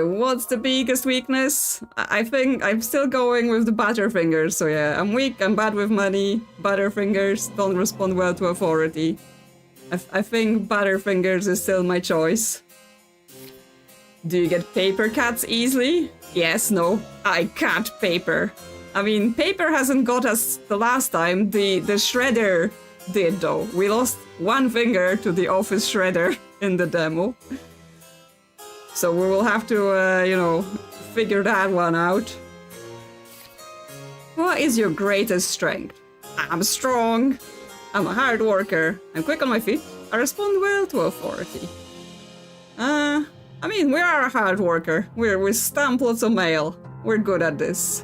What's the biggest weakness? I think I'm still going with the Butterfingers. So yeah, I'm weak, I'm bad with money. Butterfingers don't respond well to authority. I think Butterfingers is still my choice. Do you get paper cats easily? Yes, no. I can't paper. I mean, paper hasn't got us the last time. The shredder did though. We lost one finger to the office shredder in the demo. So we will have to, you know, figure that one out. What is your greatest strength? I'm strong. I'm a hard worker. I'm quick on my feet. I respond well to authority. I mean, we are a hard worker. We stamp lots of mail. We're good at this.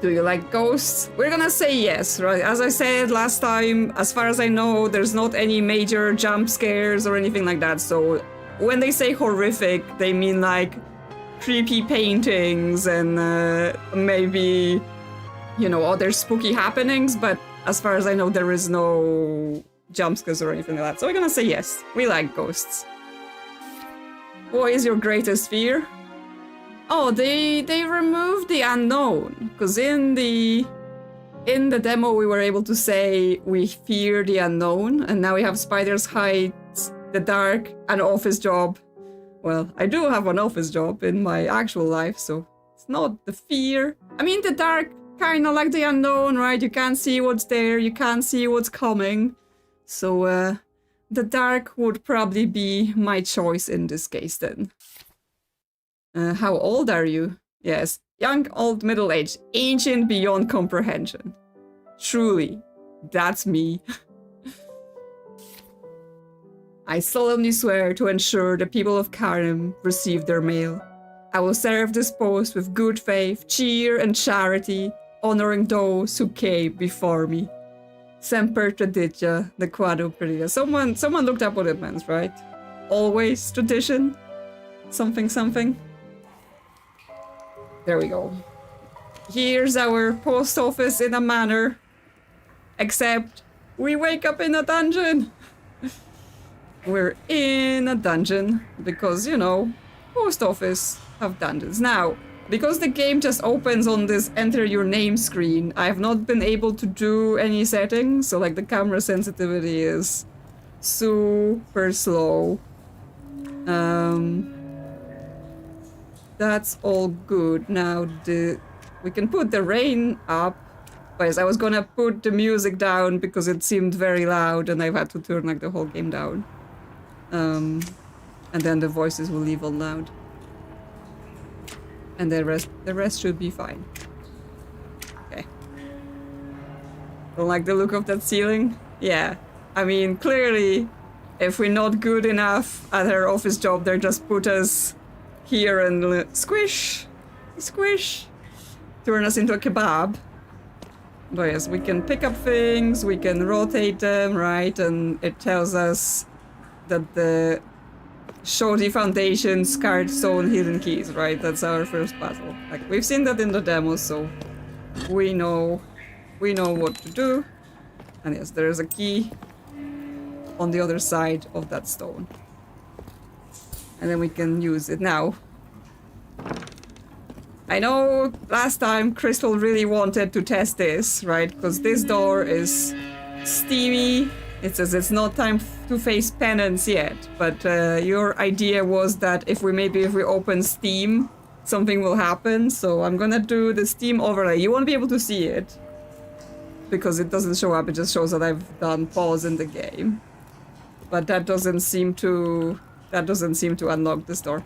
Do you like ghosts? We're gonna say yes, right? As I said last time, as far as I know, there's not any major jump scares or anything like that, so when they say horrific, they mean like creepy paintings and maybe, you know, other spooky happenings, but as far as I know, there is no jump scares or anything like that. So we're gonna say yes, we like ghosts. What is your greatest fear? Oh, they removed the unknown, because in the demo we were able to say we fear the unknown, and now we have Spider's Heights, the dark, an office job. Well, I do have an office job in my actual life, so it's not the fear. I mean, the dark, kind of like the unknown, right? You can't see what's there, you can't see what's coming. So, the dark would probably be my choice in this case then. How old are you? Yes, young, old, middle-aged, ancient beyond comprehension. Truly, that's me. I solemnly swear to ensure the people of Kharnym receive their mail. I will serve this post with good faith, cheer, and charity, honoring those who came before me. Semper traditio, the quadro predicament. Someone looked up what it meant, right? Always tradition? Something, something. There we go. Here's our post office in a manor. Except we wake up in a dungeon. We're in a dungeon because, you know, post office have dungeons. Now, because the game just opens on this enter your name screen, I have not been able to do any settings. So like the camera sensitivity is super slow. That's all good. Now we can put the rain up. But I was gonna put the music down because it seemed very loud and I've had to turn like the whole game down. And then the voices will leave all loud. And the rest should be fine. Okay. Don't like the look of that ceiling? Yeah. I mean, clearly, if we're not good enough at our office job, they just put us here and squish, squish, turn us into a kebab. But yes, we can pick up things, we can rotate them, right? And it tells us that the Shoddy Foundation scarred stone hidden keys, right? That's our first battle. Like, we've seen that in the demo, so we know what to do. And yes, there's a key on the other side of that stone. And then we can use it now. I know last time Crystal really wanted to test this, right? Because this door is steamy. It says it's not time to face penance yet, but your idea was that if we open Steam, something will happen. So I'm gonna do the Steam overlay. You won't be able to see it because it doesn't show up. It just shows that I've done pause in the game, but that doesn't seem to unlock this door.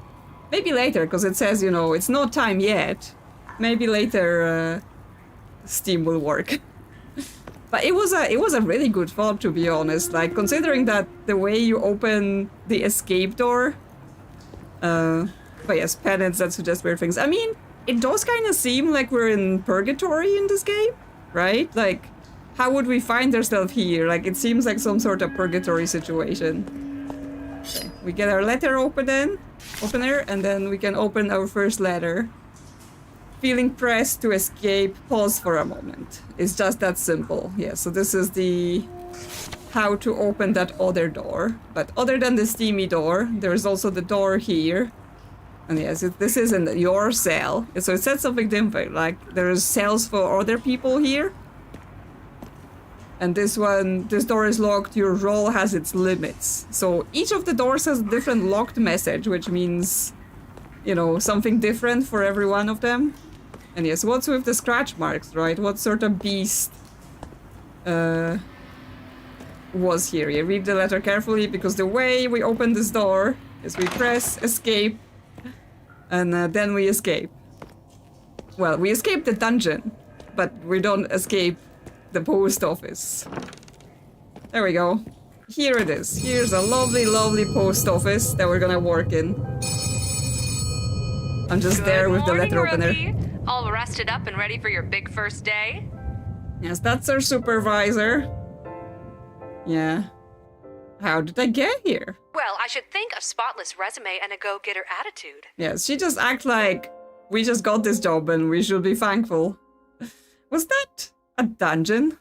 Maybe later, because it says, you know, it's not time yet. Maybe later Steam will work. But it was a really good thought, to be honest. Like, considering that the way you open the escape door, but yes, penance that suggests weird things. I mean, it does kind of seem like we're in purgatory in this game, right? Like, how would we find ourselves here? Like, it seems like some sort of purgatory situation. Okay, we get our letter opener, and then we can open our first letter. Feeling pressed to escape, pause for a moment. It's just that simple. Yeah, so this is the how to open that other door. But other than the steamy door, there's also the door here. And yes, this isn't your cell. So it said something different, like there's cells for other people here. And this door is locked, your role has its limits. So each of the doors has a different locked message, which means, you know, something different for every one of them. And yes, what's with the scratch marks, right? What sort of beast was here? You read the letter carefully, because the way we open this door is we press escape, and then we escape. Well, we escape the dungeon, but we don't escape the post office. There we go. Here it is. Here's a lovely, lovely post office that we're gonna work in. I'm just there with the letter opener. All rested up and ready for your big first day? Yes, that's our supervisor. Yeah. How did I get here? Well, I should think a spotless resume and a go-getter attitude. Yes, she just acts like we just got this job and we should be thankful. Was that a dungeon?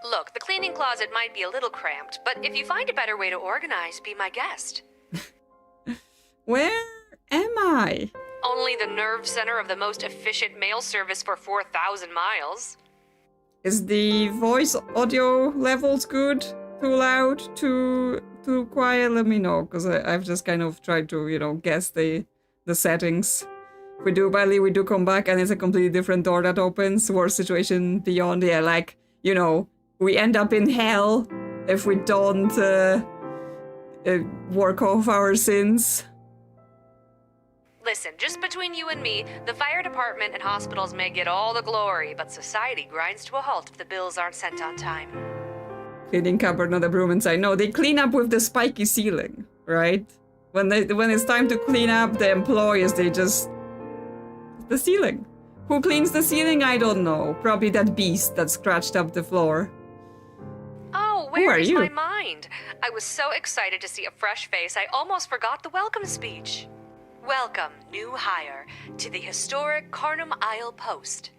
Look, the cleaning closet might be a little cramped, but if you find a better way to organize, be my guest. Where am I? Only the nerve center of the most efficient mail service for 4,000 miles. Is the voice audio levels good? Too loud? Too quiet? Let me know, because I've just kind of tried to, you know, guess the settings. If we do badly, we do come back and it's a completely different door that opens. Worst situation beyond. Yeah, like, you know, we end up in hell if we don't work off our sins. Listen, just between you and me, the fire department and hospitals may get all the glory, but society grinds to a halt if the bills aren't sent on time. Cleaning cupboard, not a broom inside. No, they clean up with the spiky ceiling, right? When it's time to clean up the employees, they just... The ceiling. Who cleans the ceiling? I don't know. Probably that beast that scratched up the floor. Oh, where is my mind? I was so excited to see a fresh face, I almost forgot the welcome speech. Welcome, new hire, to the historic Kharnym Isle post.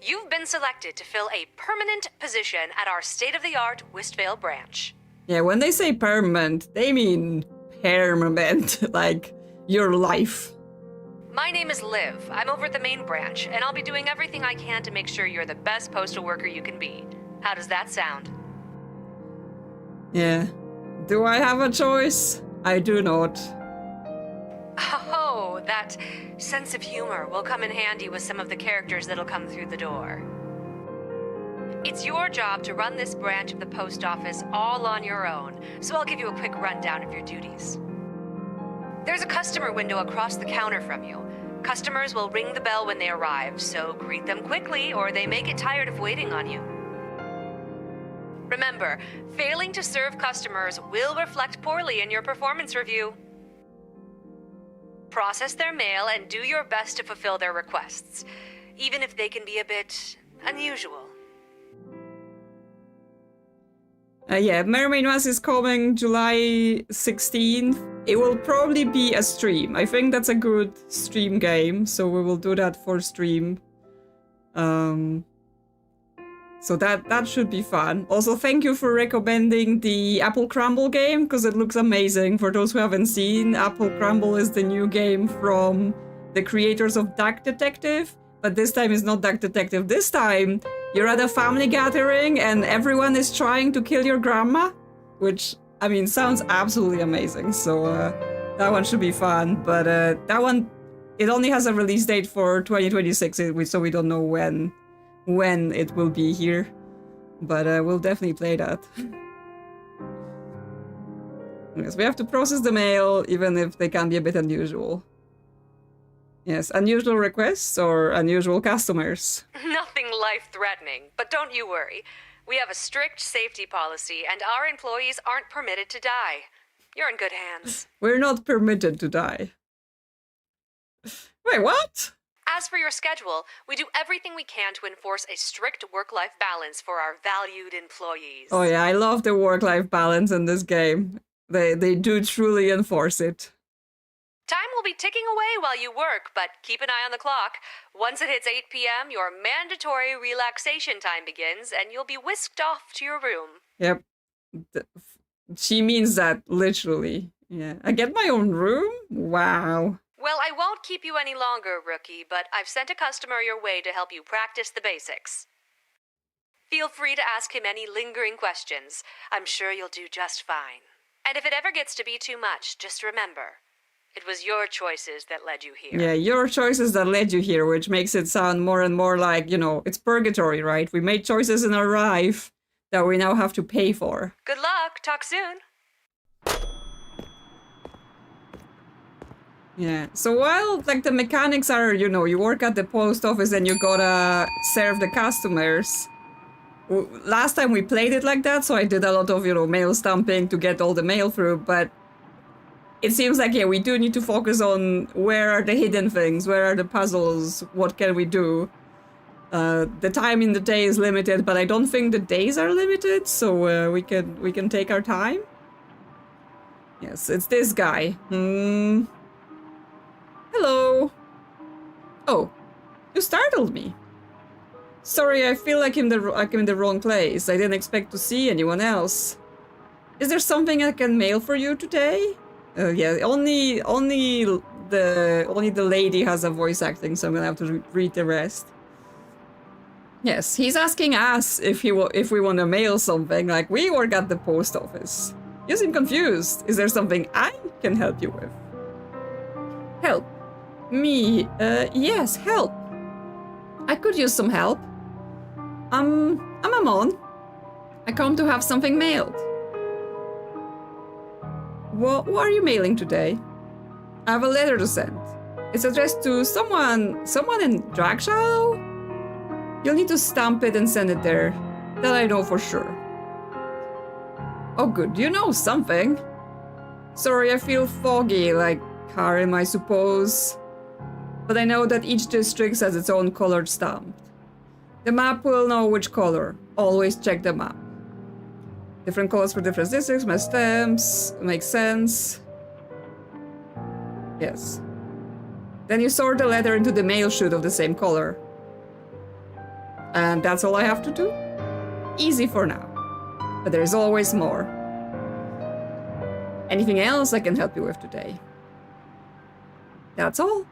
You've been selected to fill a permanent position at our state-of-the-art Westvale branch. Yeah, when they say permanent, they mean permanent, like your life. My name is Liv. I'm over at the main branch, and I'll be doing everything I can to make sure you're the best postal worker you can be. How does that sound? Yeah. Do I have a choice? I do not. Oh, that sense of humor will come in handy with some of the characters that'll come through the door. It's your job to run this branch of the post office all on your own, so I'll give you a quick rundown of your duties. There's a customer window across the counter from you. Customers will ring the bell when they arrive, so greet them quickly or they may get tired of waiting on you. Remember, failing to serve customers will reflect poorly in your performance review. Process their mail and do your best to fulfill their requests, even if they can be a bit unusual. Yeah, Mermaid is coming July 16th. It will probably be a stream. I think that's a good stream game, so we will do that for stream. So that should be fun. Also, thank you for recommending the Apple Crumble game, because it looks amazing. For those who haven't seen, Apple Crumble is the new game from the creators of Duck Detective. But this time it's not Duck Detective. This time, you're at a family gathering and everyone is trying to kill your grandma. Which, I mean, sounds absolutely amazing. So that one should be fun. But that one, it only has a release date for 2026, so we don't know when it will be here, but we'll definitely play that. Yes, we have to process the mail, even if they can be a bit unusual. Yes, unusual requests or unusual customers. Nothing life-threatening, but don't you worry. We have a strict safety policy, and our employees aren't permitted to die. You're in good hands. We're not permitted to die. Wait, what? As for your schedule, we do everything we can to enforce a strict work-life balance for our valued employees. Oh yeah, I love the work-life balance in this game. They do truly enforce it. Time will be ticking away while you work, but keep an eye on the clock. Once it hits 8 p.m., your mandatory relaxation time begins, and you'll be whisked off to your room. Yep. She means that literally. Yeah. I get my own room? Wow. Well, I won't keep you any longer, rookie, but I've sent a customer your way to help you practice the basics. Feel free to ask him any lingering questions. I'm sure you'll do just fine. And if it ever gets to be too much, just remember, it was your choices that led you here. Yeah, your choices that led you here, which makes it sound more and more like, you know, it's purgatory, right? We made choices in our life that we now have to pay for. Good luck. Talk soon. Yeah, so while, like, the mechanics are, you know, you work at the post office and you gotta serve the customers. Last time we played it like that, so I did a lot of, you know, mail stamping to get all the mail through, but it seems like, yeah, we do need to focus on where are the hidden things, where are the puzzles, what can we do. The time in the day is limited, but I don't think the days are limited, so we can take our time. Yes, it's this guy. Hello. Oh, you startled me. Sorry, I feel like I'm in the wrong place. I didn't expect to see anyone else. Is there something I can mail for you today? Yeah, only the lady has a voice acting, so I'm gonna have to read the rest. Yes, he's asking us if we want to mail something. Like, we work at the post office. You seem confused. Is there something I can help you with? Help. Me, yes, help. I could use some help. I'm Amon. I come to have something mailed. What are you mailing today? I have a letter to send. It's addressed to someone in Dragshallow? You'll need to stamp it and send it there. That I know for sure. Oh good, you know something. Sorry, I feel foggy, like Kharnym, I suppose. But I know that each district has its own colored stamp. The map will know which color. Always check the map. Different colors for different districts, my stamps, makes sense. Yes. Then you sort the letter into the mail chute of the same color. And that's all I have to do? Easy for now. But there's always more. Anything else I can help you with today? That's all.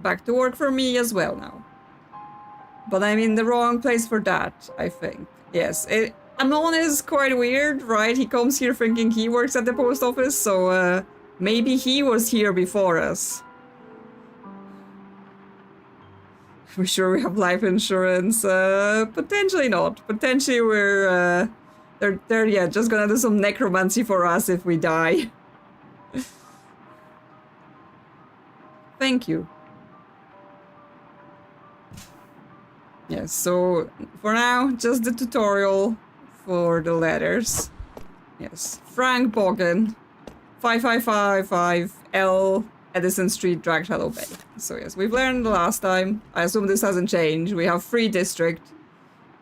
Back to work for me as well now. But I'm in the wrong place for that, I think. Yes, Amon is quite weird, right? He comes here thinking he works at the post office, so maybe he was here before us. We're sure we have life insurance. Potentially not. Potentially we're they're yeah, just gonna do some necromancy for us if we die. Thank you. Yes, so for now, just the tutorial for the letters. Yes, Frank Bogan, 5555 L Edison Street, Dragshallow Bay. So yes, we've learned the last time. I assume this hasn't changed. We have 3 districts.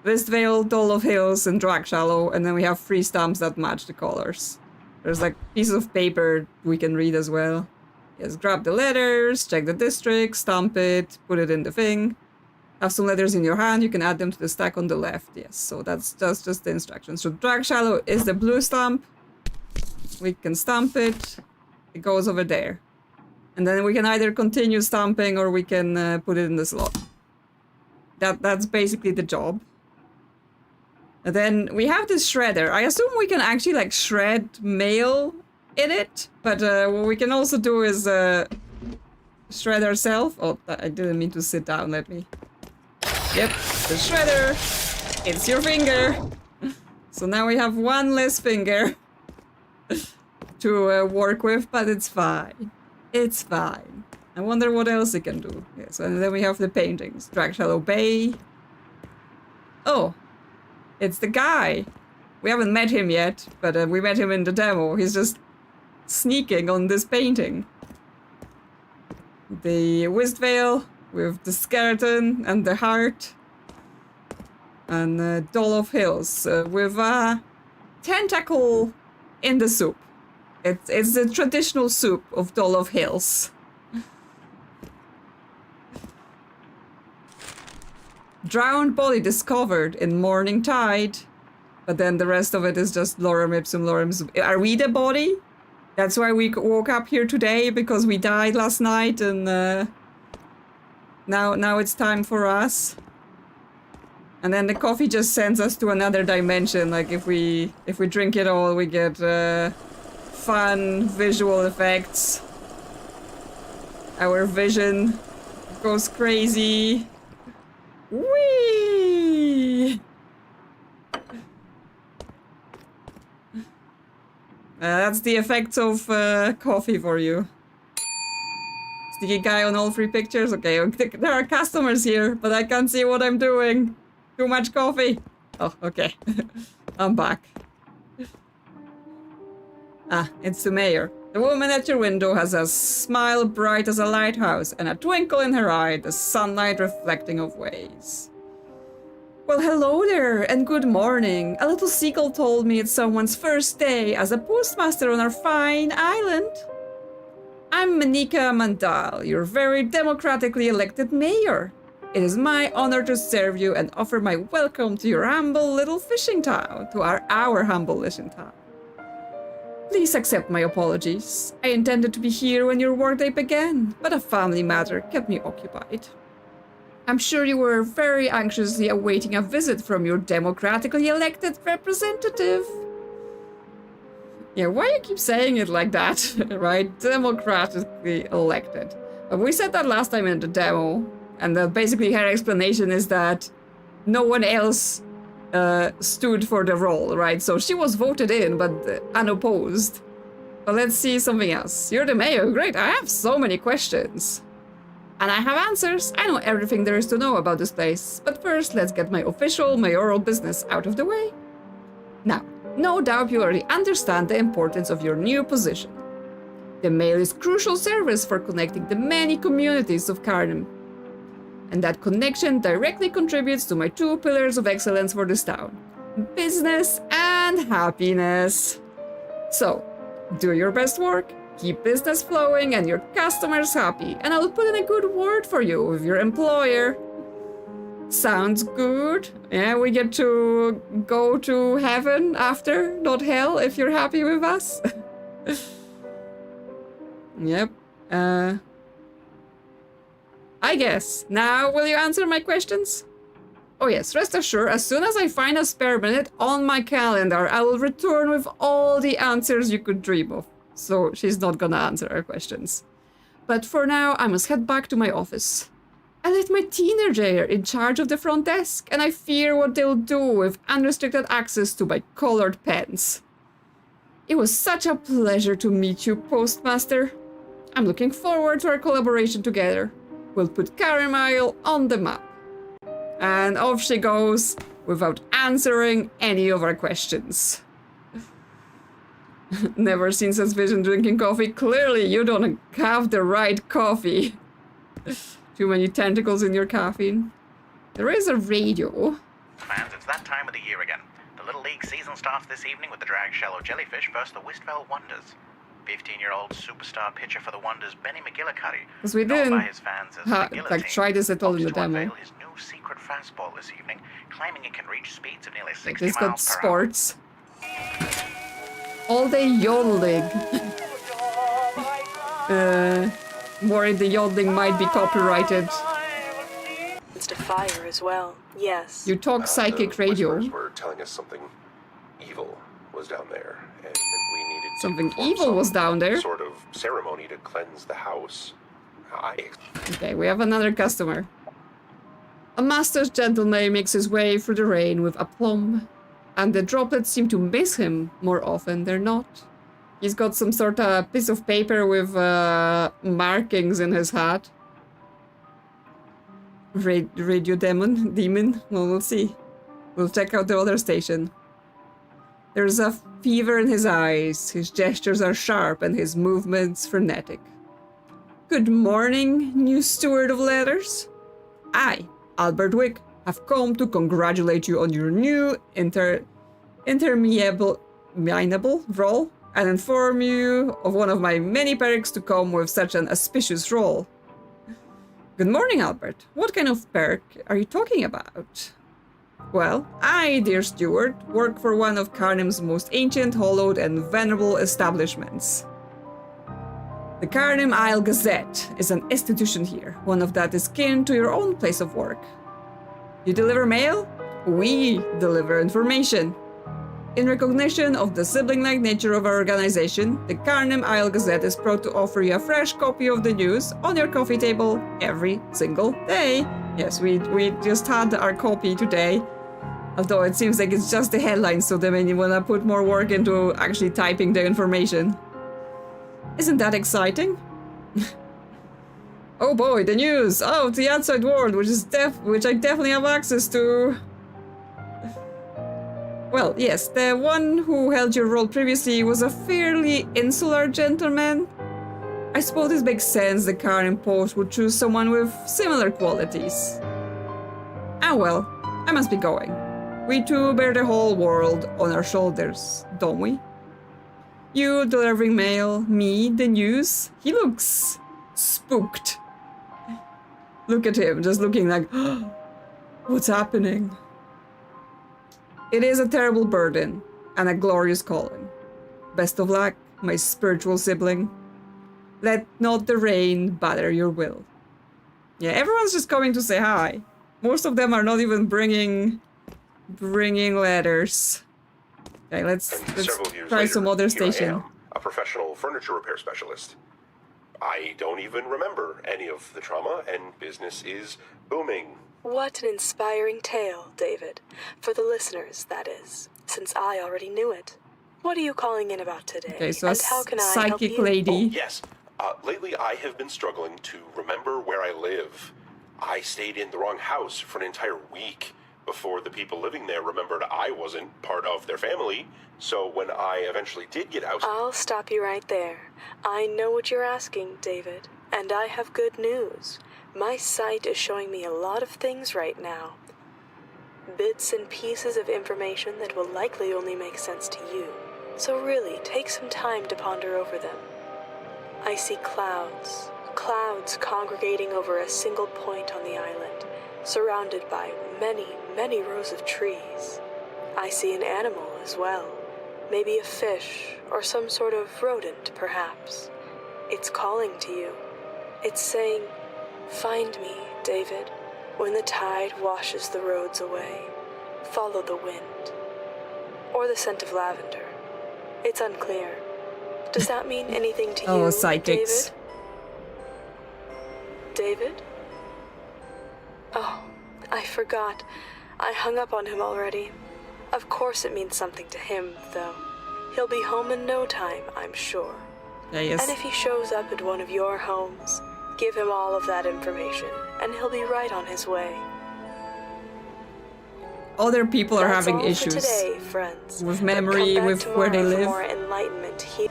Westvale, Dole of Hills, and Dragshallow, and then we have 3 stamps that match the colors. There's like pieces of paper we can read as well. Yes, grab the letters, check the district, stamp it, put it in the thing. Have some letters in your hand, you can add them to the stack on the left. Yes, so that's just the instructions. So Dragshallow is the blue stamp. We can stamp it. It goes over there. And then we can either continue stamping or we can put it in the slot. That's basically the job. And then we have this shredder. I assume we can actually like shred mail in it. But what we can also do is shred ourselves. Oh, I didn't mean to sit down, let me... Yep, the shredder. It's your finger. So now we have one less finger to work with, but it's fine. It's fine. I wonder what else it can do. Yes, and then we have the paintings. Dragshallow Bay. Oh, it's the guy. We haven't met him yet, but we met him in the demo. He's just sneaking on this painting. The Westvale with the skeleton and the heart. And Dole of Hills with a tentacle in the soup. It's the traditional soup of Dole of Hills. Drowned body discovered in morning tide. But then the rest of it is just lorem ipsum, lorem ipsum. Are we the body? That's why we woke up here today, because we died last night, and now it's time for us. And then the coffee just sends us to another dimension. Like if we drink it all, we get fun visual effects. Our vision goes crazy. Whee! That's the effects of coffee for you. Sticky guy on all 3 pictures. Okay, there are customers here, but I can't see what I'm doing. Too much coffee. Oh, okay. I'm back. Ah, it's the mayor. The woman at your window has a smile bright as a lighthouse and a twinkle in her eye, the sunlight reflecting of ways. Well, hello there, and good morning. A little seagull told me it's someone's first day as a postmaster on our fine island. I'm Manika Mandal, your very democratically elected mayor. It is my honor to serve you and offer my welcome to your humble little fishing town, to our humble fishing town. Please accept my apologies. I intended to be here when your workday began, but a family matter kept me occupied. I'm sure you were very anxiously awaiting a visit from your democratically elected representative. Yeah, why you keep saying it like that, right? Democratically elected. We said that last time in the demo, and basically her explanation is that no one else stood for the role, right? So she was voted in, but unopposed. But let's see something else. You're the mayor, great. I have so many questions. And I have answers. I know everything there is to know about this place. But first, let's get my official mayoral business out of the way. Now, no doubt you already understand the importance of your new position. The mail is crucial service for connecting the many communities of Kharnym. And that connection directly contributes to my 2 pillars of excellence for this town. Business and happiness. So, do your best work. Keep business flowing and your customers happy, and I'll put in a good word for you with your employer. Sounds good? Yeah, we get to go to heaven after, not hell, if you're happy with us. Yep. I guess. Now, will you answer my questions? Oh yes, rest assured, as soon as I find a spare minute on my calendar, I will return with all the answers you could dream of. So she's not gonna answer our questions. But for now, I must head back to my office. I left my teenager in charge of the front desk, and I fear what they'll do with unrestricted access to my colored pens. It was such a pleasure to meet you, Postmaster. I'm looking forward to our collaboration together. We'll put Kharnym Isle on the map. And off she goes, without answering any of our questions. Never seen such vision drinking coffee. Clearly, you don't have the right coffee. Too many tentacles in your caffeine. There is a radio. Fans, it's that time of the year again. The Little League season starts this evening with the drag shallow jellyfish versus the Wistfell Wonders. 15-year-old superstar pitcher for the Wonders, Benny McGillicuddy, Because we known didn't by his fans as try this at all in the hopes to demo. unveil his new secret fastball this evening, claiming it can reach speeds of nearly 60 This got miles per hour. sports. All day yodeling. Worried the yodeling might be copyrighted. It's to fire as well. Yes. You talk psychic the radio. whispers were telling us something evil was down there, and that we needed Something to perform evil was some down there? sort of ceremony to cleanse the house. Okay, we have another customer. A master's gentleman makes his way through the rain with aplomb, and the droplets seem to miss him more often than not. He's got some sort of piece of paper with markings in his hat. Radio demon? Well, we'll see. We'll check out the other station. There's a fever in his eyes, his gestures are sharp and his movements frenetic. Good morning, new steward of letters. I, Albert Wick, have come to congratulate you on your new interminable role and inform you of one of my many perks to come with such an auspicious role. Good morning, Albert. What kind of perk are you talking about? Well, I, dear steward, work for one of Kharnym's most ancient, hallowed, and venerable establishments. The Kharnym Isle Gazette is an institution here, one of that is kin to your own place of work. You deliver mail? We deliver information. In recognition of the sibling-like nature of our organization, the Kharnym Isle Gazette is proud to offer you a fresh copy of the news on your coffee table every single day. Yes, we just had our copy today, although it seems like it's just the headlines, so they may want to put more work into actually typing the information. Isn't that exciting? Oh boy, the news! Oh, the outside world, which I definitely have access to. Well, yes, the one who held your role previously was a fairly insular gentleman. I suppose it makes sense the Kharnym Post would choose someone with similar qualities. Ah well, I must be going. We too bear the whole world on our shoulders, don't we? You delivering mail, me the news. He looks spooked. Look at him, just looking like, what's happening? It is a terrible burden, and a glorious calling. Best of luck, my spiritual sibling. Let not the rain batter your will. Yeah, everyone's just coming to say hi. Most of them are not even bringing letters. Okay, let's try some other station. A professional furniture repair specialist. I don't even remember any of the trauma, and business is booming. What an inspiring tale, David. For the listeners, that is, since I already knew it. What are you calling in about today? Okay, so and how can I help psychic you? lady. Oh, yes. Lately I have been struggling to remember where I live. I stayed in the wrong house for an entire week before the people living there remembered I wasn't part of their family. So when I eventually did get out... I'll stop you right there. I know what you're asking, David, and I have good news. My sight is showing me a lot of things right now. Bits and pieces of information that will likely only make sense to you. So really, take some time to ponder over them. I see clouds congregating over a single point on the island, surrounded by many, many rows of trees. I see an animal as well, maybe a fish or some sort of rodent, perhaps. It's calling to you. It's saying, "Find me, David, when the tide washes the roads away. Follow the wind." Or the scent of lavender. It's unclear. Does that mean anything to you, psychics. David? Oh, I forgot. I hung up on him already. Of course it means something to him, though. He'll be home in no time, I'm sure. Yeah, yes. And if he shows up at one of your homes, give him all of that information, and he'll be right on his way. Other people are That's having all issues for today, friends. with But memory, come back with where they tomorrow for live. more enlightenment here.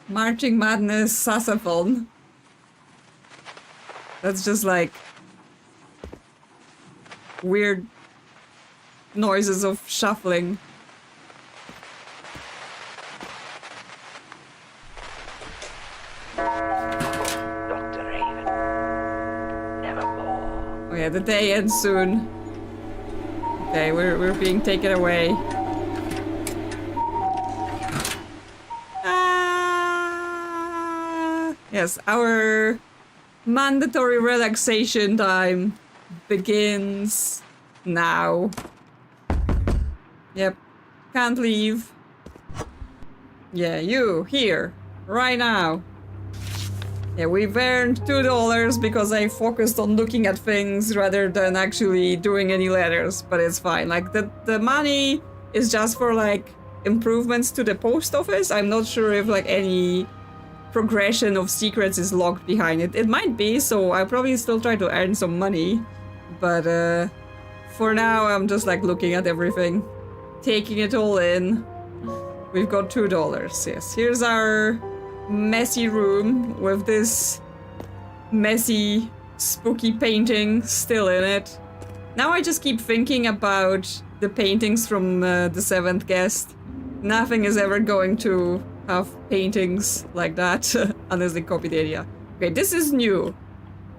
Marching Madness Saxophone. That's just like weird noises of shuffling. Dr. Raven. Nevermore. Oh yeah, the day ends soon. Okay, we're being taken away. Yes, our mandatory relaxation time begins now. Yep, can't leave. Yeah, you, here, right now. Yeah, we've earned $2 because I focused on looking at things rather than actually doing any letters, but it's fine. Like, the money is just for, like, improvements to the post office. I'm not sure if, like, any progression of secrets is locked behind it. It might be, so I'll probably still try to earn some money. But, for now, I'm just, like, looking at everything. Taking it all in. We've got $2, yes. Here's our messy room with this messy, spooky painting still in it. Now I just keep thinking about the paintings from the Seventh Guest. Nothing is ever going to have paintings like that unless they copy the idea. Okay, this is new.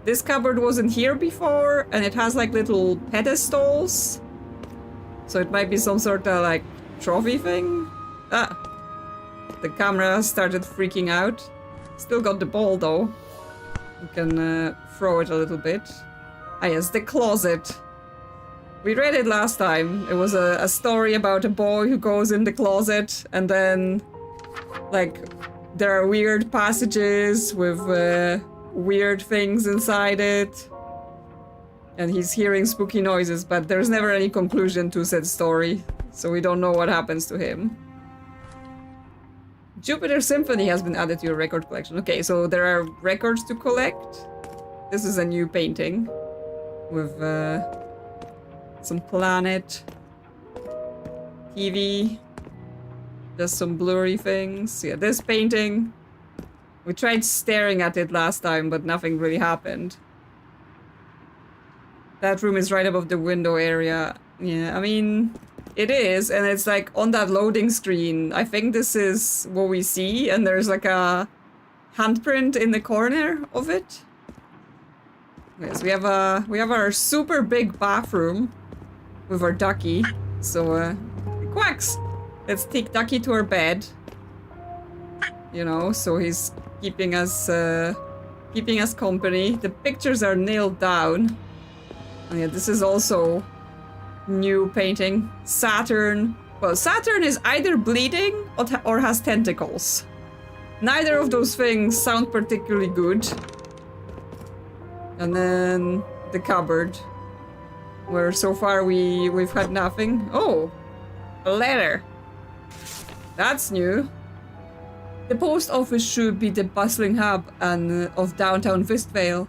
this cupboard wasn't here before, and it has like little pedestals. So it might be some sort of like trophy thing. Ah, the camera started freaking out. Still got the ball though. You can throw it a little bit. Ah yes, the closet. We read it last time. It was a story about a boy who goes in the closet and then like there are weird passages with weird things inside it. And he's hearing spooky noises, but there's never any conclusion to said story. So we don't know what happens to him. Jupiter Symphony has been added to your record collection. Okay, so there are records to collect. This is a new painting with some planet, TV, just some blurry things. Yeah, this painting, we tried staring at it last time, but nothing really happened. That room is right above the window area. Yeah, I mean, it is, and it's like on that loading screen. I think this is what we see, and there's like a handprint in the corner of it. Yes, we have our super big bathroom with our ducky. So it quacks. Let's take Ducky to our bed. You know, so he's keeping us company. The pictures are nailed down. Oh, yeah, this is also new painting. Saturn. Well, Saturn is either bleeding or has tentacles. Neither of those things sound particularly good. And then the cupboard, where so far we've had nothing. Oh, a letter. That's new. The post office should be the bustling hub of downtown Vistvale.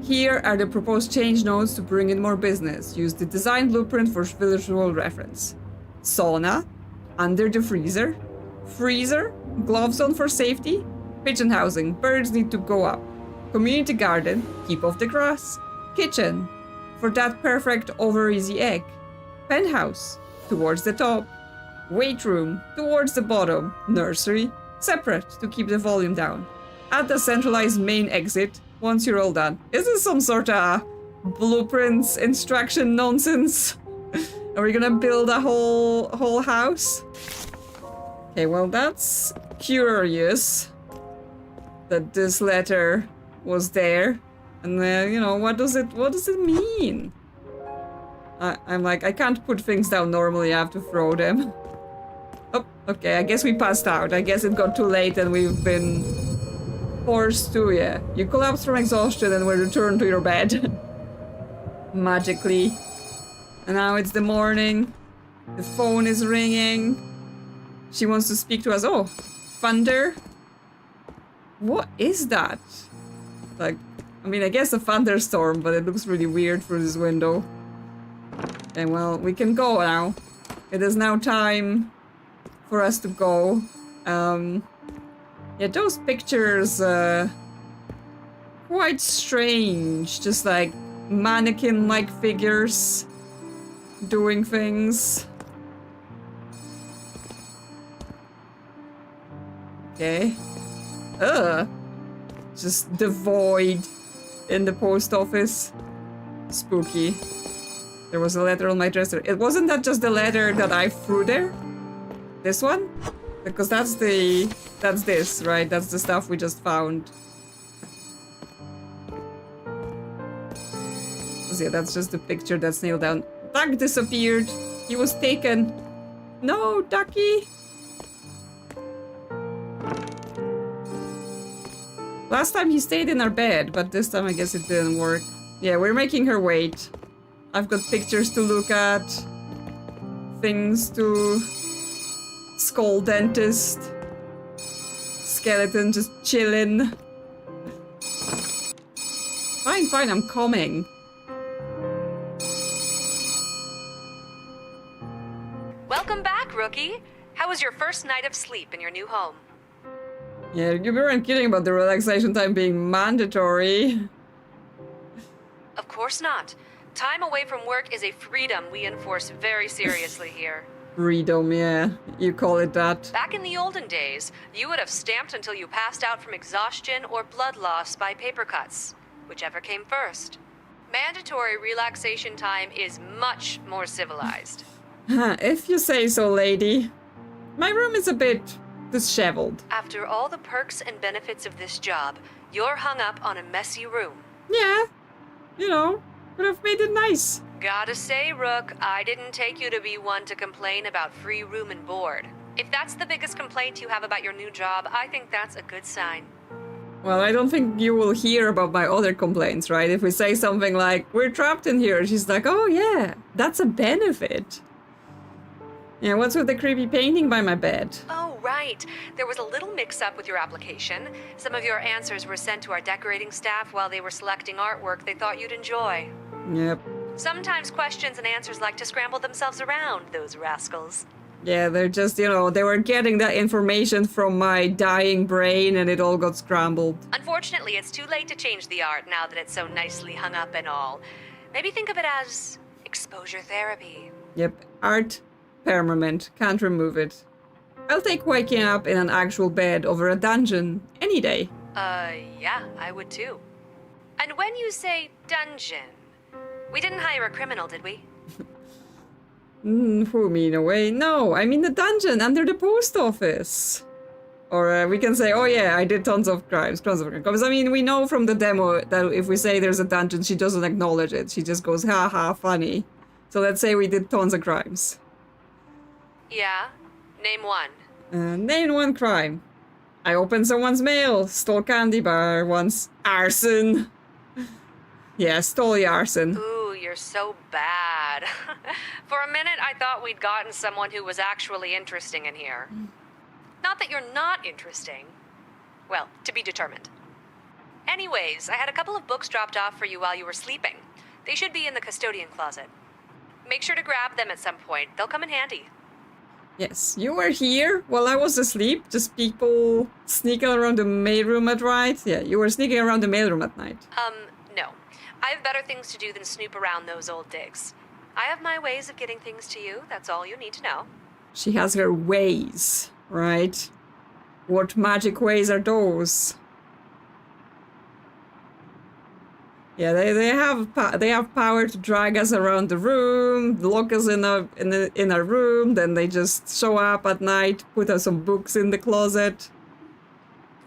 Here are the proposed change notes to bring in more business. Use the design blueprint for visual reference. Sauna, under the freezer. Freezer, gloves on for safety. Pigeon housing, birds need to go up. Community garden, keep off the grass. Kitchen, for that perfect over easy egg. Penthouse, towards the top. Weight room, towards the bottom. Nursery, separate to keep the volume down. At the centralized main exit, once you're all done. Is this some sort of blueprints instruction nonsense? Are we gonna build a whole house? Okay, well that's curious that this letter was there. And you know, what does it mean? I'm like, I can't put things down normally, I have to throw them. Oh, okay, I guess we passed out. I guess it got too late and we've been forced to, yeah. You collapse from exhaustion and will return to your bed. Magically. And now it's the morning. The phone is ringing. She wants to speak to us. Oh, thunder. What is that? Like, I mean, I guess a thunderstorm, but it looks really weird through this window. Okay, well, we can go now. It is now time for us to go. Yeah, those pictures, quite strange. Just like mannequin-like figures doing things. Okay. Just the void in the post office. Spooky. There was a letter on my dresser. It wasn't that just the letter that I threw there? This one? Because that's this, right? That's the stuff we just found. So yeah, that's just the picture that's nailed down. Duck disappeared. He was taken. No, Ducky. Last time he stayed in our bed, but this time I guess it didn't work. Yeah, we're making her wait. I've got pictures to look at. Things to... Skull dentist. Skeleton just chilling. Fine, I'm coming. Welcome back, rookie. How was your first night of sleep in your new home? Yeah, you weren't kidding about the relaxation time being mandatory. Of course not. Time away from work is a freedom we enforce very seriously here. Freedom, yeah. You call it that. Back in the olden days, you would have stamped until you passed out from exhaustion or blood loss by paper cuts. whichever came first. Mandatory relaxation time is much more civilized. If you say so, lady. My room is a bit disheveled. After all the perks and benefits of this job, you're hung up on a messy room. Yeah, you know, would have made it nice. Gotta say, Rook, I didn't take you to be one to complain about free room and board. If that's the biggest complaint you have about your new job, I think that's a good sign. Well, I don't think you will hear about my other complaints, right? If we say something like, we're trapped in here, she's like, oh yeah, that's a benefit. Yeah, what's with the creepy painting by my bed? Oh, right. There was a little mix-up with your application. Some of your answers were sent to our decorating staff while they were selecting artwork they thought you'd enjoy. Yep. Sometimes questions and answers like to scramble themselves around, those rascals. Yeah, they're just, you know, they were getting that information from my dying brain and it all got scrambled. Unfortunately, it's too late to change the art now that it's so nicely hung up and all. Maybe think of it as exposure therapy. Yep, art, permanent, can't remove it. I'll take waking up in an actual bed over a dungeon any day. Yeah, I would too. And when you say dungeon, we didn't hire a criminal, did we? Who mean away? No, I mean the dungeon under the post office. Or we can say, oh yeah, I did tons of crimes. Because I mean, we know from the demo that if we say there's a dungeon, she doesn't acknowledge it. She just goes, haha, funny. So let's say we did tons of crimes. Yeah, name one. Name one crime. I opened someone's mail, stole candy bar once. Arson. Yeah, stole the arson. Ooh, you're so bad. For a minute, I thought we'd gotten someone who was actually interesting in here. Not that you're not interesting. Well, to be determined. Anyways, I had a couple of books dropped off for you while you were sleeping. They should be in the custodian closet. Make sure to grab them at some point. They'll come in handy. Yes, you were here while I was asleep. Just people sneaking around the mailroom at night. Yeah, you were sneaking around the mailroom at night. No. I have better things to do than snoop around those old digs. I have my ways of getting things to you. That's all you need to know. She has her ways, right? What magic ways are those? Yeah, they have power to drag us around the room, lock us in a room, then they just show up at night, put us some books in the closet.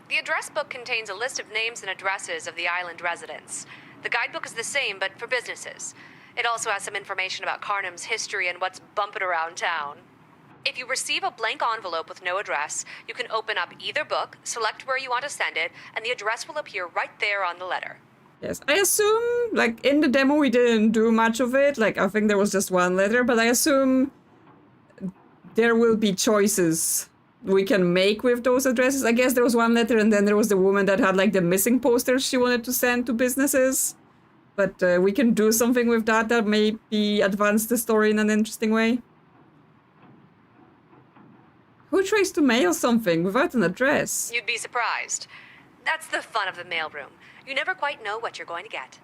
The address book contains a list of names and addresses of the island residents. The guidebook is the same, but for businesses. It also has some information about Kharnym's history and what's bumping around town. If you receive a blank envelope with no address, you can open up either book, select where you want to send it, and the address will appear right there on the letter. Yes, I assume, like, in the demo we didn't do much of it. Like, I think there was just one letter, but I assume there will be choices we can make with those addresses. I guess there was one letter, and then there was the woman that had, like, the missing posters she wanted to send to businesses. But we can do something with that maybe advance the story in an interesting way. Who tries to mail something without an address? You'd be surprised. That's the fun of the mailroom. You never quite know what you're going to get.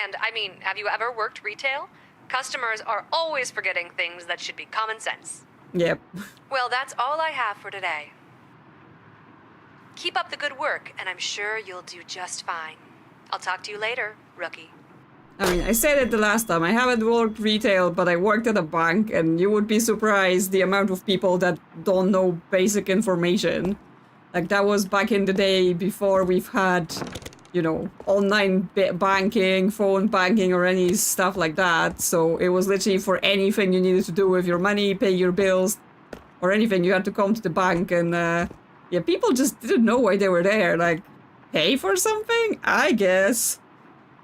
And, I mean, have you ever worked retail? Customers are always forgetting things that should be common sense. Yep. Well, that's all I have for today. Keep up the good work, and I'm sure you'll do just fine. I'll talk to you later, rookie. I mean, I said it the last time. I haven't worked retail, but I worked at a bank, and you would be surprised the amount of people that don't know basic information. Like, that was back in the day before we've had, you know, online banking, phone banking, or any stuff like that. So it was literally for anything you needed to do with your money, pay your bills, or anything. You had to come to the bank, and yeah, people just didn't know why they were there. Like, pay for something? I guess.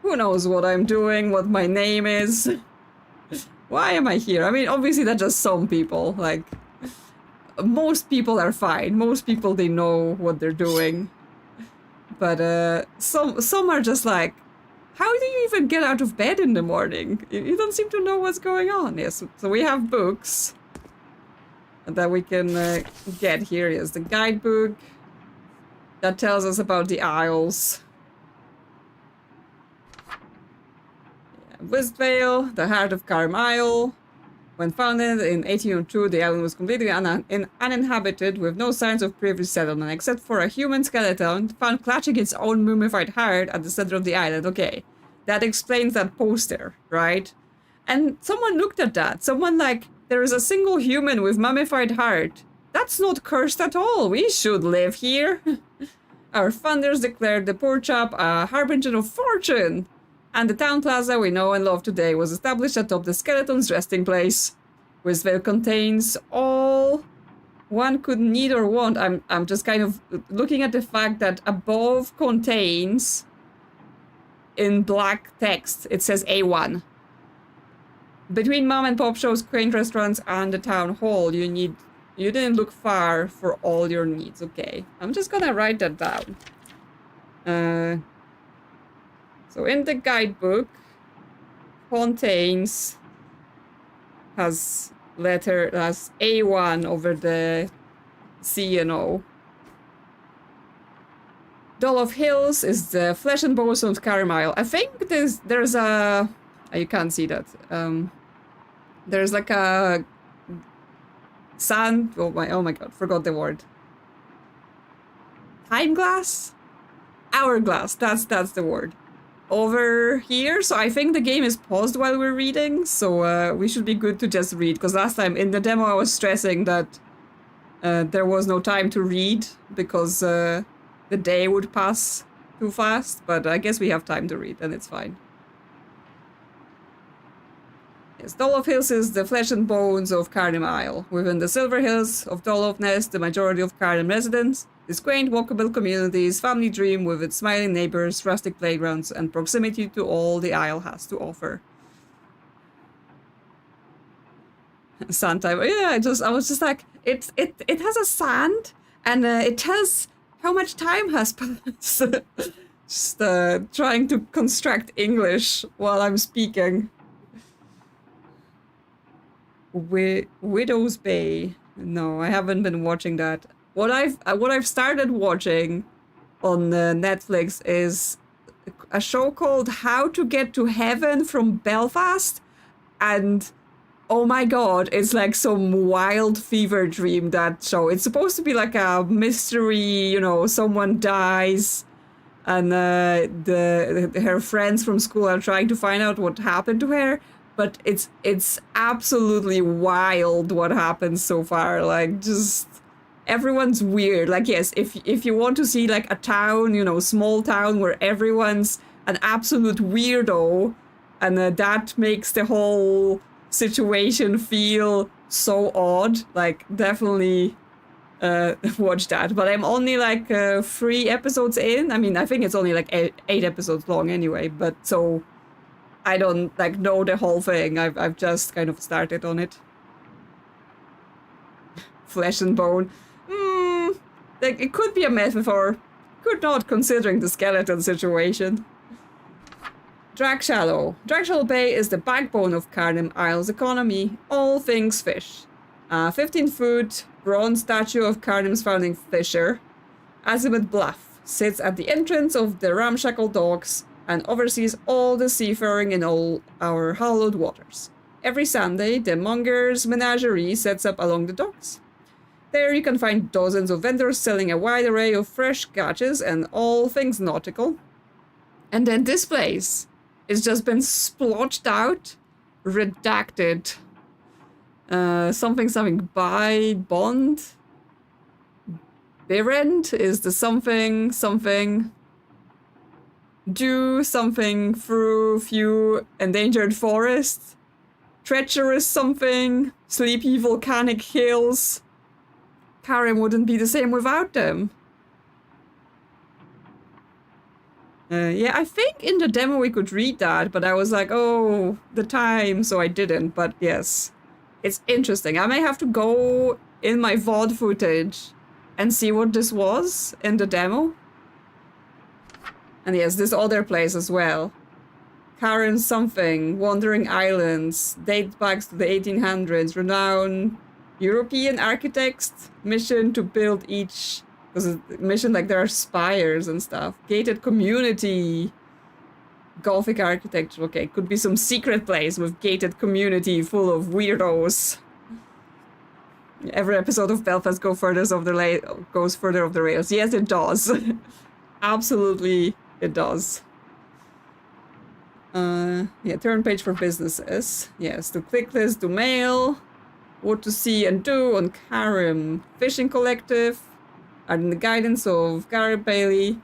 Who knows what I'm doing, what my name is? Why am I here? I mean, obviously that's just some people. Like, most people are fine. Most people, they know what they're doing. But some are just like, how do you even get out of bed in the morning? You don't seem to know what's going on. Yes, so we have books that we can get here. Yes, the guidebook that tells us about the Isles. Westvale, the heart of Kharnym Isle. When founded in 1802, the island was completely uninhabited with no signs of previous settlement except for a human skeleton found clutching its own mummified heart at the center of the island. Okay, that explains that poster, right? And someone looked at that. Someone like, there is a single human with mummified heart. That's not cursed at all. We should live here. Our founders declared the poor chap a harbinger of fortune. And the town plaza we know and love today was established atop the skeleton's resting place. Westville contains all one could need or want. I'm just kind of looking at the fact that above contains, in black text, it says A1. Between mom and pop shows, quaint restaurants, and the town hall, you didn't look far for all your needs. Okay, I'm just gonna write that down. So in the guidebook, contains has A1 over the C and O. Dolof Hills is the flesh and bones of Kharnym Isle. I think there's a you can't see that. There's like a sand. Oh my god, forgot the word. Time glass? Hourglass. That's the word. Over here, so I think the game is paused while we're reading, so we should be good to just read, because last time in the demo I was stressing that there was no time to read because the day would pass too fast, but I guess we have time to read and it's fine. Yes, Dolof Hills is the flesh and bones of Kharnym Isle. Within the Silver Hills of Dolof nest the majority of Kharnym residents. This quaint, walkable community's family dream with its smiling neighbors, rustic playgrounds, and proximity to all the Isle has to offer. Sand time. Yeah, I was just like, it has a sand, and it tells how much time has passed. Just trying to construct English while I'm speaking. Widow's Bay. No, I haven't been watching that. What I've started watching on Netflix is a show called How to Get to Heaven from Belfast, and oh my god, it's like some wild fever dream, that show. It's supposed to be like a mystery, you know, someone dies and her friends from school are trying to find out what happened to her. But it's absolutely wild what happens so far. Like, just everyone's weird. Like, yes, if you want to see like a town, you know, small town where everyone's an absolute weirdo, and that makes the whole situation feel so odd, like, definitely watch that. But I'm only like 3 episodes in. I mean, I think it's only like 8 episodes long anyway, but so I don't like know the whole thing. I've just kind of started on it. Flesh and bone. Like, it could be a metaphor. Could not, considering the skeleton situation. Dragshallow. Dragshallow Bay is the backbone of Kharnym Isle's economy. All things fish. A 15-foot bronze statue of Kharnym's founding fisher, Azimuth Bluff, sits at the entrance of the ramshackle docks and oversees all the seafaring in all our hallowed waters. Every Sunday, the Monger's Menagerie sets up along the docks. There you can find dozens of vendors selling a wide array of fresh catches and all things nautical. And then this place is just been splotched out, redacted. Something by bond. Birend is the something. Do something through few endangered forests. Treacherous something. Sleepy volcanic hills. Kharnym wouldn't be the same without them. Yeah, I think in the demo we could read that, but I was like, oh, the time, so I didn't. But yes, it's interesting. I may have to go in my VOD footage and see what this was in the demo. And yes, this other place as well. Kharnym something, Wandering Islands, dates back to the 1800s, renowned European architects, mission to build each, because mission like there are spires and stuff. Gated community. Gothic architecture. Okay, could be some secret place with gated community full of weirdos. Every episode of Belfast goes further off the rails. Yes, it does. Absolutely, it does. Yeah, turn page for businesses. Yes, to click list, to mail. What to see and do on Kharnym. Fishing collective. Under the guidance of Gary Bailey.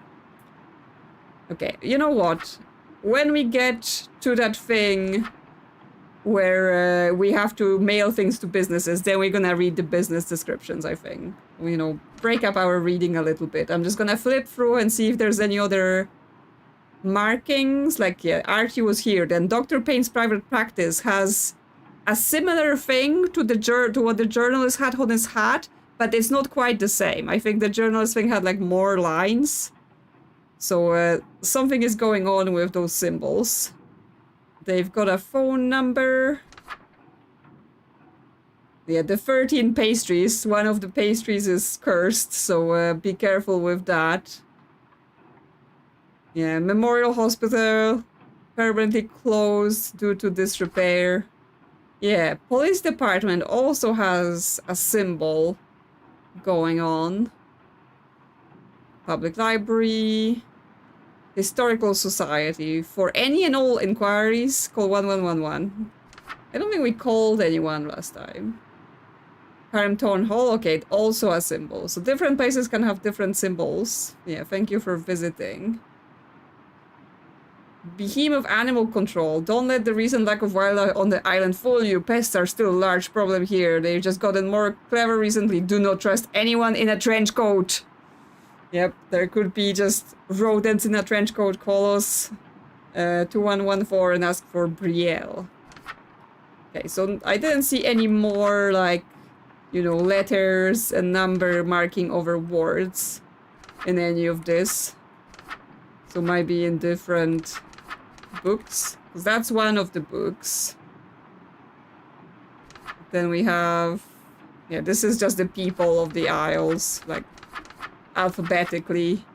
Okay, you know what? When we get to that thing where we have to mail things to businesses, then we're gonna read the business descriptions, I think. You know, break up our reading a little bit. I'm just gonna flip through and see if there's any other markings. Like, yeah, Archie was here. Then Dr. Payne's private practice has a similar thing to what the journalist had on his hat, but it's not quite the same. I think the journalist thing had like more lines. So something is going on with those symbols. They've got a phone number. Yeah, the 13 pastries. One of the pastries is cursed, so be careful with that. Yeah, Memorial Hospital. Permanently closed due to disrepair. Yeah, police department also has a symbol going on. Public library. Historical Society. For any and all inquiries, call 1111. I don't think we called anyone last time. Kharnym Town Hall, okay, it also has symbols. So different places can have different symbols. Yeah, thank you for visiting. Behemoth Animal Control. Don't let the recent lack of wildlife on the island fool you. Pests are still a large problem here. They've just gotten more clever recently. Do not trust anyone in a trench coat. Yep, there could be just rodents in a trench coat. Call us 2114 and ask for Brielle. Okay, so I didn't see any more, like, you know, letters and number marking over words in any of this. So might be in different books. Because that's one of the books. Then we have... Yeah, this is just the people of the Isles, like, alphabetically.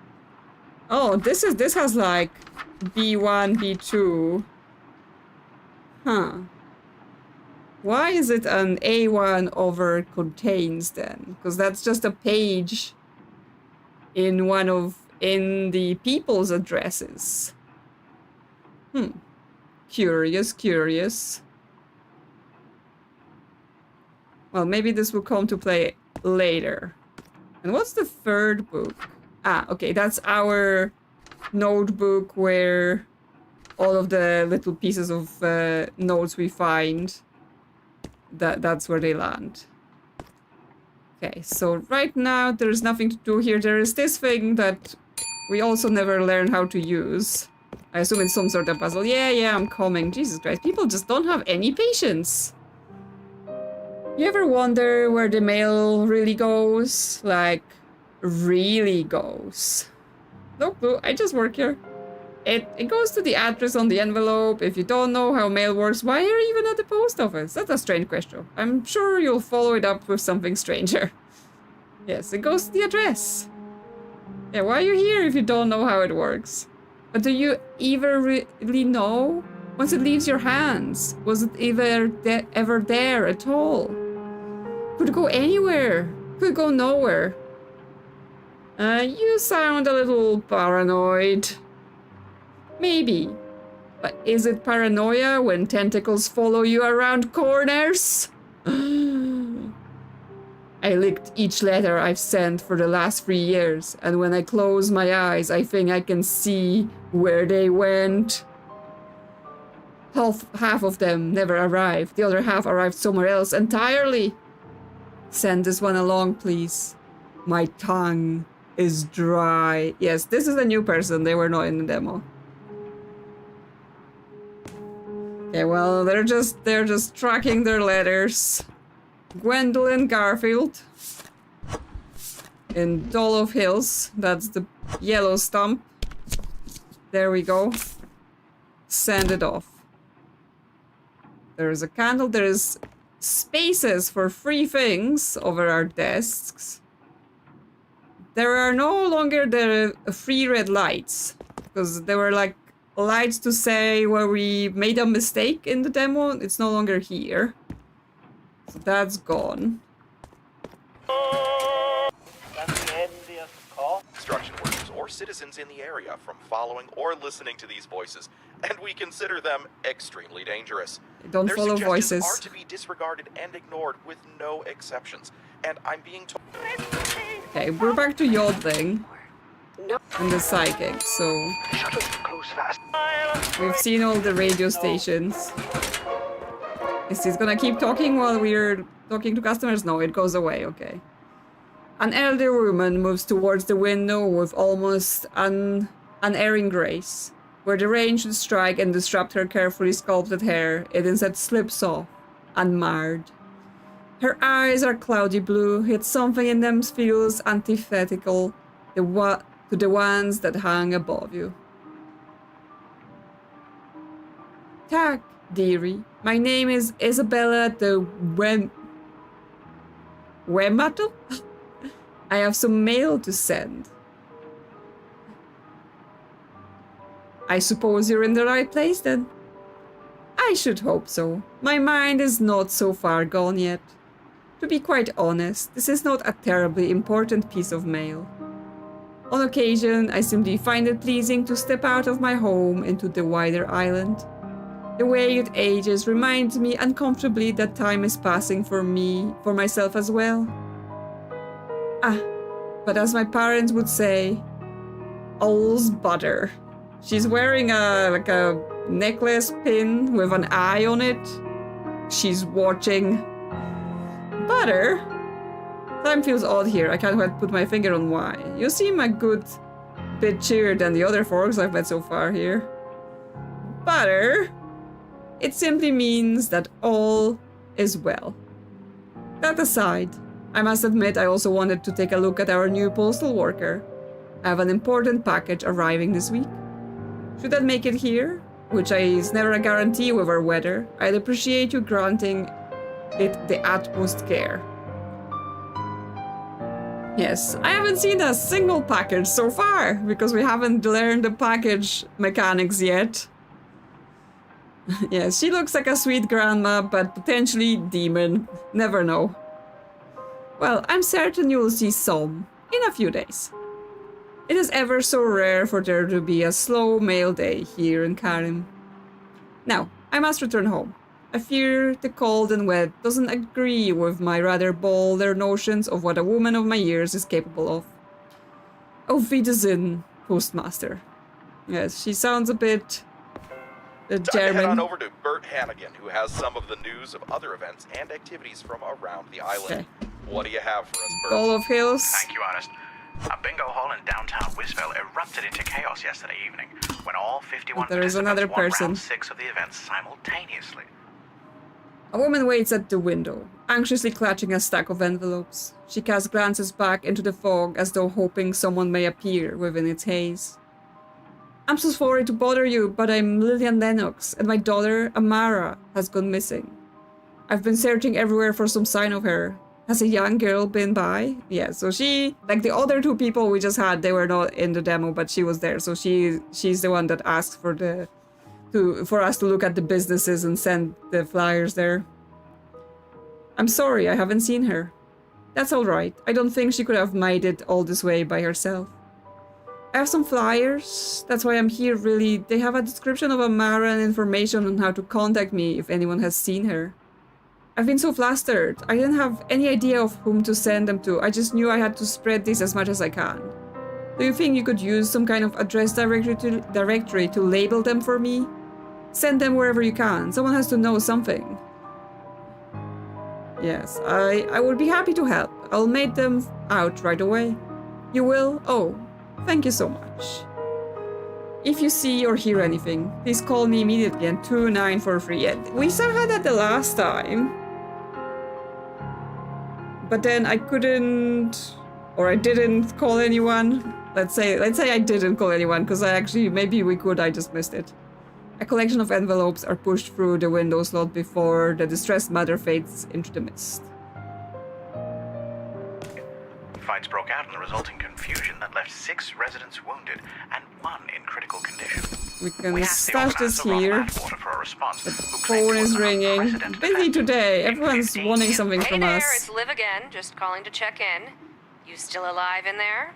Oh, this has like B1, B2. Huh. Why is it an A1 over contains then? Because that's just a page in the people's addresses. Curious. Well, maybe this will come to play later. And what's the third book? Ah, okay, that's our notebook where all of the little pieces of notes we find, that's where they land. Okay, so right now there's nothing to do here. There is this thing that we also never learn how to use. I assume it's some sort of puzzle. Yeah, I'm coming. Jesus Christ, people just don't have any patience. You ever wonder where the mail really goes? Like, really goes? No clue, I just work here. It goes to the address on the envelope. If you don't know how mail works, why are you even at the post office? That's a strange question. I'm sure you'll follow it up with something stranger. Yes, it goes to the address. Yeah, why are you here if you don't know how it works? But do you ever really know? Once it leaves your hands, was it ever there at all? Could it go anywhere? Could it go nowhere? You sound a little paranoid. Maybe. But is it paranoia when tentacles follow you around corners? I licked each letter I've sent for the last 3 years, and when I close my eyes, I think I can see where they went. Half of them never arrived. The other half arrived somewhere else entirely. Send this one along, please. My tongue is dry. Yes, this is a new person. They were not in the demo. Okay, well, they're just tracking their letters. Gwendolyn Garfield in Dolof Hills. That's the yellow stump. There we go. Send it off. There's a candle. There's spaces for free things over our desks. There are no longer the free red lights because they were like light to say where we made a mistake in the demo. It's no longer here. So that's gone. That's the envious call. Construction workers or citizens in the area from following or listening to these voices, and we consider them extremely dangerous. Don't Their follow suggestions voices. are to be disregarded and ignored with no exceptions. And I'm being told... Okay, we're back to yodeling No. and the psychic, so Shuttles close fast. we've seen all the radio stations. Is this gonna keep talking while we're talking to customers? No, it goes away, okay. An elder woman moves towards the window with almost unerring grace. Where the rain should strike and disrupt her carefully sculpted hair, it instead slips off, unmarred. Her eyes are cloudy blue, yet something in them feels antithetical to the ones that hung above you. Tag, dearie. My name is Isabella de Wemato? I have some mail to send. I suppose you're in the right place then? I should hope so. My mind is not so far gone yet. To be quite honest, this is not a terribly important piece of mail. On occasion, I simply find it pleasing to step out of my home into the wider island. The way it ages reminds me uncomfortably that time is passing for myself as well. Ah, but as my parents would say, all's butter. She's wearing a necklace pin with an eye on it. She's watching. Butter? Time feels odd here. I can't quite put my finger on why. You seem a good bit cheered than the other folks I've met so far here. Butter? It simply means that all is well. That aside, I must admit I also wanted to take a look at our new postal worker. I have an important package arriving this week. Should that make it here, which is never a guarantee with our weather, I'd appreciate you granting it the utmost care. Yes, I haven't seen a single package so far, because we haven't learned the package mechanics yet. Yes, she looks like a sweet grandma, but potentially demon. Never know. Well, I'm certain you'll see some in a few days. It is ever so rare for there to be a slow mail day here in Kharnym. Now, I must return home. I fear the cold and wet doesn't agree with my rather bolder notions of what a woman of my years is capable of. Auf Wiedersehen, postmaster. Yes, she sounds a bit... Time to German. head on over to Bert Hannigan, who has some of the news of other events and activities from around the island. Okay. What do you have for us, Bert? All of Hills. Thank you, Honest. A bingo hall in downtown Wisville erupted into chaos yesterday evening when all 51 There is participants another won person. round 6 of the event simultaneously. A woman waits at the window, anxiously clutching a stack of envelopes. She casts glances back into the fog as though hoping someone may appear within its haze. I'm so sorry to bother you, but I'm Lillian Lennox, and my daughter, Amara, has gone missing. I've been searching everywhere for some sign of her. Has a young girl been by? Yeah, so she, like the other two people we just had, they were not in the demo, but she was there. So she's the one that asked for for us to look at the businesses and send the flyers there. I'm sorry, I haven't seen her. That's all right. I don't think she could have made it all this way by herself. I have some flyers. That's why I'm here, really. They have a description of Amara and information on how to contact me if anyone has seen her. I've been so flustered. I didn't have any idea of whom to send them to. I just knew I had to spread this as much as I can. Do you think you could use some kind of address directory to label them for me? Send them wherever you can. Someone has to know something. Yes, I would be happy to help. I'll make them out right away. You will? Oh, thank you so much. If you see or hear anything, please call me immediately and 2943. Yeah, we saw that the last time. But then I couldn't, or I didn't call anyone. Let's say I didn't call anyone, because maybe we could, I just missed it. A collection of envelopes are pushed through the window slot before the distressed mother fades into the mist. Fights broke out in the resulting confusion that left 6 residents wounded and 1 in critical condition. We can We asked the stash this organizer of here. Landwater for a response, who claimed Phone it was is an ringing. unprecedented Busy event. today. In Everyone's 15 wanting years- something Hey from there, us. it's Liv again. Just calling to check in. You still alive in there?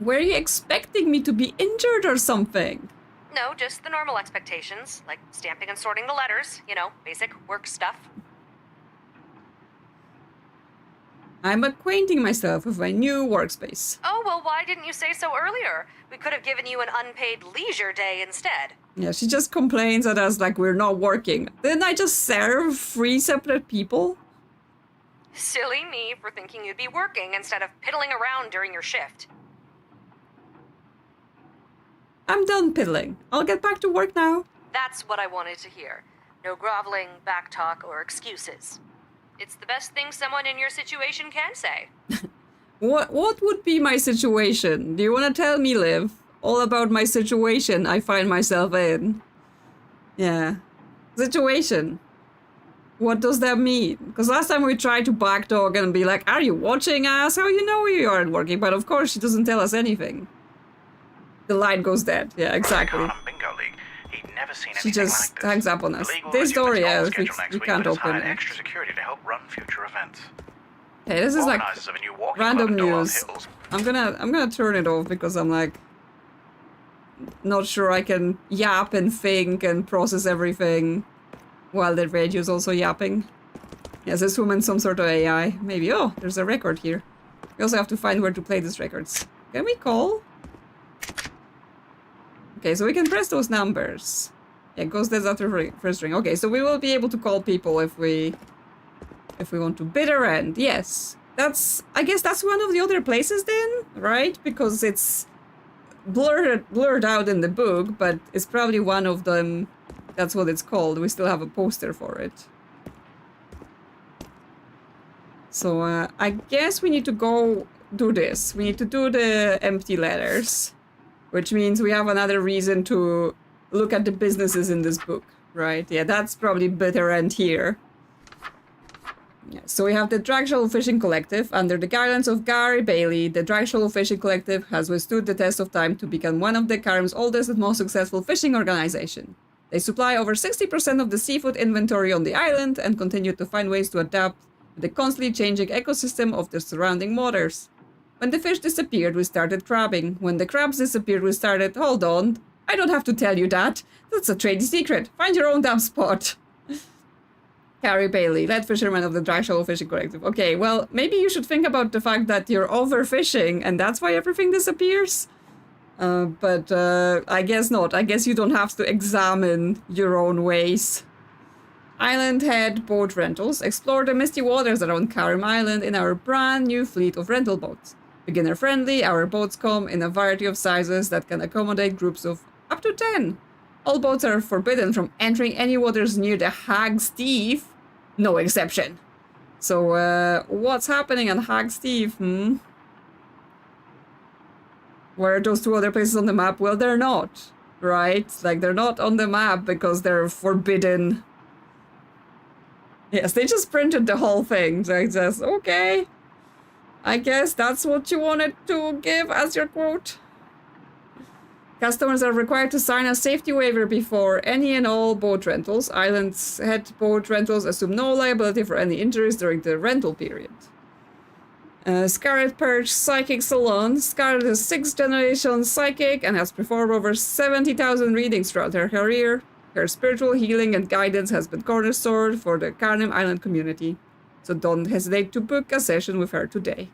Were you expecting me to be injured or something? No, just the normal expectations, like stamping and sorting the letters. You know, basic work stuff. I'm acquainting myself with my new workspace. Oh, well, why didn't you say so earlier? We could have given you an unpaid leisure day instead. Yeah, she just complains at us like we're not working. Didn't I just serve 3 separate people? Silly me for thinking you'd be working instead of piddling around during your shift. I'm done piddling. I'll get back to work now. That's what I wanted to hear. No groveling, backtalk, or excuses. It's the best thing someone in your situation can say. What would be my situation? Do you want to tell me, Liv? All about my situation I find myself in. Yeah. Situation. What does that mean? Because last time we tried to backtalk and be like, are you watching us? How you know you aren't working? But of course she doesn't tell us anything. The light goes dead. Yeah, exactly. Kharnym Bingo League. He'd never seen She anything just like this. hangs up on us. The league will This resume door, its yeah, normal we schedule next we week, can't but has open hired it. extra security to help run future events. Hey, this is like Organisers of a new walking random club at Doyle news. Hills. I'm gonna turn it off because I'm like not sure I can yap and think and process everything while the radio's also yapping. Is this woman some sort of AI? Maybe. Oh, there's a record here. We also have to find where to play these records. Can we call? Okay, so we can press those numbers. Yeah, goes dead after first ring. Okay, so we will be able to call people if we want to. Bitter end. Yes. I guess that's one of the other places then, right? Because it's blurred out in the book, but it's probably one of them. That's what it's called. We still have a poster for it. So I guess we need to go do this. We need to do the empty letters, which means we have another reason to look at the businesses in this book, right? Yeah, that's probably Bitter End here. Yeah, so we have the Drag Shuttle Fishing Collective. Under the guidance of Gary Bailey, the Drag Shuttle Fishing Collective has withstood the test of time to become one of the Kharnym's oldest and most successful fishing organization. They supply over 60% of the seafood inventory on the island and continue to find ways to adapt to the constantly changing ecosystem of the surrounding waters. When the fish disappeared, we started crabbing. When the crabs disappeared, we started... Hold on. I don't have to tell you that. That's a trade secret. Find your own damn spot. Gary Bailey, lead fisherman of the Dry Shuttle Fishing Collective. Okay, well, maybe you should think about the fact that you're overfishing and that's why everything disappears. But I guess not. I guess you don't have to examine your own ways. Island Head Boat Rentals. Explore the misty waters around Kharnym Island in our brand new fleet of rental boats. Beginner friendly, our boats come in a variety of sizes that can accommodate groups of up to 10. All boats are forbidden from entering any waters near the Hag's Teeth. No exception. So, what's happening on Hag's Teeth, Where are those 2 other places on the map? Well, they're not, right? Like, they're not on the map because they're forbidden. Yes, they just printed the whole thing. So it says, okay, I guess that's what you wanted to give as your quote. Customers are required to sign a safety waiver before any and all boat rentals. Island's Head Boat Rentals assume no liability for any injuries during the rental period. Scarlet Perch Psychic Salon. Scarlet is 6th generation psychic and has performed over 70,000 readings throughout her career. Her spiritual healing and guidance has been cornerstone for the Kharnym Island community. So don't hesitate to book a session with her today.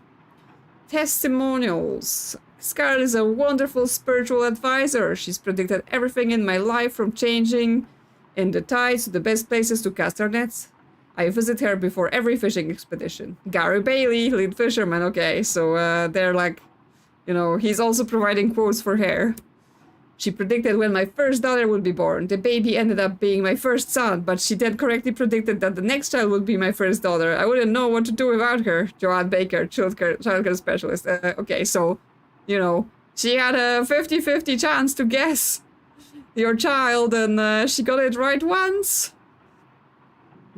Testimonials. Scarlet is a wonderful spiritual advisor. She's predicted everything in my life from changing in the tides to the best places to cast our nets. I visit her before every fishing expedition. Gary Bailey, lead fisherman. Okay, so they're like, you know, he's also providing quotes for her. She predicted when my first daughter would be born. The baby ended up being my first son, but she then correctly predicted that the next child would be my first daughter. I wouldn't know what to do without her. Joanne Baker, childcare specialist. Okay, so, you know, she had a 50-50 chance to guess your child, and she got it right once.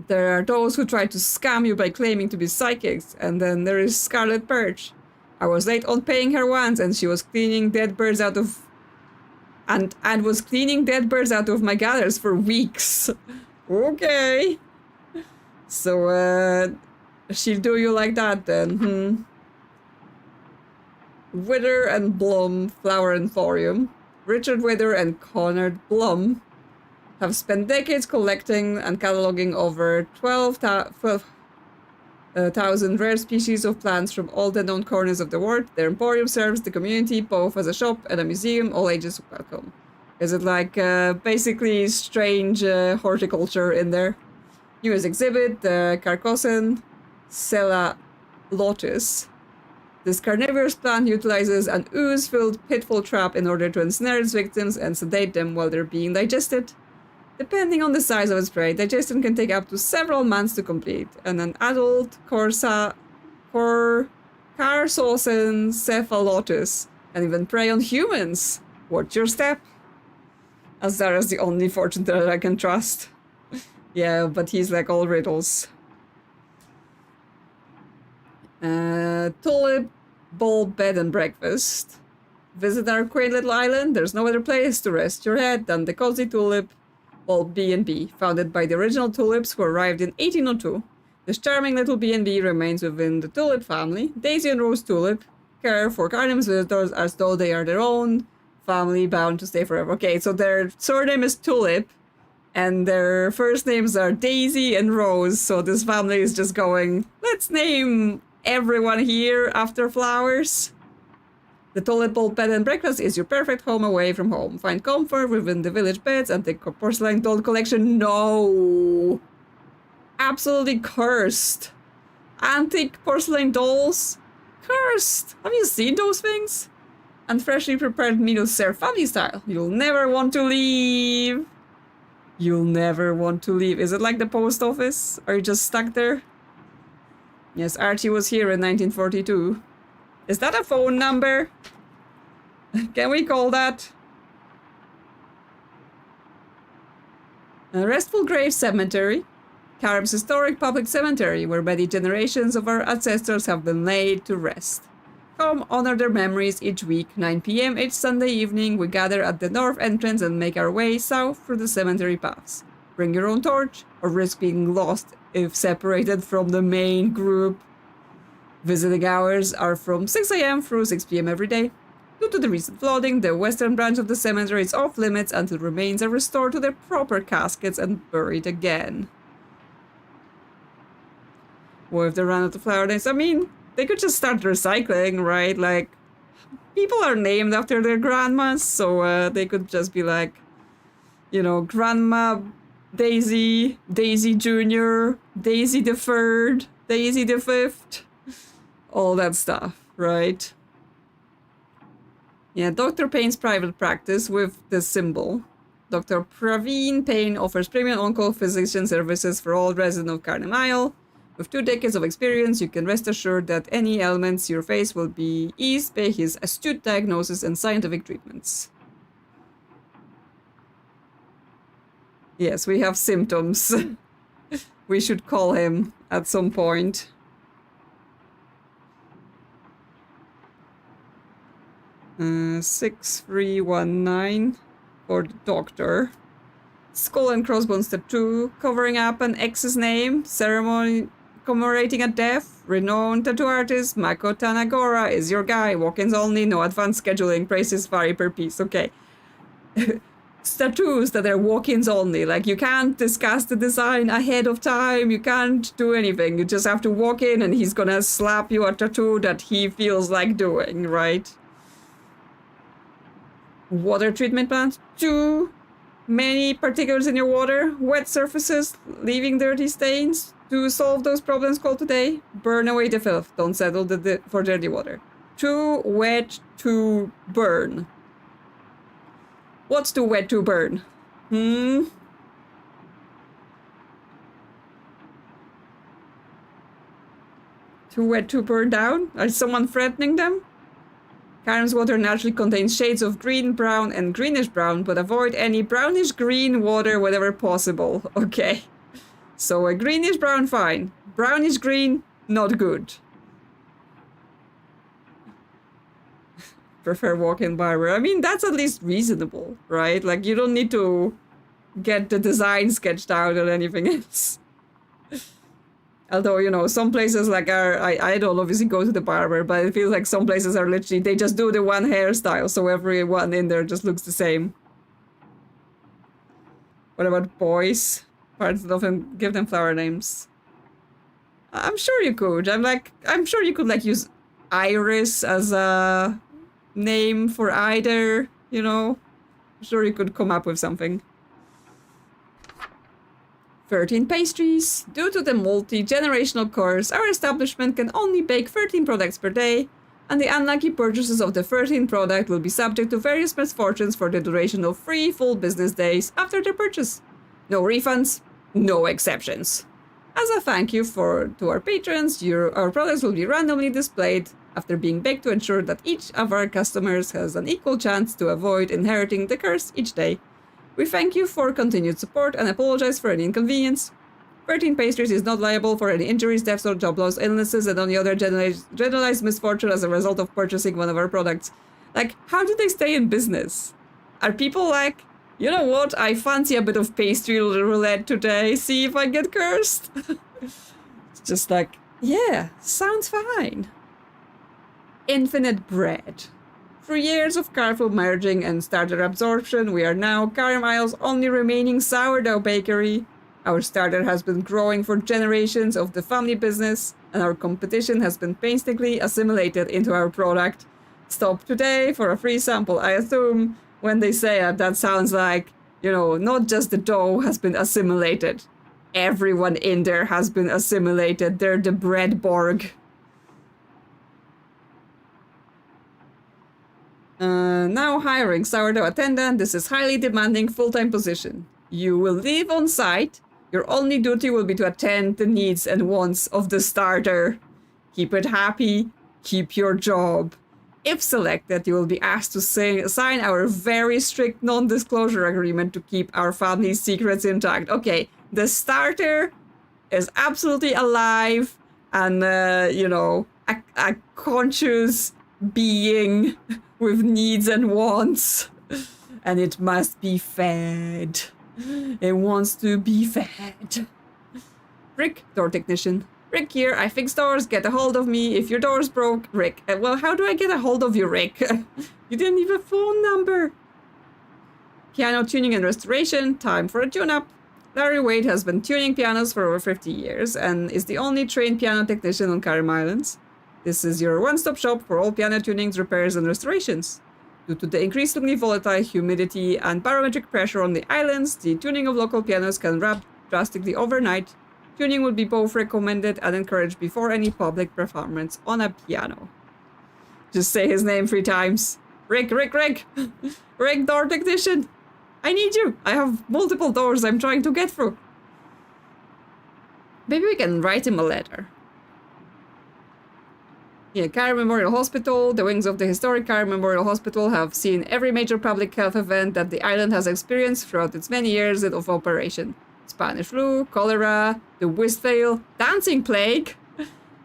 There are those who try to scam you by claiming to be psychics, and then there is Scarlet Perch. I was late on paying her once, and she was cleaning dead birds out of and was cleaning dead birds out of my gathers for weeks. Okay. So, she'll do you like that then, Wither and Blum, Flower and Thorium. Richard Wither and Conrad Blum have spent decades collecting and cataloging over 12,000 rare species of plants from all the known corners of the world. Their emporium serves the community both as a shop and a museum. All ages welcome. Is it like basically strange horticulture in there? Newest exhibit, the Carcosan Sella Lotus. This carnivorous plant utilizes an ooze-filled pitfall trap in order to ensnare its victims and sedate them while they're being digested. Depending on the size of its prey, digestion can take up to several months to complete, and an adult Carcosan cephalotus can even prey on humans. Watch your step. Azara's the only fortune teller I can trust. Yeah, but he's like all riddles. Tulip Bulb Bed and Breakfast. Visit our quaint little island. There's no other place to rest your head than the cozy Tulip Bulb B&B, founded by the original tulips who arrived in 1802. This charming little B&B remains within the Tulip family. Daisy and Rose Tulip care for Kharnym's visitors as though they are their own family bound to stay forever. Okay, so their surname is Tulip, and their first names are Daisy and Rose, so this family is just going, let's name everyone here after flowers. The Tulip Bulb Bed and Breakfast is your perfect home away from home. Find comfort within the village beds and the porcelain doll collection. No! Absolutely cursed. Antique porcelain dolls? Cursed! Have you seen those things? And freshly prepared meals served family style. You'll never want to leave. You'll never want to leave. Is it like the post office? Are you just stuck there? Yes, Archie was here in 1942. Is that a phone number? Can we call that? A Restful Grave Cemetery. Kharnym's historic public cemetery where many generations of our ancestors have been laid to rest. Come honor their memories each week, 9 p.m. each Sunday evening. We gather at the north entrance and make our way south through the cemetery paths. Bring your own torch or risk being lost if separated from the main group. Visiting hours are from 6 a.m. through 6 p.m. every day. Due to the recent flooding, the western branch of the cemetery is off limits until remains are restored to their proper caskets and buried again. What if they run out of flower names? I mean, they could just start recycling, right? Like, people are named after their grandmas, so they could just be like, you know, Grandma Daisy, Daisy Jr., Daisy the Third, Daisy the Fifth, all that stuff, right? Yeah, Dr. Payne's private practice with the symbol. Dr. Praveen Payne offers premium on-call physician services for all residents of Kharnym Isle. With 2 decades of experience, you can rest assured that any ailments you face will be eased by his astute diagnosis and scientific treatments. Yes, we have symptoms. We should call him at some point. Uh, 6319 for the doctor. Skull and crossbones tattoo, covering up an ex's name, ceremony commemorating a death. Renowned tattoo artist Mako Tanagora is your guy. Walk-ins only, no advanced scheduling. Prices vary per piece. Okay. Tattoos that are walk-ins only. Like, you can't discuss the design ahead of time. You can't do anything. You just have to walk in and he's gonna slap you a tattoo that he feels like doing, right? Water treatment plant. Too many particles in your water. Wet surfaces, leaving dirty stains. To solve those problems, call today. Burn away the filth. Don't settle for dirty water. Too wet to burn. What's too wet to burn? Too wet to burn down? Is someone threatening them? Kharnym's water naturally contains shades of green, brown, and greenish brown, but avoid any brownish green water whenever possible. Okay. So a greenish brown, fine. Brownish green, not good. prefer walk-in barber. I mean, that's at least reasonable, right? Like, you don't need to get the design sketched out or anything else. Although, you know, some places like I don't obviously go to the barber, but it feels like some places are literally, they just do the one hairstyle, so everyone in there just looks the same. What about boys? Parents often give them flower names. I'm sure you could. I'm sure you could like use Iris as a name for either, you know. I'm sure you could come up with something. 13 pastries. Due to the multi-generational curse, our establishment can only bake 13 products per day, and the unlucky purchasers of the 13th product will be subject to various misfortunes for the duration of 3 full business days after their purchase. No refunds, no exceptions. As a thank you to our patrons, our products will be randomly displayed after being baked to ensure that each of our customers has an equal chance to avoid inheriting the curse each day. We thank you for continued support and apologize for any inconvenience. 13 Pastries is not liable for any injuries, deaths, or job loss, illnesses, and any other generalized misfortune as a result of purchasing one of our products. Like, how do they stay in business? Are people like, you know what, I fancy a bit of pastry roulette today, see if I get cursed? It's just like, yeah, sounds fine. Infinite bread. Through years of careful merging and starter absorption, we are now Kharnym Isle's only remaining sourdough bakery. Our starter has been growing for generations of the family business, and our competition has been painstakingly assimilated into our product. Stop today for a free sample. I assume when they say it, that sounds like, you know, not just the dough has been assimilated. Everyone in there has been assimilated. They're the bread Borg. Now hiring sourdough attendant. This is highly demanding full-time position. You will live on site. Your only duty will be to attend the needs and wants of the starter. Keep it happy. Keep your job. If selected, you will be asked to sign our very strict non-disclosure agreement to keep our family's secrets intact. Okay, the starter is absolutely alive and, you know, a conscious being with needs and wants, and it must be fed. It wants to be fed. Rick, door technician. Rick here, I fix doors, get a hold of me. If your door's broke, Rick. Well, how do I get a hold of you, Rick? You didn't leave a phone number. Piano tuning and restoration, time for a tune-up. Larry Wade has been tuning pianos for over 50 years and is the only trained piano technician on Kharnym Islands. This is your one-stop shop for all piano tunings, repairs, and restorations. Due to the increasingly volatile humidity and barometric pressure on the islands, the tuning of local pianos can drop drastically overnight. Tuning would be both recommended and encouraged before any public performance on a piano. Just say his name 3 times. Rick, Rick, Rick! Rick, door technician! I need you! I have multiple doors I'm trying to get through. Maybe we can write him a letter. Yeah, Kharnym Memorial Hospital. The wings of the historic Kharnym Memorial Hospital have seen every major public health event that the island has experienced throughout its many years of operation. Spanish flu, cholera, the Wistfale, dancing plague,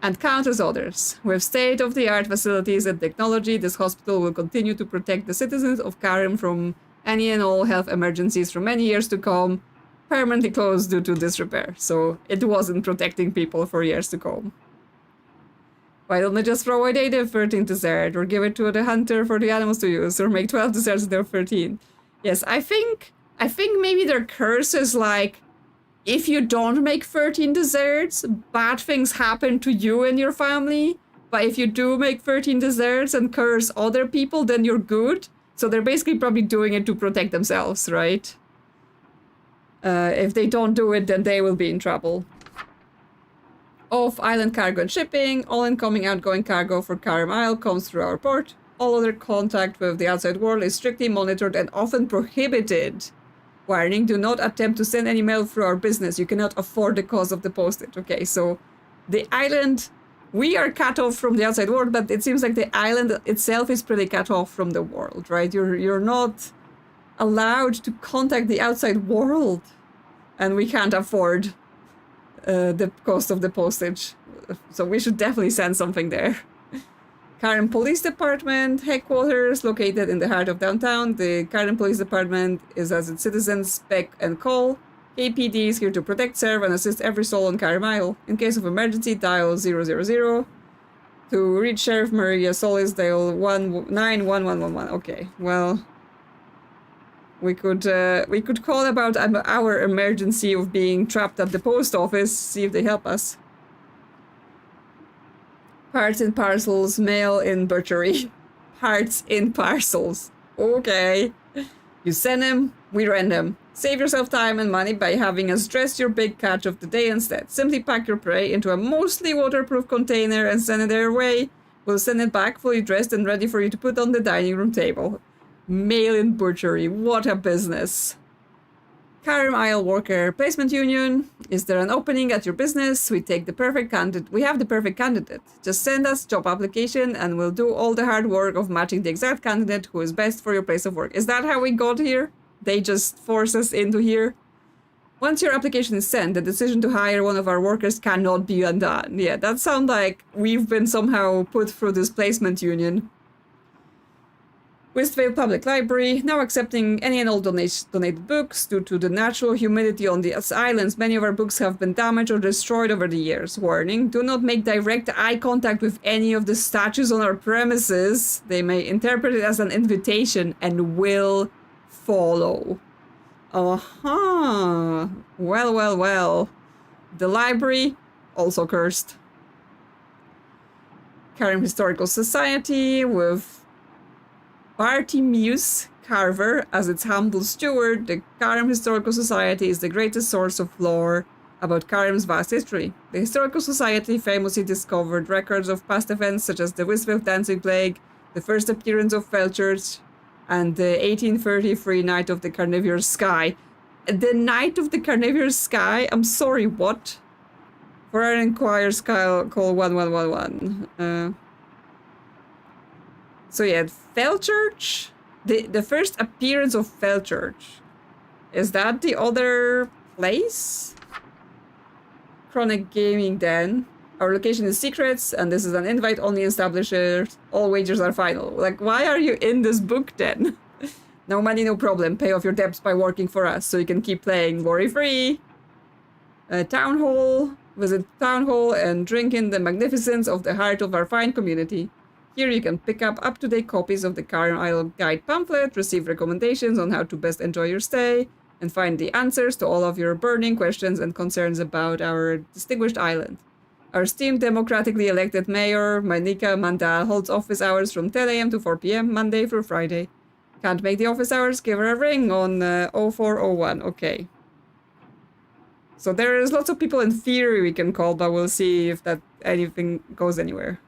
and countless others. With state-of-the-art facilities and technology, this hospital will continue to protect the citizens of Kharnym from any and all health emergencies for many years to come, permanently closed due to disrepair. So it wasn't protecting people for years to come. Why don't they just throw away the 13th dessert, or give it to the hunter for the animals to use, or make 12 desserts instead of 13? Yes, I think maybe their curse is like, if you don't make 13 desserts, bad things happen to you and your family. But if you do make 13 desserts and curse other people, then you're good. So they're basically probably doing it to protect themselves, right? If they don't do it, then they will be in trouble. Off-island cargo and shipping. All incoming outgoing cargo for Kharnym Isle comes through our port. All other contact with the outside world is strictly monitored and often prohibited. Warning, do not attempt to send any mail through our business. You cannot afford the cost of the postage. Okay, so the island, we are cut off from the outside world, but it seems like the island itself is pretty cut off from the world, right? You're not allowed to contact the outside world, and we can't afford the cost of the postage. So we should definitely send something there. Kharnym Police Department headquarters, located in the heart of downtown. The Kharnym Police Department is as its citizens spec and call. KPD is here to protect, serve, and assist every soul on Kharnym Isle. In case of emergency, dial 000. To reach Sheriff Maria Solis, dial 91111. Okay, well, we could call about our emergency of being trapped at the post office, see if they help us. Parts in parcels, mail in butchery. Parts in parcels. Okay. You send them, we rent them. Save yourself time and money by having us dress your big catch of the day instead. Simply pack your prey into a mostly waterproof container and send it their way. We'll send it back fully dressed and ready for you to put on the dining room table. Mail in butchery. What a business. Kharnym Isle Worker Placement Union. Is there an opening at your business? We take the perfect candidate. We have the perfect candidate. Just send us job application and we'll do all the hard work of matching the exact candidate who is best for your place of work. Is that how we got here? They just force us into here? Once your application is sent, the decision to hire one of our workers cannot be undone. Yeah, that sounds like we've been somehow put through this placement union. Westvale Public Library, now accepting any and all donated books. Due to the natural humidity on the islands, many of our books have been damaged or destroyed over the years. Warning, do not make direct eye contact with any of the statues on our premises. They may interpret it as an invitation and will follow. Uh-huh. Well. The library, also cursed. Kharnym Historical Society with Bartimeus Carver as its humble steward. The Kharnym Historical Society is the greatest source of lore about Kharnym's vast history. The Historical Society famously discovered records of past events such as the Wiswilf Dancing Plague, the first appearance of Felchurch, and the 1833 Night of the Carnivorous Sky. The Night of the Carnivorous Sky? I'm sorry, what? For our inquiries, call 1111. So yeah, Felchurch? The first appearance of Felchurch. Is that the other place? Chronic Gaming Den. Our location is secrets, and this is an invite-only establishment. All wagers are final. Like, why are you in this book then? No money, no problem. Pay off your debts by working for us, so you can keep playing worry-free. Town Hall. Visit Town Hall and drink in the magnificence of the heart of our fine community. Here you can pick up up-to-date copies of the Kharnym Isle Guide pamphlet, receive recommendations on how to best enjoy your stay, and find the answers to all of your burning questions and concerns about our distinguished island. Our esteemed democratically elected mayor, Manika Mandal, holds office hours from 10 a.m. to 4 p.m. Monday through Friday. Can't make the office hours? Give her a ring on 0401. Okay. So there is lots of people in theory we can call, but we'll see if that anything goes anywhere.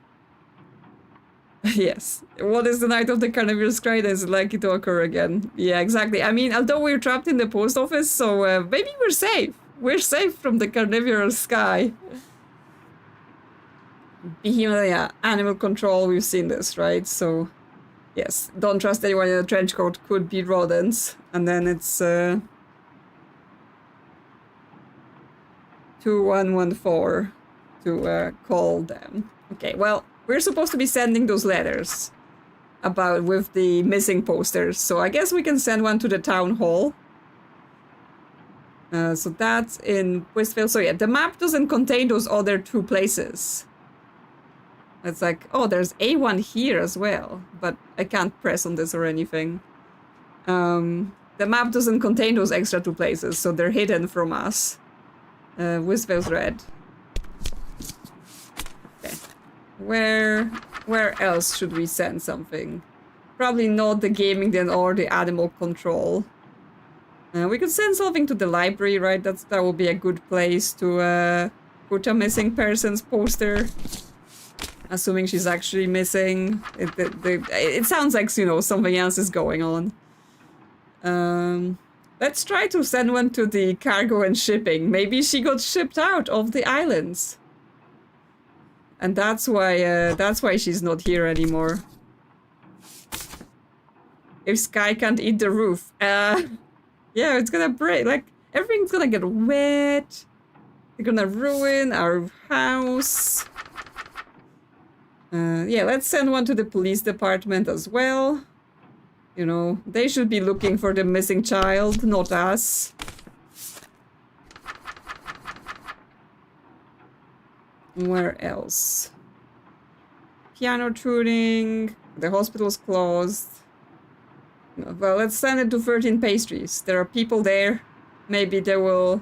Yes. What is the Night of the Carnivorous Sky that is likely to occur again? Yeah, exactly. I mean, although we're trapped in the post office, so maybe we're safe. We're safe from the Carnivorous Sky. Behemoth, yeah. Animal control, we've seen this, right? So, yes. Don't trust anyone in a trench coat, could be rodents. And then it's 2114 to call them. Okay, well, we're supposed to be sending those letters about with the missing posters, so I guess we can send one to the town hall. So that's in Westvale. So yeah, the map doesn't contain those other two places. It's like, oh, there's A1 here as well, but I can't press on this or anything. The map doesn't contain those extra two places, so they're hidden from us. Westvale's red. Okay. Where else should we send something? Probably not the gaming den or the animal control. We could send something to the library, right? That would be a good place to put a missing person's poster. Assuming she's actually missing. It sounds like, you know, something else is going on. Let's try to send one to the cargo and shipping. Maybe she got shipped out of the islands. And that's why she's not here anymore. If Sky can't eat the roof. Yeah, it's gonna break. Like, everything's gonna get wet. They're gonna ruin our house. Yeah, let's send one to the police department as well. You know, they should be looking for the missing child, not us. Where else? Piano tuning. The hospital's closed. Well, let's send it to 13 Pastries. There are people there. Maybe they will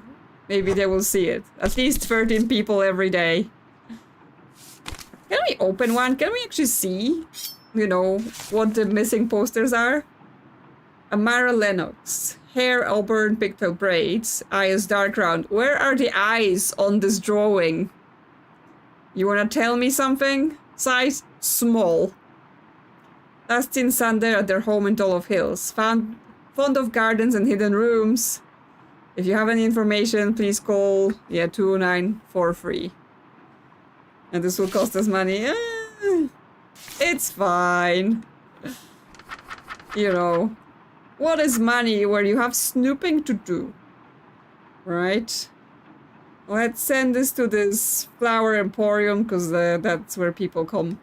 see it. At least 13 people every day. Can we open one? Can we actually see, you know, what the missing posters are? Amara Lennox. Hair auburn pigtail braids. Eyes dark round. Where are the eyes on this drawing? You wanna tell me something? Size? Small. Last seen Sunday at their home in Dolph Hills. Fond of gardens and hidden rooms. If you have any information, please call 2943. And this will cost us money. It's fine. You know, what is money where you have snooping to do? Right? Let's send this to this flower emporium, because that's where people come.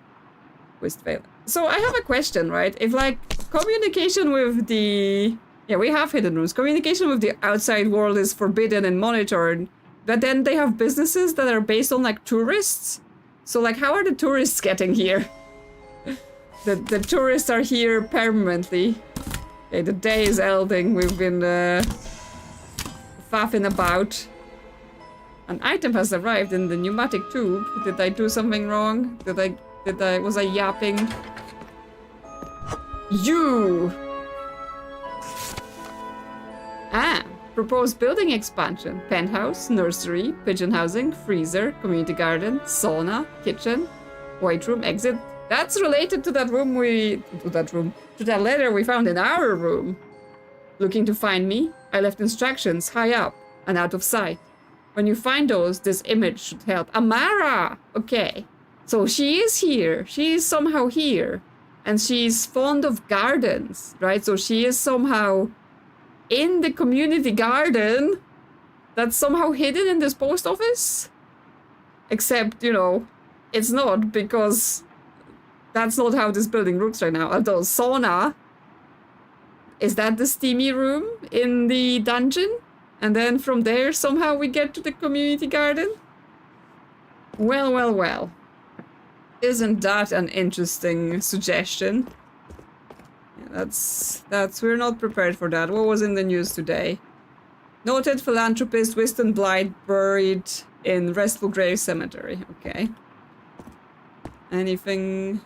Westvale. So I have a question, right? If like communication with the... Yeah, we have hidden rooms. Communication with the outside world is forbidden and monitored. But then they have businesses that are based on like tourists. So like how are the tourists getting here? The tourists are here permanently. Okay, the day is ending. We've been faffing about. An item has arrived in the pneumatic tube. Did I do something wrong? Was I yapping? You! Proposed building expansion. Penthouse, nursery, pigeon housing, freezer, community garden, sauna, kitchen, white room, exit. That's related to that room to that letter we found in our room. Looking to find me? I left instructions high up and out of sight. When you find those, this image should help. Amara! Okay. So she is here. She is somehow here. And she's fond of gardens, right? So she is somehow in the community garden that's somehow hidden in this post office? Except, you know, it's not, because that's not how this building looks right now. Although, sauna, is that the steamy room in the dungeon? And then from there, somehow we get to the community garden? Well, well, well. Isn't that an interesting suggestion? Yeah, we're not prepared for that. What was in the news today? Noted philanthropist Winston Blythe buried in Restful Grave Cemetery. Okay. Anything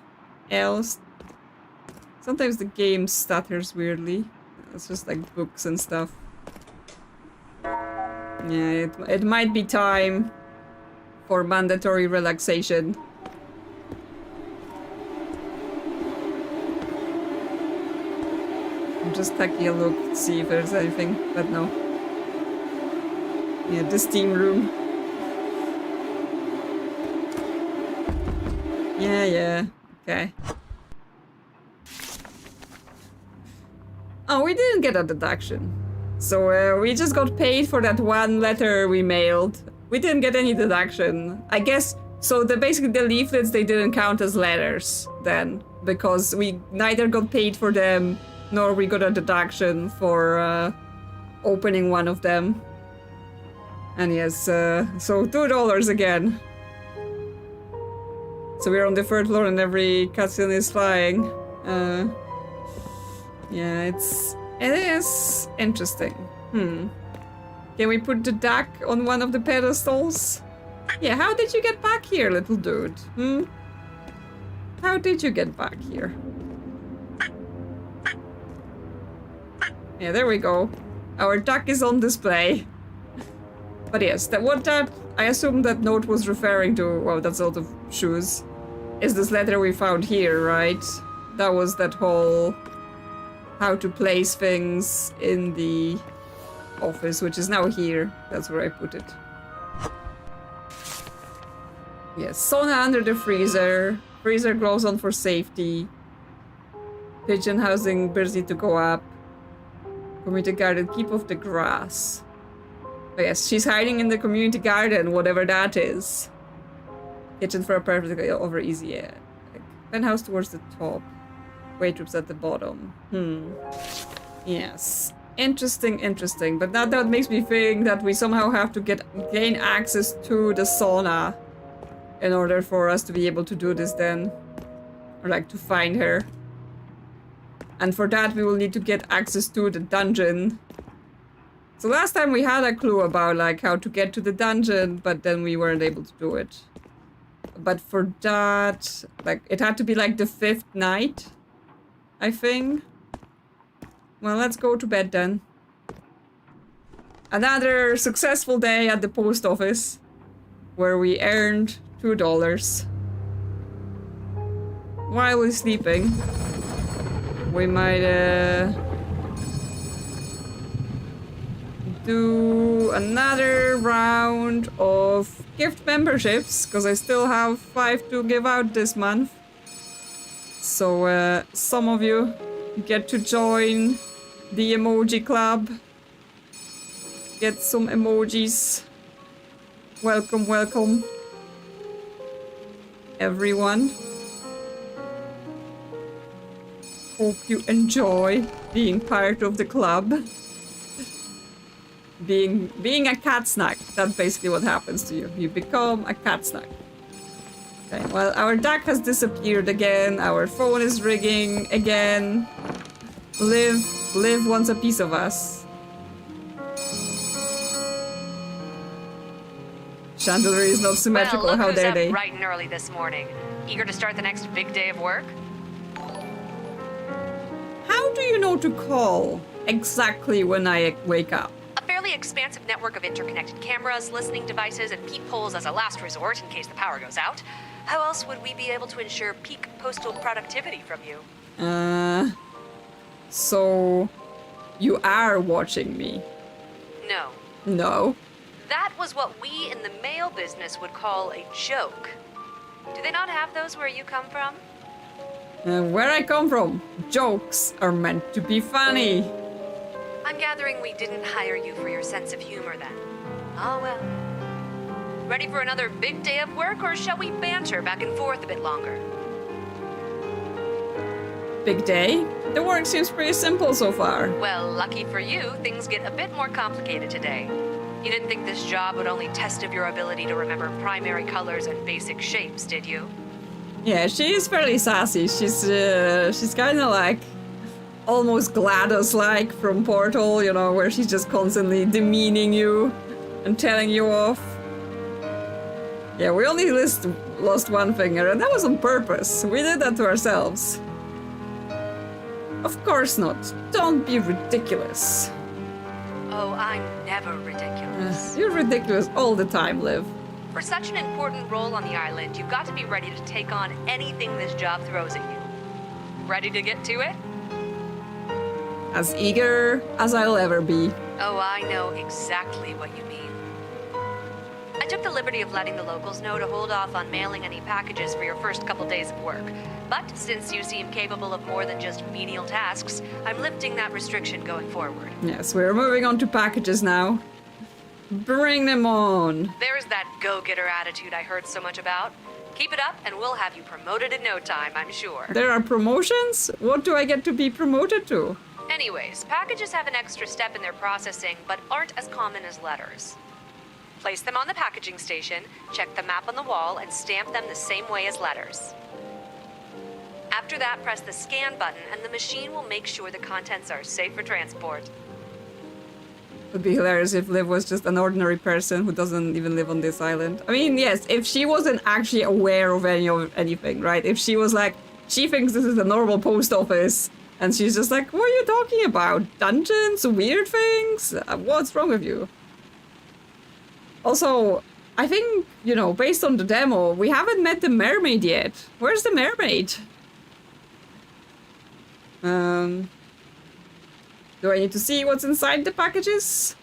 else? Sometimes the game stutters weirdly. It's just like books and stuff. Yeah, it might be time for mandatory relaxation. I'm just taking a look to see if there's anything, but no. Yeah, the steam room. Yeah, okay. Oh, we didn't get a deduction. So we just got paid for that one letter we mailed. We didn't get any deduction. I guess, so basically the leaflets, they didn't count as letters then. Because we neither got paid for them, nor we got a deduction for opening one of them. And yes, so $2 again. So we're on the third floor and every cutscene is flying. Yeah, it is interesting. Can we put the duck on one of the pedestals? Yeah, how did you get back here, little dude? How did you get back here? Yeah, there we go. Our duck is on display. But yes, I assume that note was referring to, well, that's a lot of shoes, is this letter we found here, right? That was that whole how to place things in the office, which is now here. That's where I put it. Yes, sauna under the freezer. Freezer gloves on for safety. Pigeon housing, birds need to go up. Community garden, keep off the grass. But yes, she's hiding in the community garden, whatever that is. Kitchen for a perfect over easy, yeah. Penthouse towards the top. Waitrooms at the bottom. Yes. Interesting, interesting. But that makes me think that we somehow have to gain access to the sauna in order for us to be able to do this then. Or like to find her. And for that we will need to get access to the dungeon. So last time we had a clue about like how to get to the dungeon, but then we weren't able to do it. But for that, like it had to be like the 5th night, I think. Well, let's go to bed then. Another successful day at the post office, where we earned $2. While we're sleeping, we might do another round of gift memberships, because I still have 5 to give out this month. So some of you get to join the emoji club. Get some emojis. Welcome, welcome, everyone. Hope you enjoy being part of the club. Being a cat snack. That's basically what happens to you. You become a cat snack. Okay, well, our duck has disappeared again. Our phone is ringing again. Liv wants a piece of us. Chandelier is not symmetrical. Well, look Oh, How who's dare up they? bright and early this morning. Eager to start the next big day of work? How do you know to call exactly when I wake up? A fairly expansive network of interconnected cameras, listening devices, and peepholes as a last resort in case the power goes out. How else would we be able to ensure peak postal productivity from you? So you are watching me? No. No. That was what we in the mail business would call a joke. Do they not have those where you come from? Where I come from, jokes are meant to be funny. I'm gathering we didn't hire you for your sense of humor then. Oh well. Ready for another big day of work, or shall we banter back and forth a bit longer? Big day? The work seems pretty simple so far. Well, lucky for you, things get a bit more complicated today. You didn't think this job would only test of your ability to remember primary colors and basic shapes, did you? Yeah, she is fairly sassy. She's kind of like almost GLaDOS-like from Portal, you know, where she's just constantly demeaning you and telling you off. Yeah, we only lost one finger, and that was on purpose. We did that to ourselves. Of course not. Don't be ridiculous. Oh, I'm never ridiculous. You're ridiculous all the time, Liv. For such an important role on the island, you've got to be ready to take on anything this job throws at you. Ready to get to it? As eager as I'll ever be. Oh, I know exactly what you mean. I took the liberty of letting the locals know to hold off on mailing any packages for your first couple days of work. But since you seem capable of more than just menial tasks, I'm lifting that restriction going forward. Yes, we're moving on to packages now. Bring them on. There's that go-getter attitude I heard so much about. Keep it up and we'll have you promoted in no time, I'm sure. There are promotions? What do I get to be promoted to? Anyways, packages have an extra step in their processing, but aren't as common as letters. Place them on the packaging station, check the map on the wall, and stamp them the same way as letters. After that, press the scan button, and the machine will make sure the contents are safe for transport. It would be hilarious if Liv was just an ordinary person who doesn't even live on this island. I mean, yes, if she wasn't actually aware of anything, right? If she was like, she thinks this is a normal post office, and she's just like, what are you talking about? Dungeons? Weird things? What's wrong with you? Also, I think, you know, based on the demo, we haven't met the mermaid yet. Where's the mermaid? Do I need to see what's inside the packages?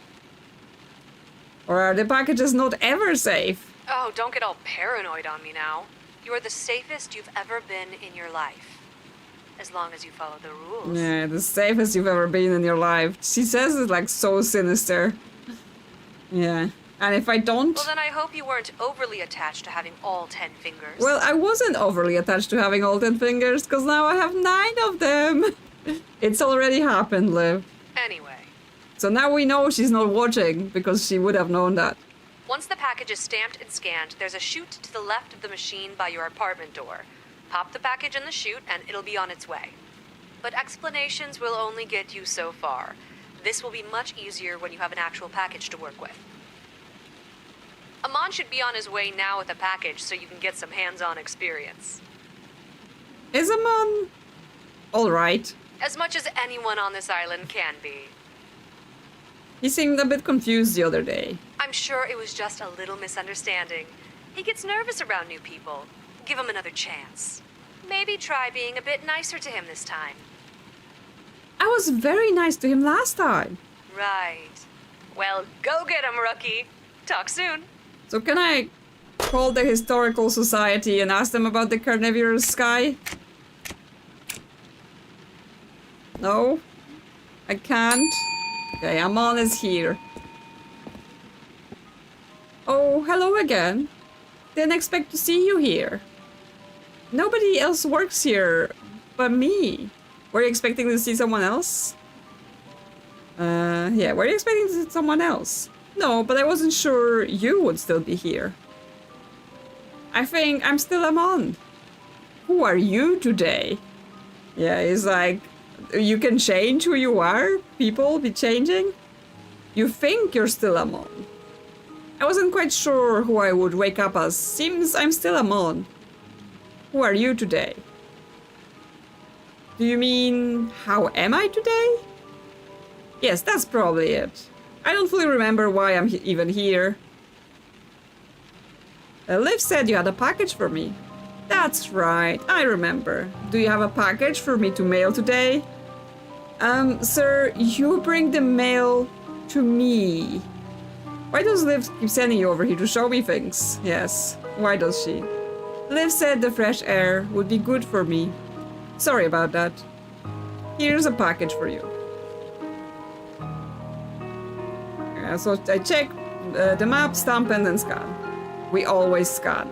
Or are the packages not ever safe? Oh, don't get all paranoid on me now. You are the safest you've ever been in your life. As long as you follow the rules. Yeah, the safest you've ever been in your life. She says it like so sinister. Yeah. And if I don't... Well, then I hope you weren't overly attached to having all 10 fingers. Well, I wasn't overly attached to having all 10 fingers, because now I have 9 of them. It's already happened, Liv. Anyway, So now we know she's not watching, because she would have known that. once the package is stamped and scanned, there's a chute to the left of the machine by your apartment door. Pop the package in the chute and it'll be on its way. But explanations will only get you so far. This will be much easier when you have an actual package to work with. Amon should be on his way now with a package so you can get some hands-on experience. Is Amon alright? As much as anyone on this island can be. He seemed a bit confused the other day. I'm sure it was just a little misunderstanding. He gets nervous around new people. Give him another chance. Maybe try being a bit nicer to him this time. I was very nice to him last time. Right. Well, go get him, rookie. Talk soon. So can I call the Historical Society and ask them about the carnivorous sky? No? I can't? Okay, Amon is here. Oh, hello again. Didn't expect to see you here. Nobody else works here but me. Were you expecting to see someone else? Yeah, were you expecting to see someone else? No, but I wasn't sure you would still be here. I think I'm still Amon. Who are you today? Yeah, he's like, you can change who you are? People be changing? You think you're still Amon. I wasn't quite sure who I would wake up as. Seems I'm still Amon. Who are you today? Do you mean, how am I today? Yes, that's probably it. I don't fully remember why I'm even here. Liv said you had a package for me. That's right, I remember. Do you have a package for me to mail today? Sir, you bring the mail to me. Why does Liv keep sending you over here to show me things? Yes, why does she? Liv said the fresh air would be good for me. Sorry about that. Here's a package for you. So I check the map, stamp, and then scan. We always scan.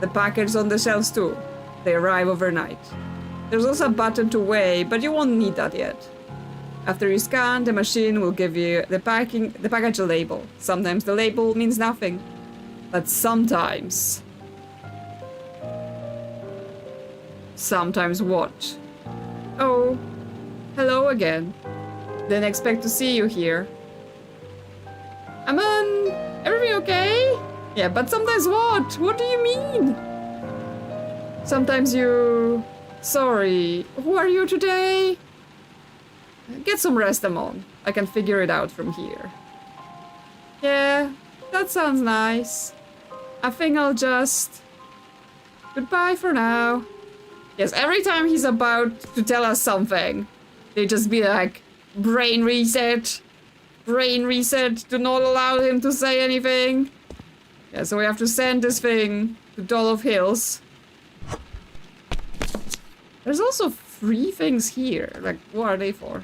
The package on the shelves too. They arrive overnight. There's also a button to weigh, but you won't need that yet. After you scan, the machine will give you the package a label. Sometimes the label means nothing, but sometimes what? Oh, hello again. Didn't expect to see you here. Amon, everything okay? Yeah, but sometimes what? What do you mean? Sometimes you... Sorry, who are you today? Get some rest, Amon. I can figure it out from here. Yeah, that sounds nice. I think I'll just... Goodbye for now. Yes, every time he's about to tell us something, they just be like, brain reset. Brain reset, do not allow him to say anything. Yeah, so we have to send this thing to Dolph Hills. There's also 3 things here. Like, what are they for?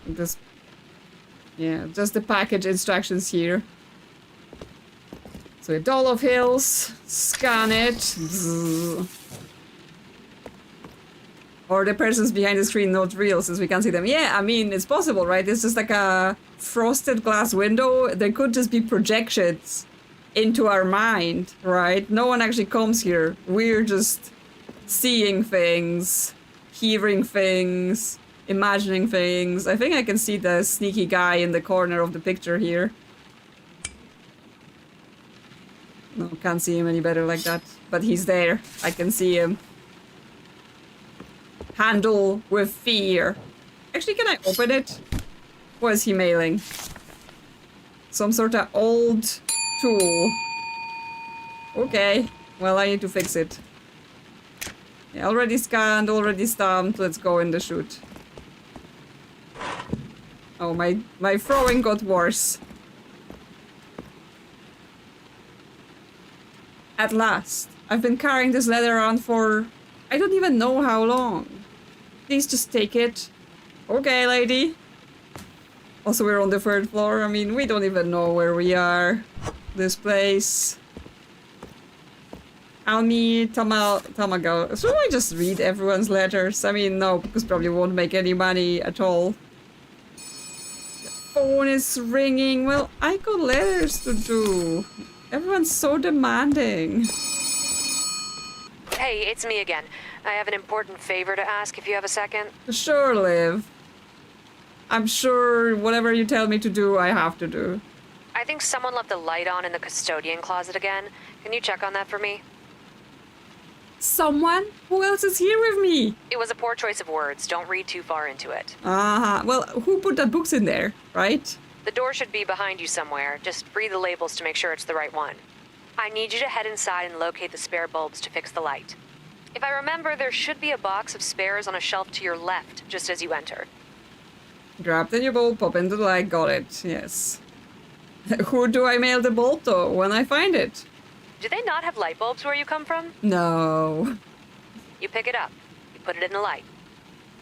This... Yeah, just the package instructions here. So Dolph Hills, scan it. Bzzz. Or the person's behind the screen not real since we can't see them. Yeah, I mean, it's possible, right? It's just like a frosted glass window. There could just be projections into our mind, right? No one actually comes here. We're just seeing things, hearing things, imagining things. I think I can see the sneaky guy in the corner of the picture here. No, can't see him any better like that. But he's there. I can see him. Handle with fear. Actually, can I open it? What is he mailing? Some sort of old tool. Okay. Well, I need to fix it. Yeah, already scanned, already stamped. Let's go in the chute. Oh, my throwing got worse. At last. I've been carrying this letter around for... I don't even know how long. Please just take it. Okay, lady. Also, we're on the 3rd floor. I mean, we don't even know where we are. This place. Almi, Tamago. Should I just read everyone's letters? I mean, no, because probably won't make any money at all. The phone is ringing. Well, I got letters to do. Everyone's so demanding. Hey, it's me again. I have an important favor to ask if you have a second. Sure, Liv. I'm sure whatever you tell me to do, I have to do. I think someone left the light on in the custodian closet again. Can you check on that for me? Someone? Who else is here with me? It was a poor choice of words. Don't read too far into it. Well, who put that books in there, right? The door should be behind you somewhere. Just read the labels to make sure it's the right one. I need you to head inside and locate the spare bulbs to fix the light. If I remember, there should be a box of spares on a shelf to your left, just as you enter. Grab the new bulb, pop into the light, got it, yes. Who do I mail the bulb to when I find it? Do they not have light bulbs where you come from? No. You pick it up, you put it in the light,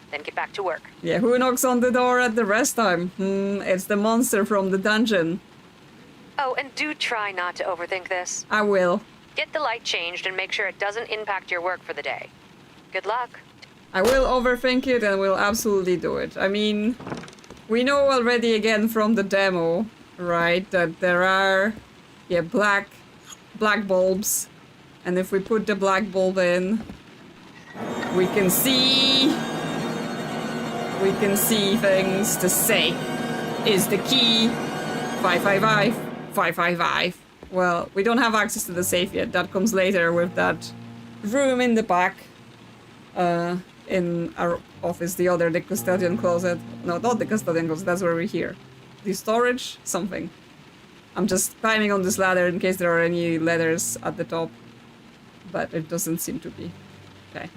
then get back to work. Yeah, who knocks on the door at the rest time? It's the monster from the dungeon. Oh, and do try not to overthink this. I will. Get the light changed and make sure it doesn't impact your work for the day. Good luck. I will overthink it and will absolutely do it. I mean, we know already again from the demo, right, that there are, black bulbs. And if we put the black bulb in, we can see things. The safe is the key. 555, 555. Well, we don't have access to the safe yet. That comes later with that room in the back. In our office, the custodian closet. No, not the custodian closet, that's where we're here. The storage, something. I'm just climbing on this ladder in case there are any letters at the top. But it doesn't seem to be. Okay.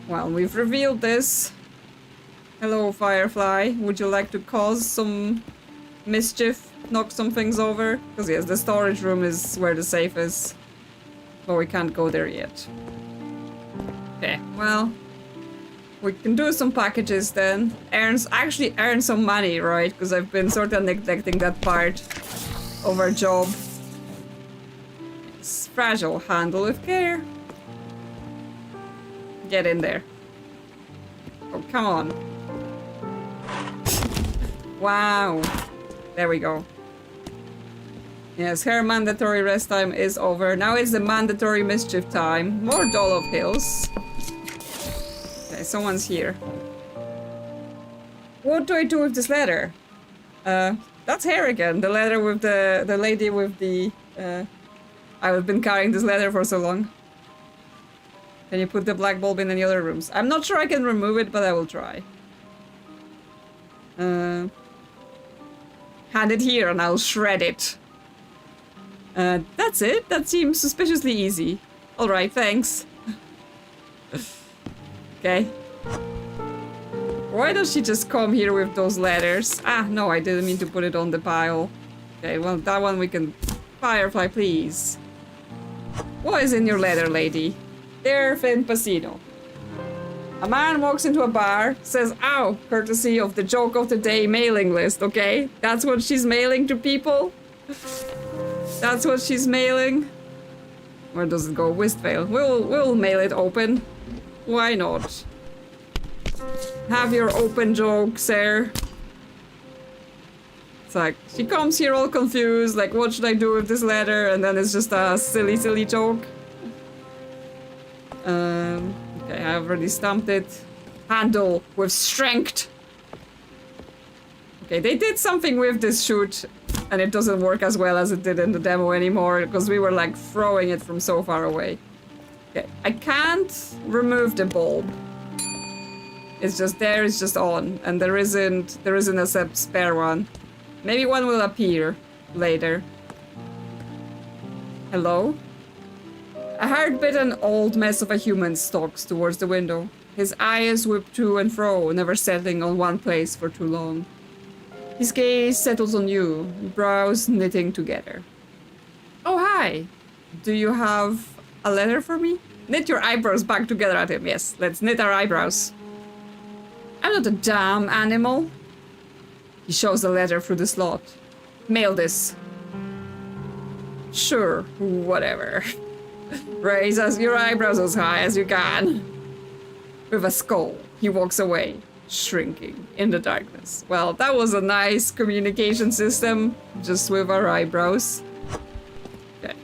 Well, we've revealed this. Hello, Firefly. Would you like to cause some mischief? Knock some things over? Because yes, the storage room is where the safe is. But we can't go there yet. Okay, well... we can do some packages then. Actually earn some money, right? Because I've been sort of neglecting that part of our job. It's fragile. Handle with care. Get in there. Oh, come on. Wow. There we go. Yes, her mandatory rest time is over. Now it's the mandatory mischief time. More Dollop Hills. Okay, someone's here. What do I do with this letter? That's her again. The letter with the lady with the... I've been carrying this letter for so long. Can you put the black bulb in any other rooms? I'm not sure I can remove it, but I will try. Hand it here and I'll shred it. That's it? That seems suspiciously easy. Alright, thanks. Okay. Why does she just come here with those letters? Ah, no, I didn't mean to put it on the pile. Okay, well, that one we can... Firefly, please. What is in your letter, lady? Dear Finn Pacino. A man walks into a bar, says, ow, courtesy of the joke of the day mailing list, okay? That's what she's mailing to people? That's what she's mailing? Where does it go? Wistfale. We'll mail it open. Why not? Have your open joke, sir. It's like, she comes here all confused, like, what should I do with this letter? And then it's just a silly, silly joke. Okay, I already stamped it. Handle with strength. Okay, they did something with this shoot, and it doesn't work as well as it did in the demo anymore, because we were, like, throwing it from so far away. Okay, I can't remove the bulb. It's just there, it's just on, and there isn't a spare one. Maybe one will appear later. Hello? A hard-bitten old mess of a human stalks towards the window. His eyes whip to and fro, never settling on one place for too long. His gaze settles on you, brows knitting together. Oh, hi! Do you have a letter for me? Knit your eyebrows back together at him, yes. Let's knit our eyebrows. I'm not a damn animal. He shows the letter through the slot. Mail this. Sure, whatever. Raise your eyebrows as high as you can. With a skull, he walks away, shrinking in the darkness. Well, that was a nice communication system, just with our eyebrows. Okay.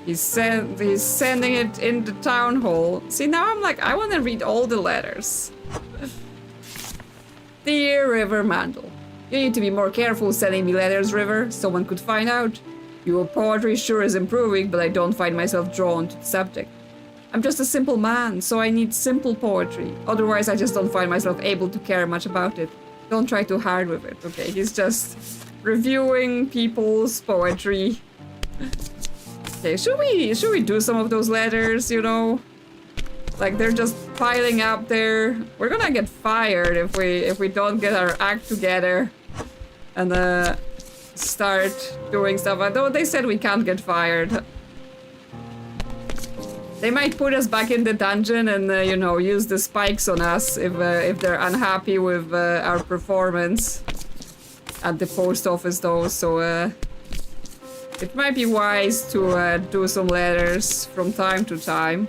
He's sending it in the town hall. See, now I'm like, I want to read all the letters. Dear River Mandel, you need to be more careful sending me letters, River. Someone could find out. Your poetry sure is improving, but I don't find myself drawn to the subject. I'm just a simple man, so I need simple poetry. Otherwise, I just don't find myself able to care much about it. Don't try too hard with it. Okay, he's just reviewing people's poetry. Okay, should we do some of those letters, you know? Like, they're just piling up there. We're gonna get fired if we don't get our act together and start doing stuff. Although they said we can't get fired. They might put us back in the dungeon and, you know, use the spikes on us if they're unhappy with our performance at the post office, though. So it might be wise to do some letters from time to time.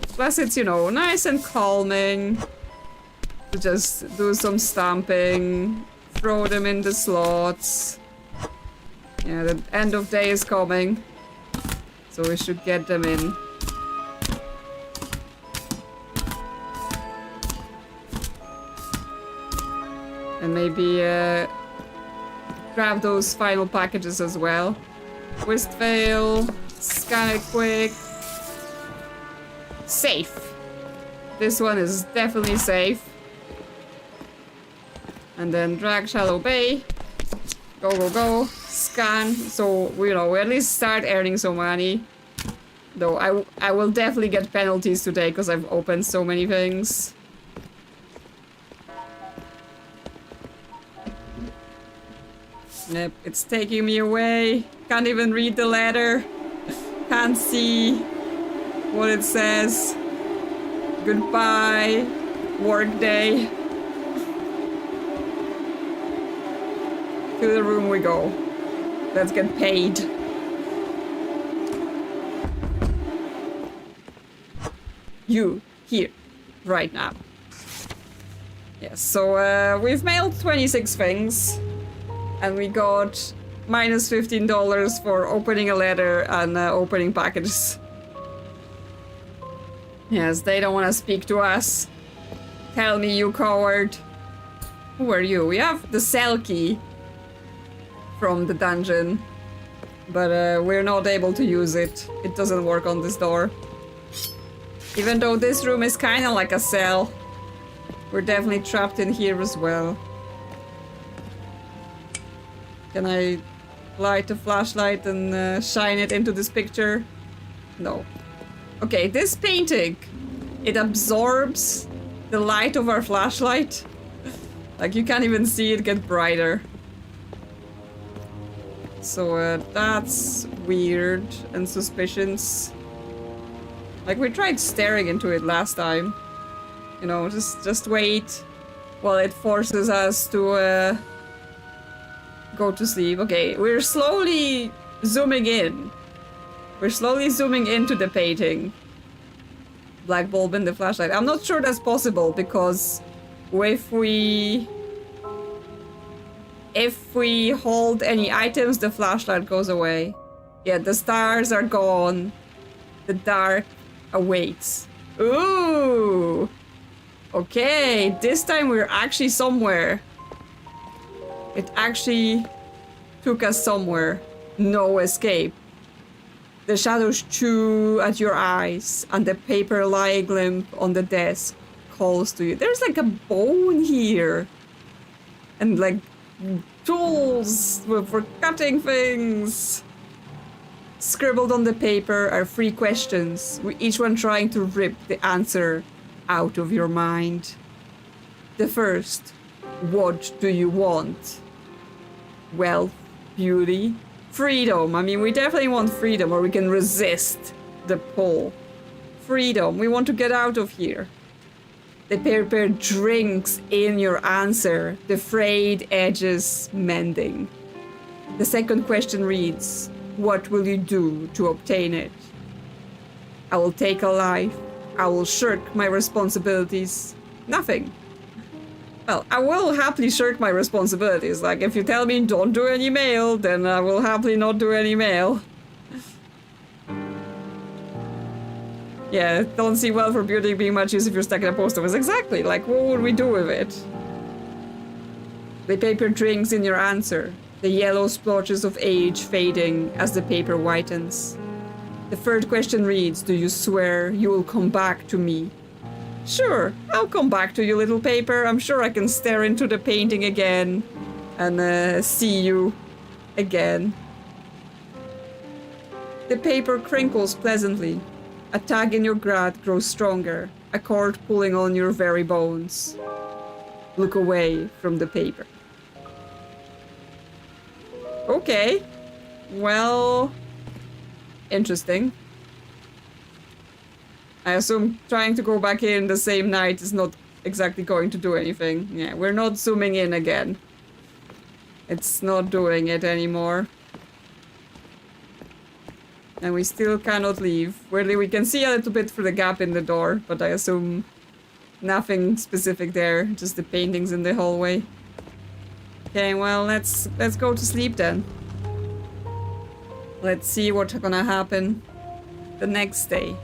Plus, it's, you know, nice and calming to just do some stamping, throw them in the slots. Yeah, the end of day is coming. So we should get them in. And maybe grab those final packages as well. Wistveil, scan it quick. Safe. This one is definitely safe. And then drag Shallow Bay. Go, go, go. Scan. So, you know, we at least start earning some money. Though I will definitely get penalties today because I've opened so many things. Yep, it's taking me away. Can't even read the letter. Can't see what it says. Goodbye. Work day. To the room we go. Let's get paid. You, here, right now. Yes, so we've mailed 26 things. And we got minus $15 for opening a letter and opening packages. Yes, they don't want to speak to us. Tell me, you coward. Who are you? We have the cell key from the dungeon, but we're not able to use it. It doesn't work on this door. Even though this room is kind of like a cell, we're definitely trapped in here as well. Can I light a flashlight and shine it into this picture? No. Okay, this painting, it absorbs the light of our flashlight. Like, you can't even see it get brighter. So that's weird and suspicious. Like, we tried staring into it last time. You know, just wait while it forces us to go to sleep. Okay, we're slowly zooming in. We're slowly zooming into the painting. Black bulb in the flashlight. I'm not sure that's possible because if we hold any items, the flashlight goes away. Yeah, the stars are gone. The dark awaits. Ooh! Okay, this time we're actually somewhere. It actually took us somewhere. No escape. The shadows chew at your eyes, and the paper lying limp on the desk calls to you. There's like a bone here. And like tools for cutting things. Scribbled on the paper are 3 questions, with each one trying to rip the answer out of your mind. The first, what do you want? Wealth, beauty, freedom. I mean, we definitely want freedom, or we can resist the pull. Freedom. We want to get out of here. The paper drinks in your answer, the frayed edges mending. The second question reads, what will you do to obtain it? I will take a life. I will shirk my responsibilities. Nothing. Well, I will happily shirk my responsibilities. Like, if you tell me don't do any mail, then I will happily not do any mail. Yeah, don't see well for beauty being much use if you're stuck in a post office. Exactly, like, what would we do with it? The paper drinks in your answer, the yellow splotches of age fading as the paper whitens. The third question reads, do you swear you will come back to me? Sure, I'll come back to you, little paper. I'm sure I can stare into the painting again and see you again. The paper crinkles pleasantly. A tag in your grat grows stronger, a cord pulling on your very bones. Look away from the paper. Okay. Well, interesting. I assume trying to go back in the same night is not exactly going to do anything. Yeah, we're not zooming in again. It's not doing it anymore. And we still cannot leave. Weirdly, we can see a little bit through the gap in the door, but I assume nothing specific there, just the paintings in the hallway. Okay, well, let's go to sleep then. Let's see what's gonna happen the next day.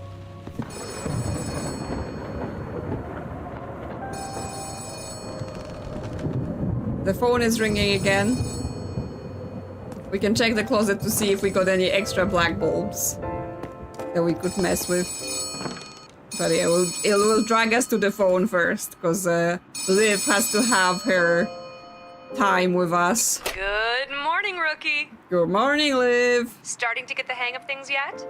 The phone is ringing again. We can check the closet to see if we got any extra black bulbs that we could mess with. But it will drag us to the phone first, because Liv has to have her time with us. Good morning, rookie. Good morning, Liv. Starting to get the hang of things yet?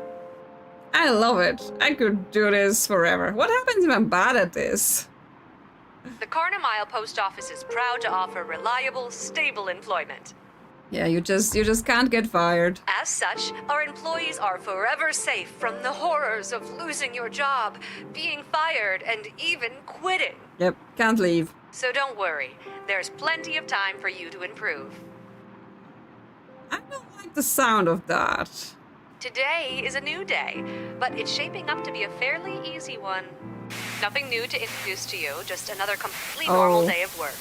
I love it. I could do this forever. What happens if I'm bad at this? The Kharnym Isle Post Office is proud to offer reliable, stable employment. Yeah, you just can't get fired. As such, our employees are forever safe from the horrors of losing your job, being fired, and even quitting. Yep, can't leave. So don't worry, there's plenty of time for you to improve. I don't like the sound of that. Today is a new day, but it's shaping up to be a fairly easy one. Nothing new to introduce to you, just another completely normal day of work.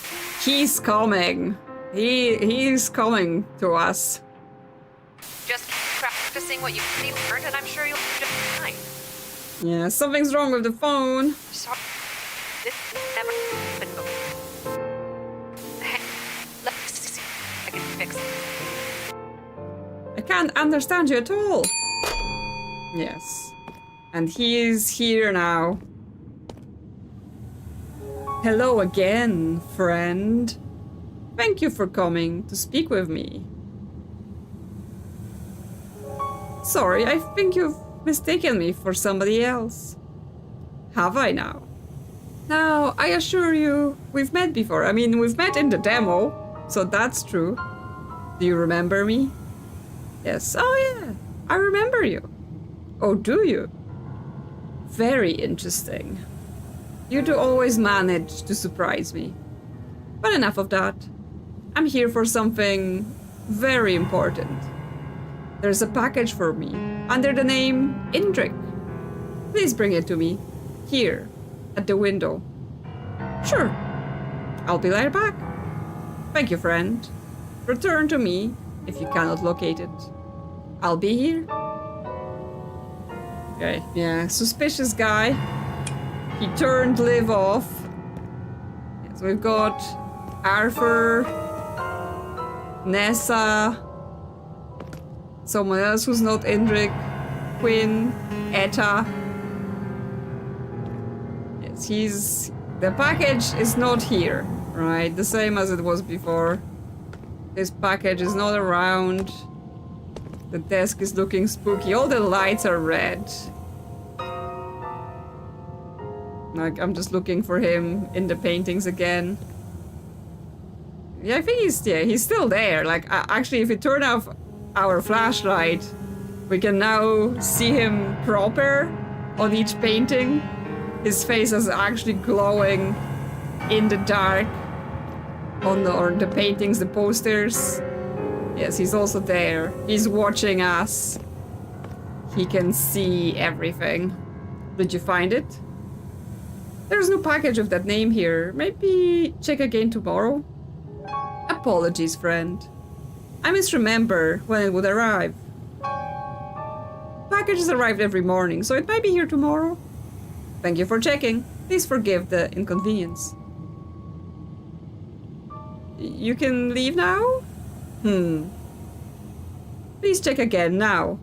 He's coming. He's coming to us. Just keep practicing what you've learned, and I'm sure you'll be just fine. Yeah, something's wrong with the phone. Sorry. This never happened before. Let's see if I can fix it. I can't understand you at all. Yes. And he is here now. Hello again, friend. Thank you for coming to speak with me. Sorry, I think you've mistaken me for somebody else. Have I now? Now, I assure you, we've met before. I mean, we've met in the demo, so that's true. Do you remember me? Yes. Oh, yeah. I remember you. Oh, do you? Very interesting. You do always manage to surprise me. But enough of that. I'm here for something very important. There's a package for me, under the name Indrik. Please bring it to me, here, at the window. Sure, I'll be right back. Thank you, friend. Return to me if you cannot locate it. I'll be here. Okay, yeah, suspicious guy. He turned Liv off. So we've got Arthur, Nessa, someone else who's not Indrik, Quinn, Etta. Yes, the package is not here, right? The same as it was before. This package is not around. The desk is looking spooky. All the lights are red. Like, I'm just looking for him in the paintings again. Yeah, I think he's still there. Like, actually, if we turn off our flashlight, we can now see him proper on each painting. His face is actually glowing in the dark on the paintings, the posters. Yes, he's also there. He's watching us. He can see everything. Did you find it? There's no package of that name here. Maybe check again tomorrow? Apologies, friend. I misremember when it would arrive. Packages arrived every morning, so it might be here tomorrow. Thank you for checking. Please forgive the inconvenience. You can leave now? Please check again now.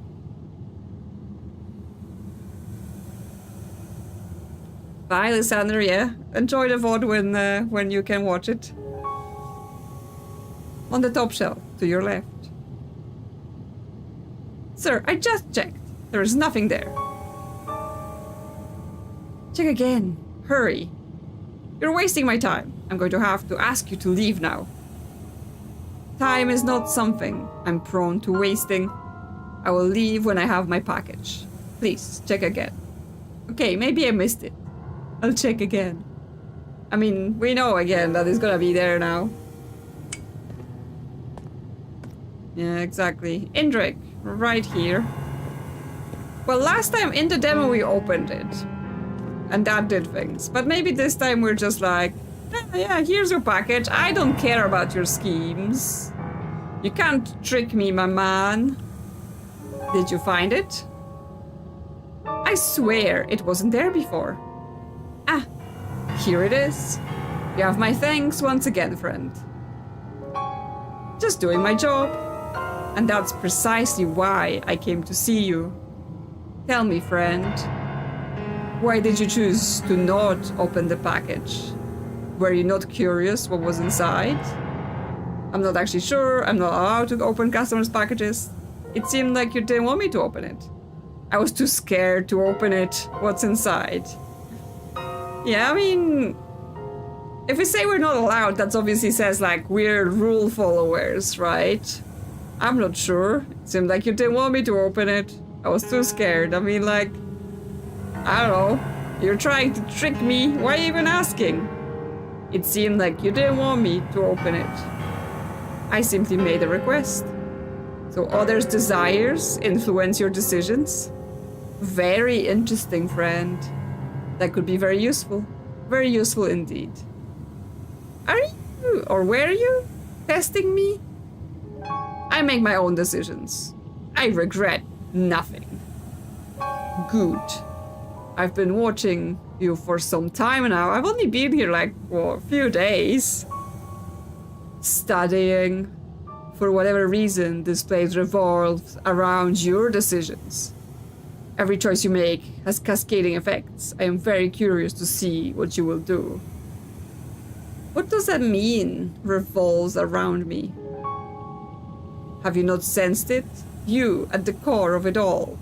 Bye, Lysander, yeah. Enjoy the VOD when you can watch it. On the top shelf, to your left. Sir, I just checked. There is nothing there. Check again. Hurry. You're wasting my time. I'm going to have to ask you to leave now. Time is not something I'm prone to wasting. I will leave when I have my package. Please, check again. Okay, maybe I missed it. I'll check again. I mean, we know again that it's gonna be there now. Yeah, exactly. Indrik, right here. Well, last time in the demo we opened it. And that did things. But maybe this time we're just like, yeah, here's your package. I don't care about your schemes. You can't trick me, my man. Did you find it? I swear it wasn't there before. Ah, here it is. You have my thanks once again, friend. Just doing my job. And that's precisely why I came to see you. Tell me, friend, why did you choose to not open the package? Were you not curious what was inside? I'm not actually sure. I'm not allowed to open customers' packages. It seemed like you didn't want me to open it. I was too scared to open it. What's inside? Yeah, I mean, if we say we're not allowed, that obviously says like we're rule followers, right? I'm not sure. It seemed like you didn't want me to open it. I was too scared. I mean, like, I don't know. You're trying to trick me. Why even asking? It seemed like you didn't want me to open it. I simply made a request. So others' desires influence your decisions? Very interesting, friend. That could be very useful. Very useful indeed. Are you, or were you, testing me? I make my own decisions. I regret nothing. Good. I've been watching you for some time now. I've only been here like, well, a few days. Studying. For whatever reason, this place revolves around your decisions. Every choice you make has cascading effects. I am very curious to see what you will do. What does that mean, revolves around me? Have you not sensed it? You, at the core of it all.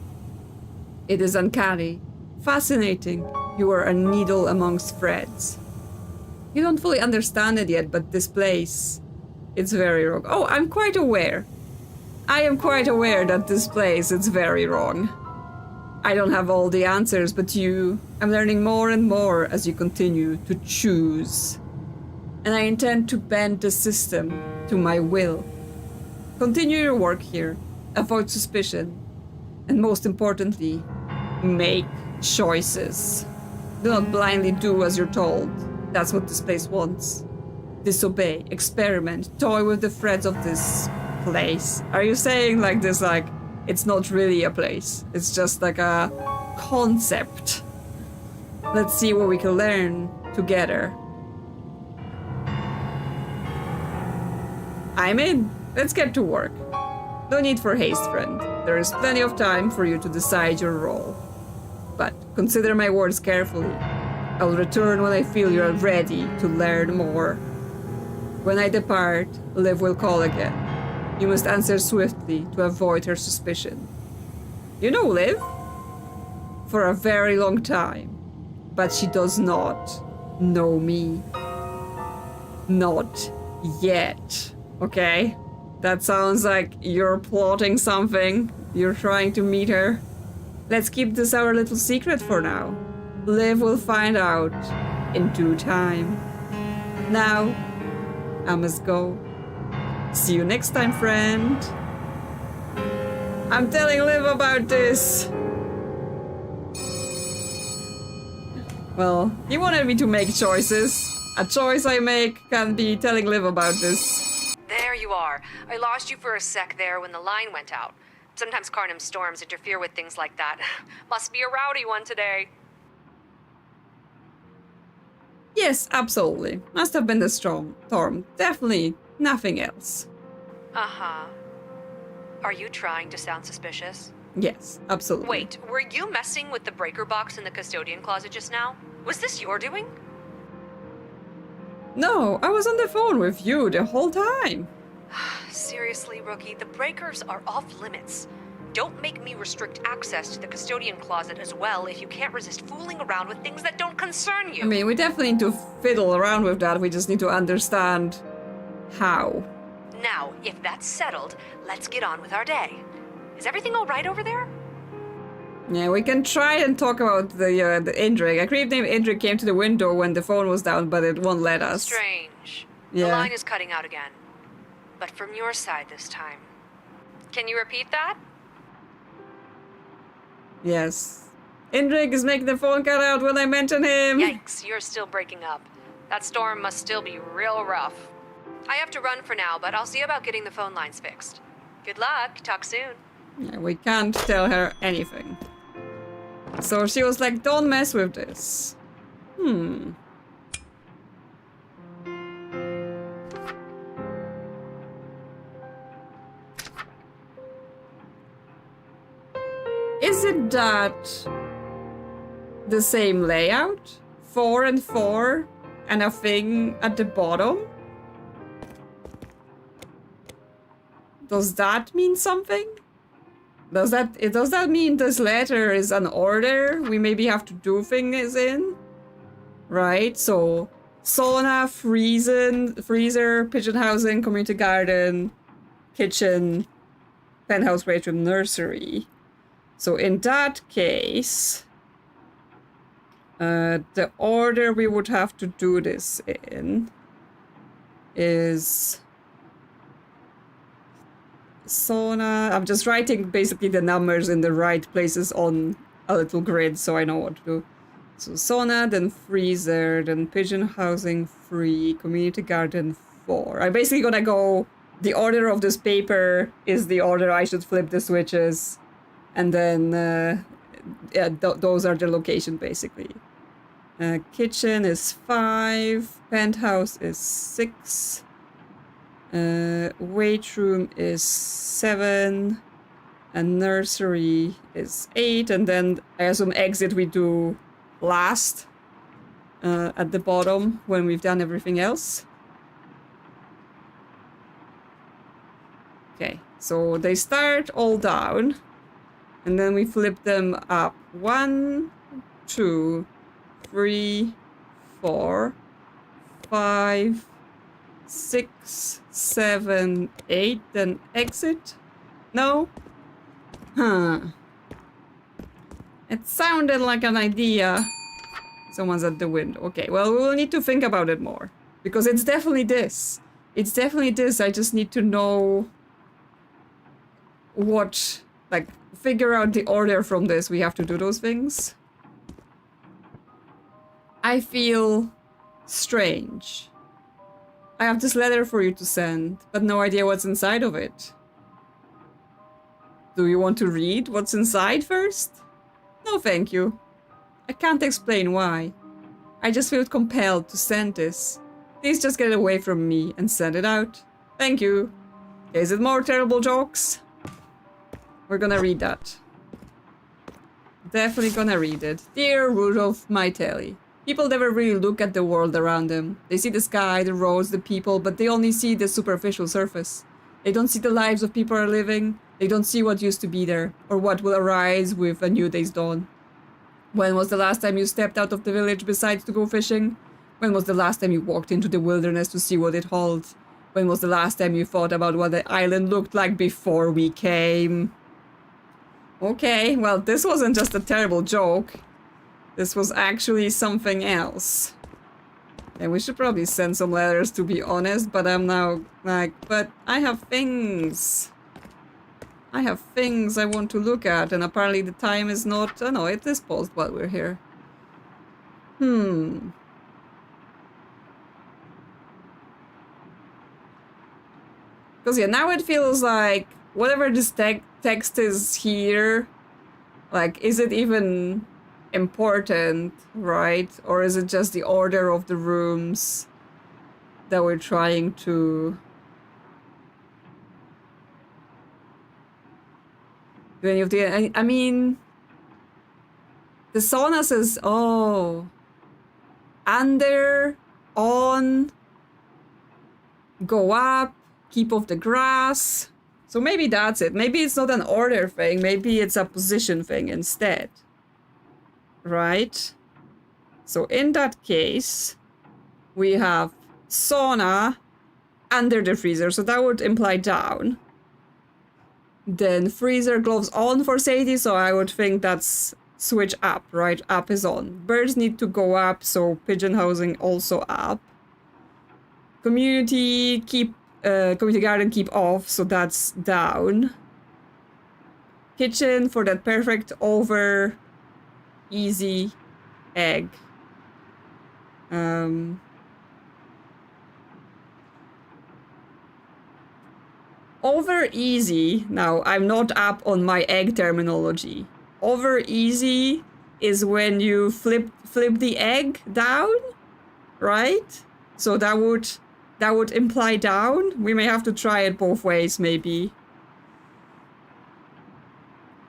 It is uncanny, fascinating. You are a needle amongst threads. You don't fully understand it yet, but this place, it's very wrong. Oh, I'm quite aware. I am quite aware that this place is very wrong. I don't have all the answers, but I'm learning more and more as you continue to choose. And I intend to bend the system to my will. Continue your work here, avoid suspicion, and most importantly, make choices. Do not blindly do as you're told. That's what this place wants. Disobey, experiment, toy with the threads of this place. Are you saying like this, like, it's not really a place, it's just like a concept? Let's see what we can learn together. I'm in. Let's get to work. No need for haste, friend. There is plenty of time for you to decide your role. But consider my words carefully. I will return when I feel you are ready to learn more. When I depart, Liv will call again. You must answer swiftly to avoid her suspicion. You know Liv? For a very long time. But she does not know me. Not yet. Okay? That sounds like you're plotting something. You're trying to meet her. Let's keep this our little secret for now. Liv will find out in due time. Now, I must go. See you next time, friend. I'm telling Liv about this. Well, he wanted me to make choices. A choice I make can be telling Liv about this. There you are. I lost you for a sec there when the line went out. Sometimes Kharnym storms interfere with things like that. Must be a rowdy one today. Yes, absolutely. Must have been the storm. Definitely nothing else. Uh-huh. Are you trying to sound suspicious? Yes, absolutely. Wait, were you messing with the breaker box in the custodian closet just now? Was this your doing? No, I was on the phone with you the whole time. Seriously, Rookie, the breakers are off limits. Don't make me restrict access to the custodian closet as well if you can't resist fooling around with things that don't concern you. I mean, we definitely need to fiddle around with that. We just need to understand how. Now, if that's settled, let's get on with our day. Is everything all right over there? Yeah, we can try and talk about the Indrik. A creep named Indrik came to the window when the phone was down, but it won't let us. Strange. Yeah. The line is cutting out again. But from your side this time. Can you repeat that? Yes. Indrik is making the phone cut out when I mention him. Yikes, you're still breaking up. That storm must still be real rough. I have to run for now, but I'll see about getting the phone lines fixed. Good luck. Talk soon. Yeah, we can't tell her anything. So she was like, don't mess with this. Is it that the same layout? 4 and 4 and a thing at the bottom? Does that mean something? Does that mean this letter is an order we maybe have to do things in? Right, so sauna, freezer, pigeon housing, community garden, kitchen, penthouse, great room, nursery. So in that case, the order we would have to do this in is sauna. I'm just writing basically the numbers in the right places on a little grid so I know what to do. So sauna, then freezer, then pigeon housing 3, community garden 4. I'm basically gonna go, the order of this paper is the order I should flip the switches. And then, those are the location basically. Kitchen is 5, penthouse is 6. Weight room is 7, and nursery is 8, and then I assume exit we do last at the bottom when we've done everything else. Okay, so they start all down, and then we flip them up 1, 2, 3, 4, 5, 6, 7, 8, then exit? No? Huh. It sounded like an idea. Someone's at the window. Okay, well, we'll need to think about it more. Because it's definitely this. It's definitely this. I just need to know what, like, figure out the order from this. We have to do those things. I feel strange. I have this letter for you to send, but no idea what's inside of it. Do you want to read what's inside first? No, thank you. I can't explain why. I just feel compelled to send this. Please just get it away from me and send it out. Thank you. Is it more terrible jokes? We're gonna read that. Definitely gonna read it. Dear Rudolph Maitelli. People never really look at the world around them. They see the sky, the roads, the people, but they only see the superficial surface. They don't see the lives of people are living. They don't see what used to be there, or what will arise with a new day's dawn. When was the last time you stepped out of the village besides to go fishing? When was the last time you walked into the wilderness to see what it holds? When was the last time you thought about what the island looked like before we came? Okay, well, this wasn't just a terrible joke. This was actually something else. And we should probably send some letters, to be honest, but I'm now like, but I have things. I have things I want to look at, and apparently the time is not... Oh no, it is paused while we're here. Because yeah, now it feels like whatever this text is here, like, is it even important, right? Or is it just the order of the rooms that we're trying to... do any of the... I mean... the sauna says, oh... under, on, go up, keep off the grass. So maybe that's it. Maybe it's not an order thing. Maybe it's a position thing instead. Right? So in that case, we have sauna under the freezer. So that would imply down. Then freezer gloves on for safety. So I would think that's switch up, right? Up is on. Birds need to go up. So pigeon housing also up. Community garden keep off, so that's down. Kitchen for that perfect over easy egg. Over easy, now I'm not up on my egg terminology. Over easy is when you flip the egg down, right? So that would imply down. We may have to try it both ways, maybe.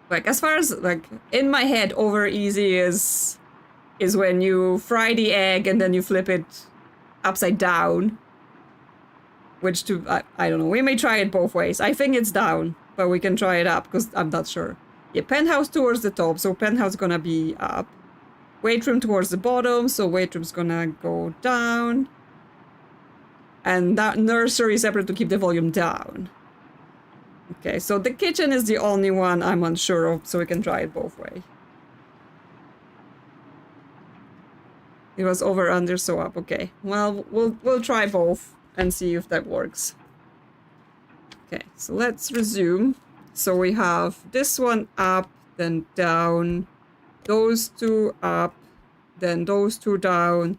Like, as far as, like, in my head, over easy is when you fry the egg and then you flip it upside down. Which I don't know. We may try it both ways. I think it's down, but we can try it up, because I'm not sure. Yeah, penthouse towards the top, so penthouse gonna be up. Weight room towards the bottom, so weight room's gonna go down. And that nursery separate to keep the volume down. Okay, so the kitchen is the only one I'm unsure of, so we can try it both ways. It was over, under, so up. Okay, well, we'll try both and see if that works. Okay, so let's resume. So we have this one up, then down, those two up, then those two down.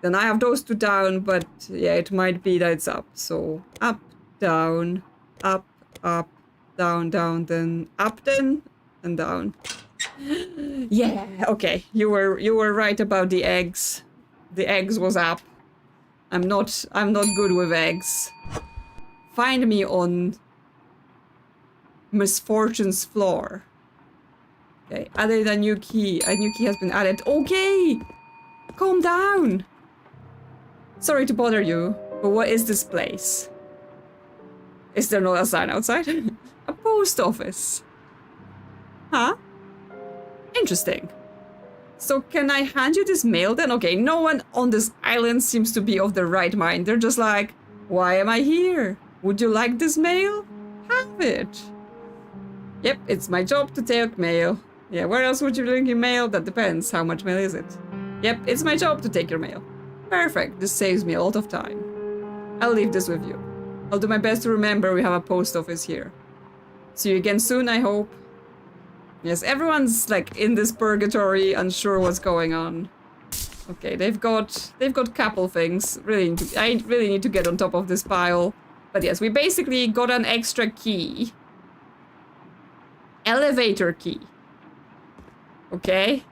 Then I have those two down, but yeah, it might be that it's up. So up, down, up, down, down, then up, then, and down. Yeah, okay. You were right about the eggs. The eggs was up. I'm not good with eggs. Find me on Misfortune's floor. Okay, added a new key. A new key has been added. Okay! Calm down! Sorry to bother you, but what is this place? Is there not a sign outside? A post office. Huh? Interesting. So can I hand you this mail then? Okay, no one on this island seems to be of the right mind. They're just like, why am I here? Would you like this mail? Have it. Yep, it's my job to take mail. Yeah, where else would you bring your mail? That depends. How much mail is it? Yep, it's my job to take your mail. Perfect. This saves me a lot of time. I'll leave this with you. I'll do my best to remember we have a post office here. See you again soon, I hope. Yes, everyone's like in this purgatory, unsure what's going on. Okay, they've got couple things. I really need to get on top of this pile. But yes, we basically got an extra key. Elevator key. Okay.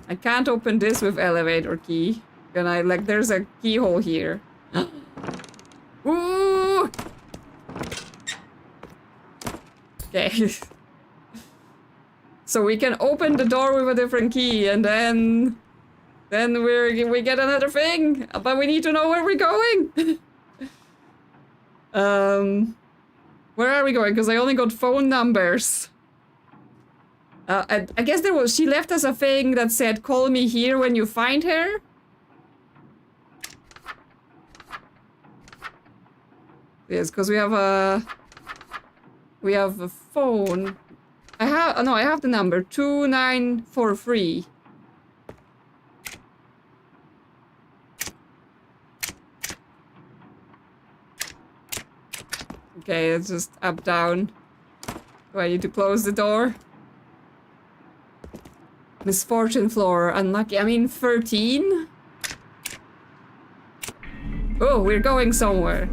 I can't open this with elevator key. Can I, like, there's a keyhole here. Ooh! Okay. So we can open the door with a different key, and then we get another thing. But we need to know where we're going. Where are we going? Because I only got phone numbers. I guess she left us a thing that said, call me here when you find her. Yes, because we have a phone. I have the number 2943. Okay, it's just up, down. Do I need to close the door? Misfortune floor, unlucky. I mean, 13? Oh, we're going somewhere.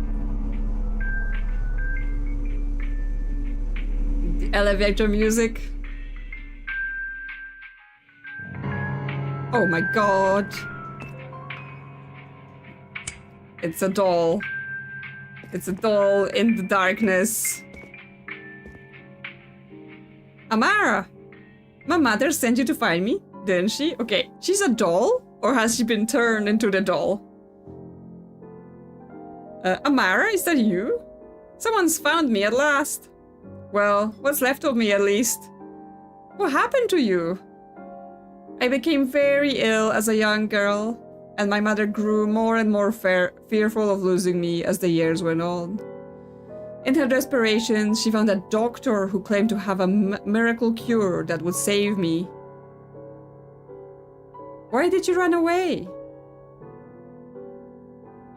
The elevator music. Oh my god. It's a doll. It's a doll in the darkness. Amara! My mother sent you to find me, didn't she? Okay, she's a doll? Or has she been turned into the doll? Amara, is that you? Someone's found me at last. Well, what's left of me at least. What happened to you? I became very ill as a young girl, and my mother grew more and more fearful of losing me as the years went on. In her desperation, she found a doctor who claimed to have a miracle cure that would save me. Why did you run away?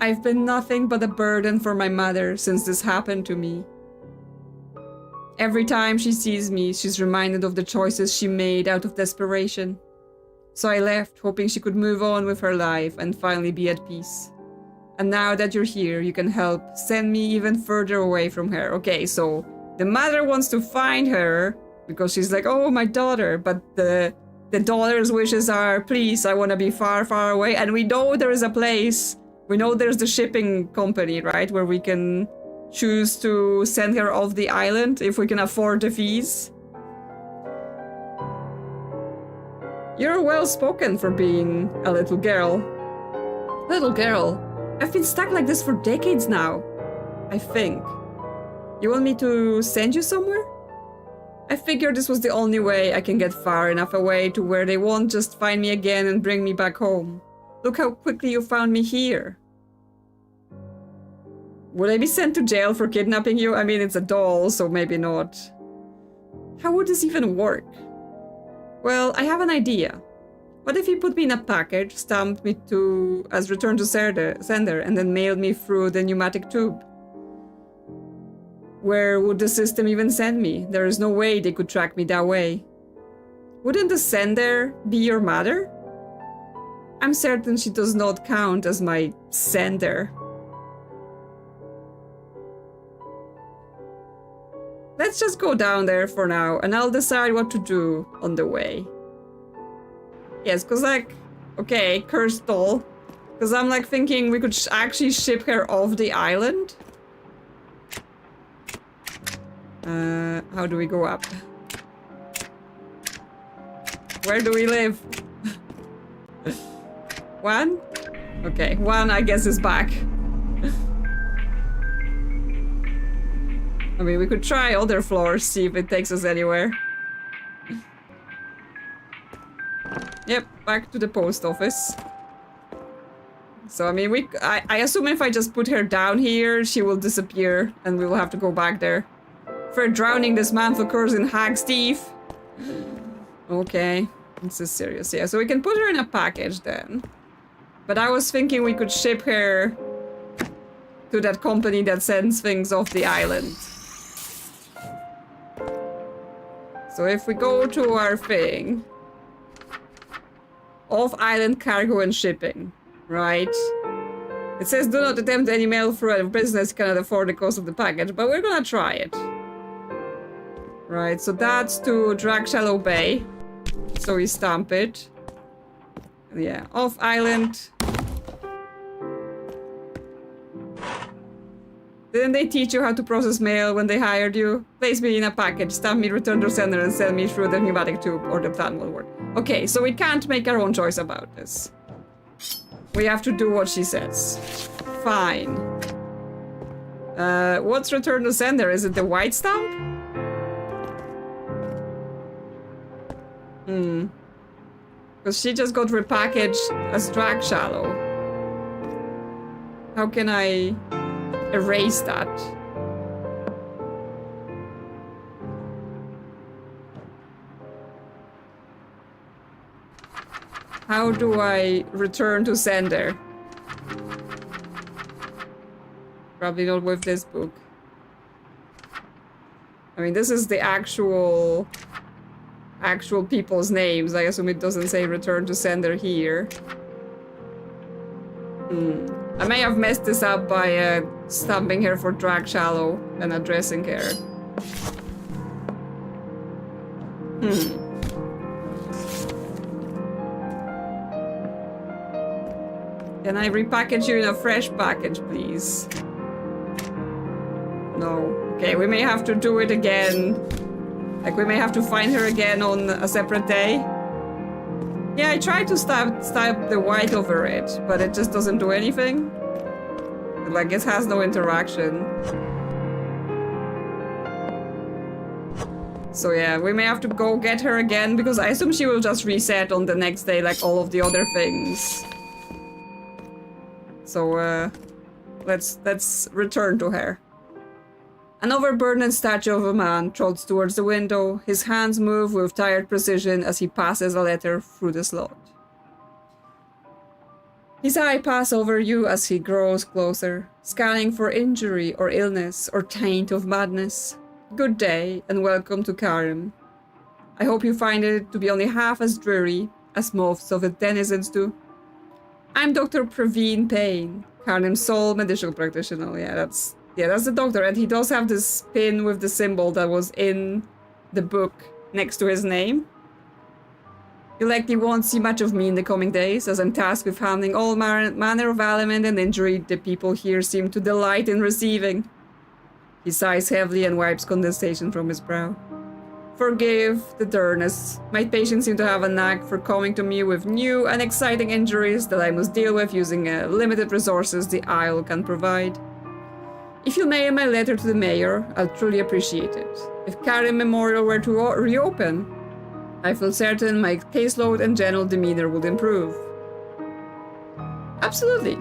I've been nothing but a burden for my mother since this happened to me. Every time she sees me, she's reminded of the choices she made out of desperation. So I left, hoping she could move on with her life and finally be at peace. And now that you're here, you can help send me even further away from her. Okay, so the mother wants to find her because she's like, oh, my daughter. But the daughter's wishes are, please, I want to be far, far away. And we know there is a place. We know there's the shipping company, right? Where we can choose to send her off the island if we can afford the fees. You're well spoken for being a little girl. Little girl? I've been stuck like this for decades now. I think. You want me to send you somewhere? I figured this was the only way I can get far enough away to where they won't just find me again and bring me back home. Look how quickly you found me here. Would I be sent to jail for kidnapping you? I mean, it's a doll, so maybe not. How would this even work? Well, I have an idea. What if you put me in a package, stamped me to as return to sender, and then mailed me through the pneumatic tube? Where would the system even send me? There is no way they could track me that way. Wouldn't the sender be your mother? I'm certain she does not count as my sender. Let's just go down there for now, and I'll decide what to do on the way. Yes, because like, okay, cursed doll. Because I'm like thinking we could actually ship her off the island. How do we go up? Where do we live? One? Okay, one I guess is back. I mean, we could try other floors, see if it takes us anywhere. Yep, back to the post office. So, I mean, I assume if I just put her down here, she will disappear, and we will have to go back there. For drowning this man occurs in Hag's teeth. Okay, this is serious. Yeah, so we can put her in a package then. But I was thinking we could ship her to that company that sends things off the island. So if we go to our thing, off-island cargo and shipping, right? It says do not attempt any mail through a business cannot afford the cost of the package, but we're gonna try it. Right, so that's to Drag Shallow Bay. So we stamp it. Yeah, off-island. Didn't they teach you how to process mail when they hired you? Place me in a package, stamp me, return to sender, and send me through the pneumatic tube, or the plan will work. Okay, so we can't make our own choice about this. We have to do what she says. Fine. What's return to sender? Is it the white stamp? Because she just got repackaged as Drag Shallow. How can I erase that? How do I return to sender? Probably not with this book. I mean, this is the actual people's names. I assume it doesn't say return to sender here. I may have messed this up by stamping her for drag shallow and addressing her. Can I repackage you in a fresh package, please? No. Okay, we may have to do it again. Like, we may have to find her again on a separate day. Yeah, I tried to stab the white over it, but it just doesn't do anything. Like, it has no interaction. So yeah, we may have to go get her again, because I assume she will just reset on the next day like all of the other things. So, let's return to her. An overburdened statue of a man trots towards the window. His hands move with tired precision as he passes a letter through the slot. His eye passes over you as he grows closer, scanning for injury or illness or taint of madness. Good day, and welcome to Kharnym. I hope you find it to be only half as dreary as most of its denizens do. I'm Dr. Praveen Payne, Kharnym's sole medical practitioner. Yeah, that's the doctor, and he does have this pin with the symbol that was in the book next to his name. You likely won't see much of me in the coming days, as I'm tasked with handling all manner of ailment and injury the people here seem to delight in receiving. He sighs heavily and wipes condensation from his brow. Forgive the dearness. My patients seem to have a knack for coming to me with new and exciting injuries that I must deal with using limited resources the Isle can provide. If you mail my letter to the mayor, I'll truly appreciate it. If Kharnym Memorial were to reopen, I feel certain my caseload and general demeanor would improve. Absolutely.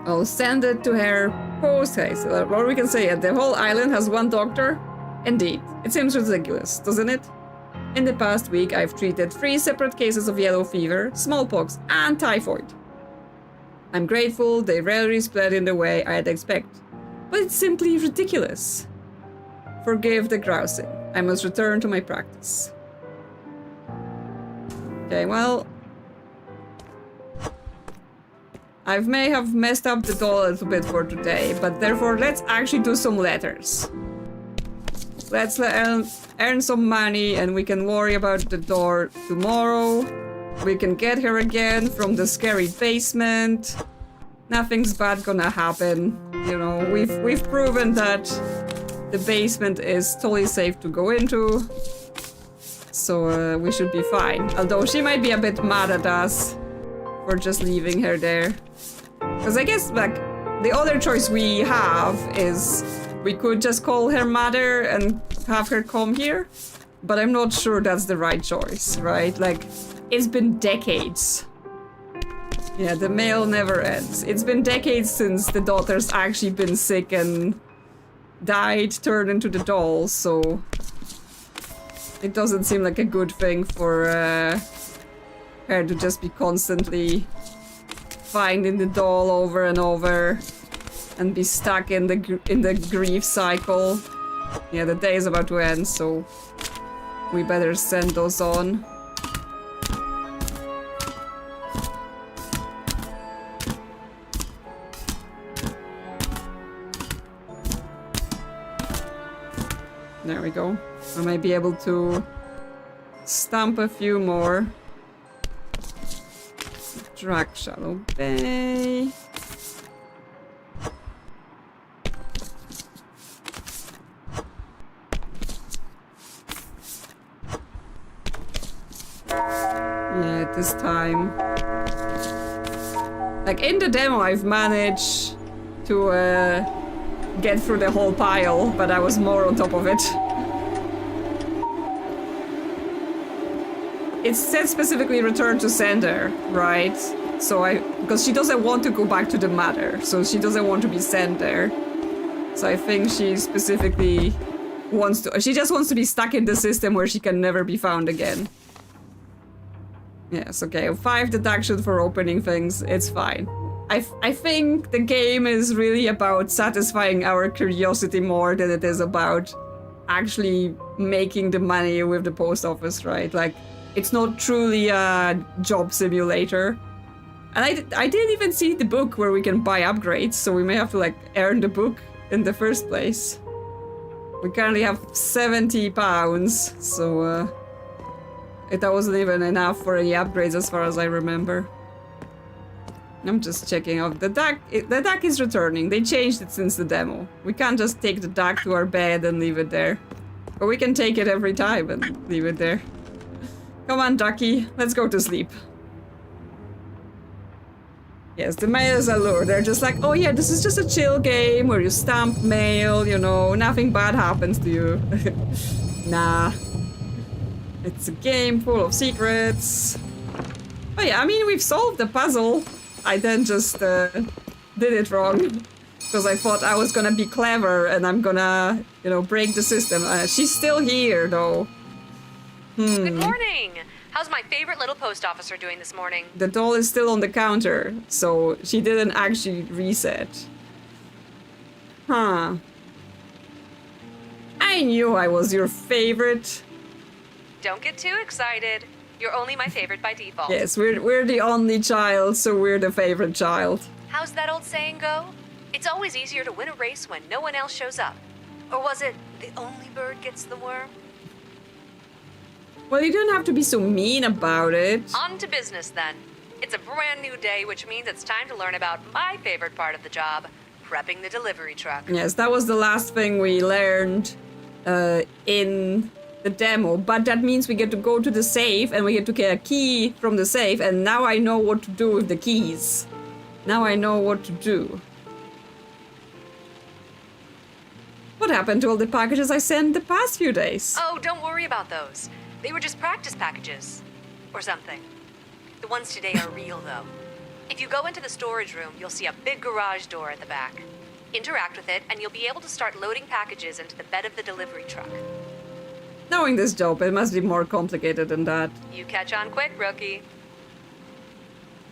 I'll send it to her post-haste. Or we can say it. The whole island has one doctor? Indeed. It seems ridiculous, doesn't it? In the past week, I've treated 3 separate cases of yellow fever, smallpox, and typhoid. I'm grateful they rarely spread in the way I'd expect. But it's simply ridiculous. Forgive the grousing. I must return to my practice. Okay, well... I may have messed up the doll a little bit for today, but therefore let's actually do some letters. Let's earn some money and we can worry about the door tomorrow. We can get her again from the scary basement. Nothing's bad gonna happen. You know, we've proven that the basement is totally safe to go into. So we should be fine. Although she might be a bit mad at us for just leaving her there. Because I guess, like, the other choice we have is we could just call her mother and have her come here. But I'm not sure that's the right choice, right? Like, it's been decades. Yeah, the mail never ends. It's been decades since the daughter's actually been sick and died, turned into the doll, so... It doesn't seem like a good thing for her to just be constantly finding the doll over and over and be stuck in the grief cycle. Yeah, the day is about to end, so we better send those on. There we go. I might be able to stamp a few more. Drag Shallow Bay. Yeah, this time. Like, in the demo I've managed to get through the whole pile, but I was more on top of it. It said specifically return to sender, right? So because she doesn't want to go back to the mother, so she doesn't want to be sent there. So I think she specifically she just wants to be stuck in the system where she can never be found again. Yes, okay. 5 deduction for opening things. It's fine. I think the game is really about satisfying our curiosity more than it is about actually making the money with the post office, right? Like, it's not truly a job simulator. And I didn't even see the book where we can buy upgrades, so we may have to, like, earn the book in the first place. We currently have 70 pounds, so, that wasn't even enough for any upgrades as far as I remember. I'm just checking out. The duck is returning. They changed it since the demo. We can't just take the duck to our bed and leave it there. But we can take it every time and leave it there. Come on, ducky. Let's go to sleep. Yes, the mailers are lured. They're just like, oh yeah, this is just a chill game where you stamp mail, you know, nothing bad happens to you. Nah. It's a game full of secrets. Oh yeah, I mean, we've solved the puzzle. I then just did it wrong. Because I thought I was gonna be clever and I'm gonna, you know, break the system. She's still here, though. Good morning! How's my favorite little post officer doing this morning? The doll is still on the counter, so she didn't actually reset. Huh. I knew I was your favorite. Don't get too excited. You're only my favorite by default. Yes, we're the only child, so we're the favorite child. How's that old saying go? It's always easier to win a race when no one else shows up. Or was it, the only bird gets the worm? Well, you don't have to be so mean about it. On to business then. It's a brand new day, which means it's time to learn about my favorite part of the job, prepping the delivery truck. Yes, that was the last thing we learned in the demo, but that means we get to go to the safe and we get to get a key from the safe, and now I know what to do with the keys. Now I know what to do. What happened to all the packages I sent the past few days? Oh, don't worry about those. They were just practice packages. Or something. The ones today are real, though. If you go into the storage room, you'll see a big garage door at the back. Interact with it, and you'll be able to start loading packages into the bed of the delivery truck. Knowing this job, it must be more complicated than that. You catch on quick, rookie.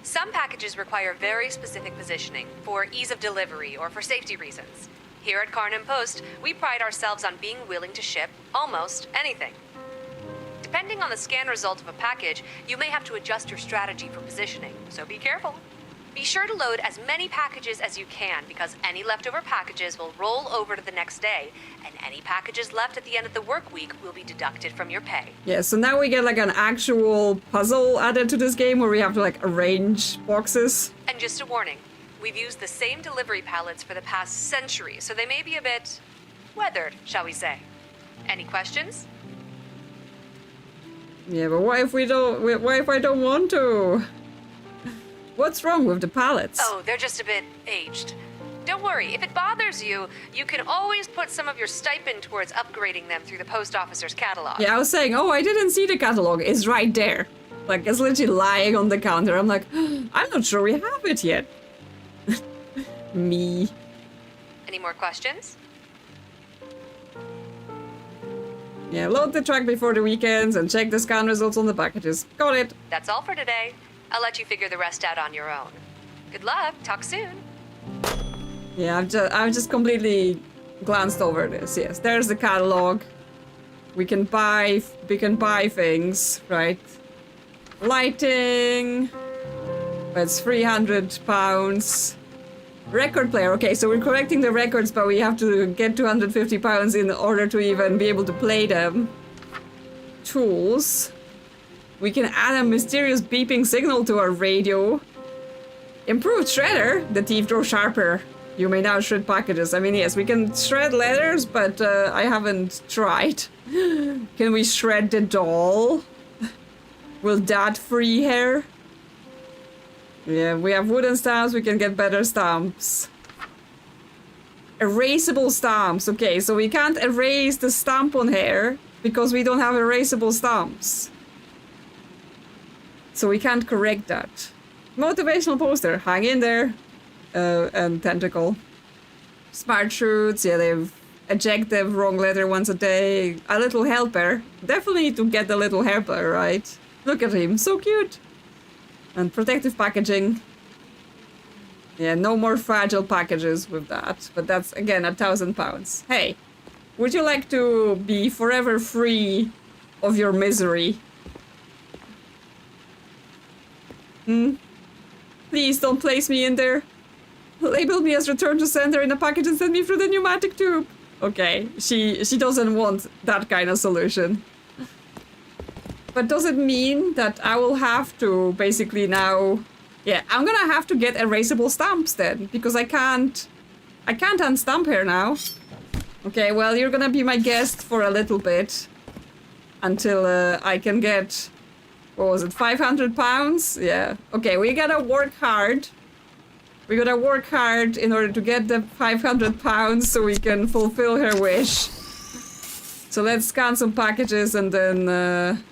Some packages require very specific positioning for ease of delivery or for safety reasons. Here at Kharnym Post, we pride ourselves on being willing to ship almost anything. Depending on the scan result of a package, you may have to adjust your strategy for positioning, so be careful. Be sure to load as many packages as you can, because any leftover packages will roll over to the next day, and any packages left at the end of the work week will be deducted from your pay. Yeah, so now we get like an actual puzzle added to this game where we have to like arrange boxes. And just a warning, we've used the same delivery pallets for the past century, so they may be a bit weathered, shall we say. Any questions? Yeah, but what if we don't? What if I don't want to? What's wrong with the pallets? Oh, they're just a bit aged. Don't worry, if it bothers you, you can always put some of your stipend towards upgrading them through the post officer's catalog. Yeah, I was saying, oh, I didn't see the catalog. It's right there. Like, it's literally lying on the counter. I'm like, I'm not sure we have it yet. Me. Any more questions? Yeah, load the truck before the weekends and check the scan results on the packages. Got it. That's all for today. I'll let you figure the rest out on your own. Good luck. Talk soon. Yeah, I've just completely glanced over this. Yes, there's the catalog. We can buy things, right? Lighting. That's £300. Record player. Okay, so we're collecting the records, but we have to get £250 in order to even be able to play them. Tools. We can add a mysterious beeping signal to our radio. Improved shredder. The teeth grow sharper. You may now shred packages. I mean, yes, we can shred letters, but I haven't tried. Can we shred the doll? Will that free her? Yeah, we have wooden stamps. We can get better stamps. Erasable stamps. Okay, so we can't erase the stamp on here because we don't have erasable stamps. So we can't correct that. Motivational poster. Hang in there. And tentacle. Smart shoots. Yeah, they've eject the wrong letter once a day. A little helper. Definitely need to get the little helper, right? Look at him. So cute. And protective packaging. Yeah, no more fragile packages with that. But that's, again, £1,000. Hey, would you like to be forever free of your misery? Please don't place me in there. Label me as return to sender in a package and send me through the pneumatic tube. Okay, she doesn't want that kind of solution. But does it mean that I will have to basically now... Yeah, I'm gonna have to get erasable stamps then, because I can't unstamp her now. Okay, well, you're gonna be my guest for a little bit. Until I can get... What was it, £500? Yeah. Okay, we gotta work hard. We gotta work hard in order to get the £500 so we can fulfill her wish. So let's scan some packages and then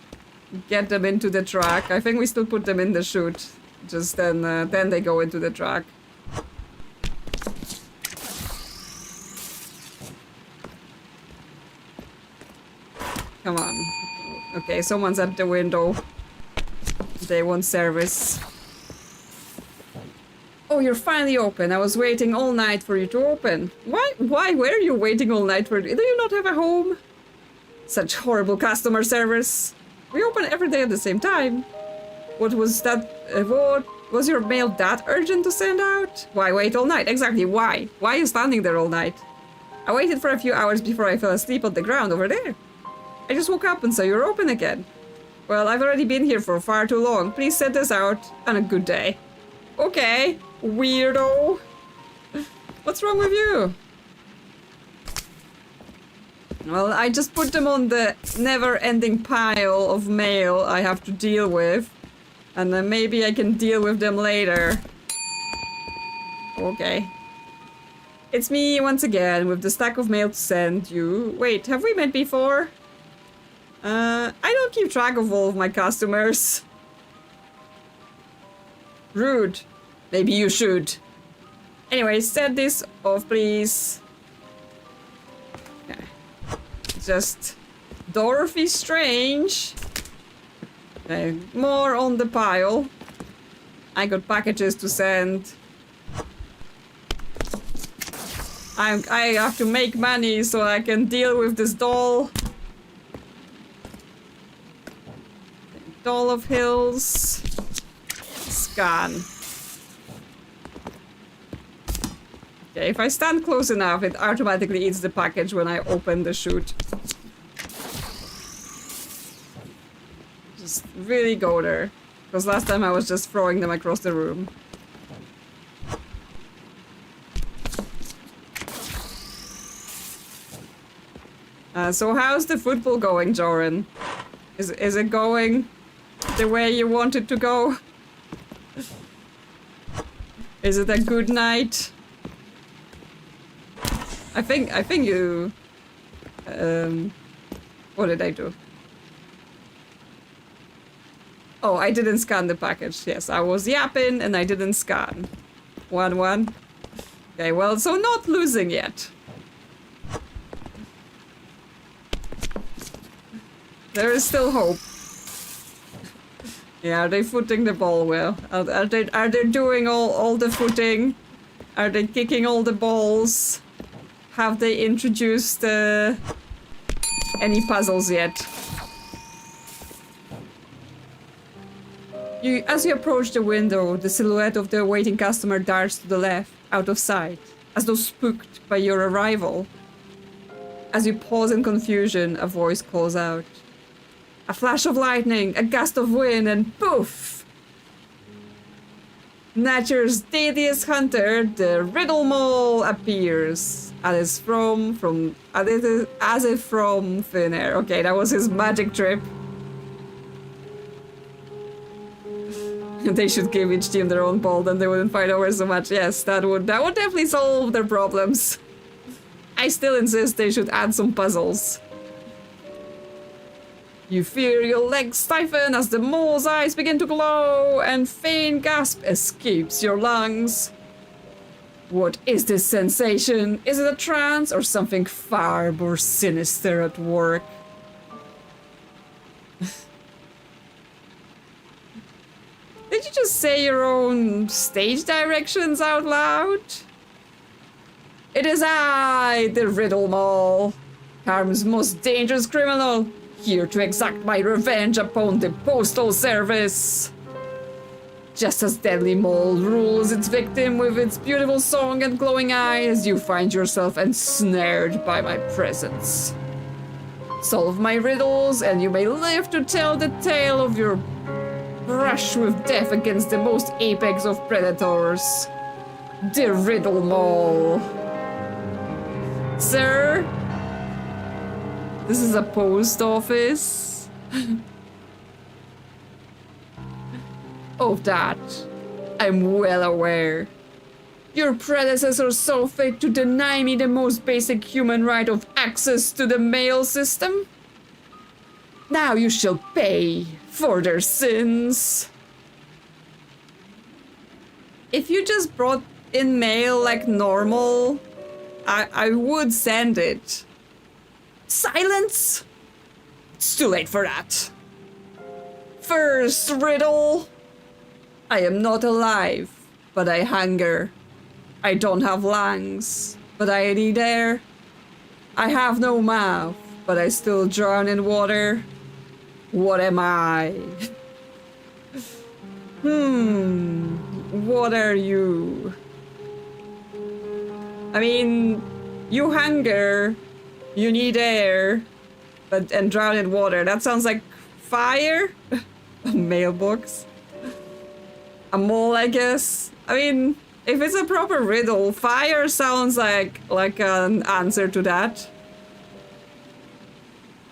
get them into the truck. I think we still put them in the chute. Just then they go into the truck. Come on. Okay, someone's at the window. They want service. Oh, you're finally open. I was waiting all night for you to open. Why were you waiting all night for... Do you not have a home? Such horrible customer service. We open every day at the same time. What was that? What was your mail that urgent to send out? Why wait all night? Exactly, why? Why are you standing there all night? I waited for a few hours before I fell asleep on the ground over there. I just woke up and saw you're open again. Well, I've already been here for far too long. Please set this out on a good day. Okay, weirdo. What's wrong with you? Well, I just put them on the never-ending pile of mail I have to deal with. And then maybe I can deal with them later. Okay. It's me once again with the stack of mail to send you. Wait, have we met before? I don't keep track of all of my customers. Rude. Maybe you should. Anyway, set this off, please. Okay. Just Dorothy Strange. Okay, more on the pile. I got packages to send. I have to make money so I can deal with this doll. Doll of Hills. Scan. Okay, if I stand close enough, it automatically eats the package when I open the chute. Just really go there. Because last time I was just throwing them across the room. So how's the football going, Joran? Is it going the way you want it to go? Is it a good night? I think you... what did I do? Oh, I didn't scan the package. Yes, I was yapping and I didn't scan. 1-1. Okay, well, so not losing yet. There is still hope. Yeah, are they footing the ball well? Are they doing all the footing? Are they kicking all the balls? Have they introduced any puzzles yet? As you approach the window, the silhouette of the waiting customer darts to the left, out of sight, as though spooked by your arrival. As you pause in confusion, a voice calls out. A flash of lightning, a gust of wind, and poof! Nature's deadliest hunter, the Riddle Mole, appears. As if from thin air. Okay, that was his magic trip. They should give each team their own ball, then they wouldn't fight over so much. Yes, that would definitely solve their problems. I still insist they should add some puzzles. You feel your legs stiffen as the mole's eyes begin to glow, and faint gasp escapes your lungs. What is this sensation? Is it a trance or something far more sinister at work? Did you just say your own stage directions out loud? It is I, the Riddle Mall, Kharnm's most dangerous criminal, here to exact my revenge upon the Postal Service. Just as Deadly Mole rules its victim with its beautiful song and glowing eyes, you find yourself ensnared by my presence. Solve my riddles, and you may live to tell the tale of your brush with death against the most apex of predators, the Riddle Mall. Sir, this is a post office. Of that, I'm well aware. Your predecessor saw fit to deny me the most basic human right of access to the mail system. Now you shall pay for their sins. If you just brought in mail like normal, I would send it. Silence? It's too late for that. First riddle. I am not alive, but I hunger. I don't have lungs, but I need air. I have no mouth, but I still drown in water. What am I? What are you? I mean, you hunger, you need air, and drown in water. That sounds like fire? A mailbox? A mole, I guess. I mean, if it's a proper riddle, fire sounds like an answer to that.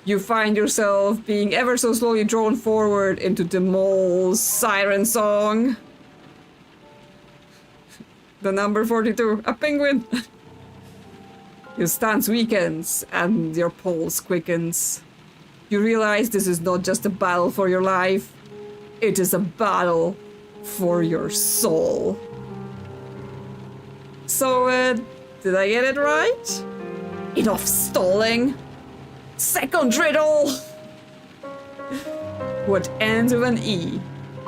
You find yourself being ever so slowly drawn forward into the mole's siren song. The number 42, a penguin. Your stance weakens and your pulse quickens. You realize this is not just a battle for your life, it is a battle for your soul. So, did I get it right? Enough stalling. Second riddle! What ends with an E,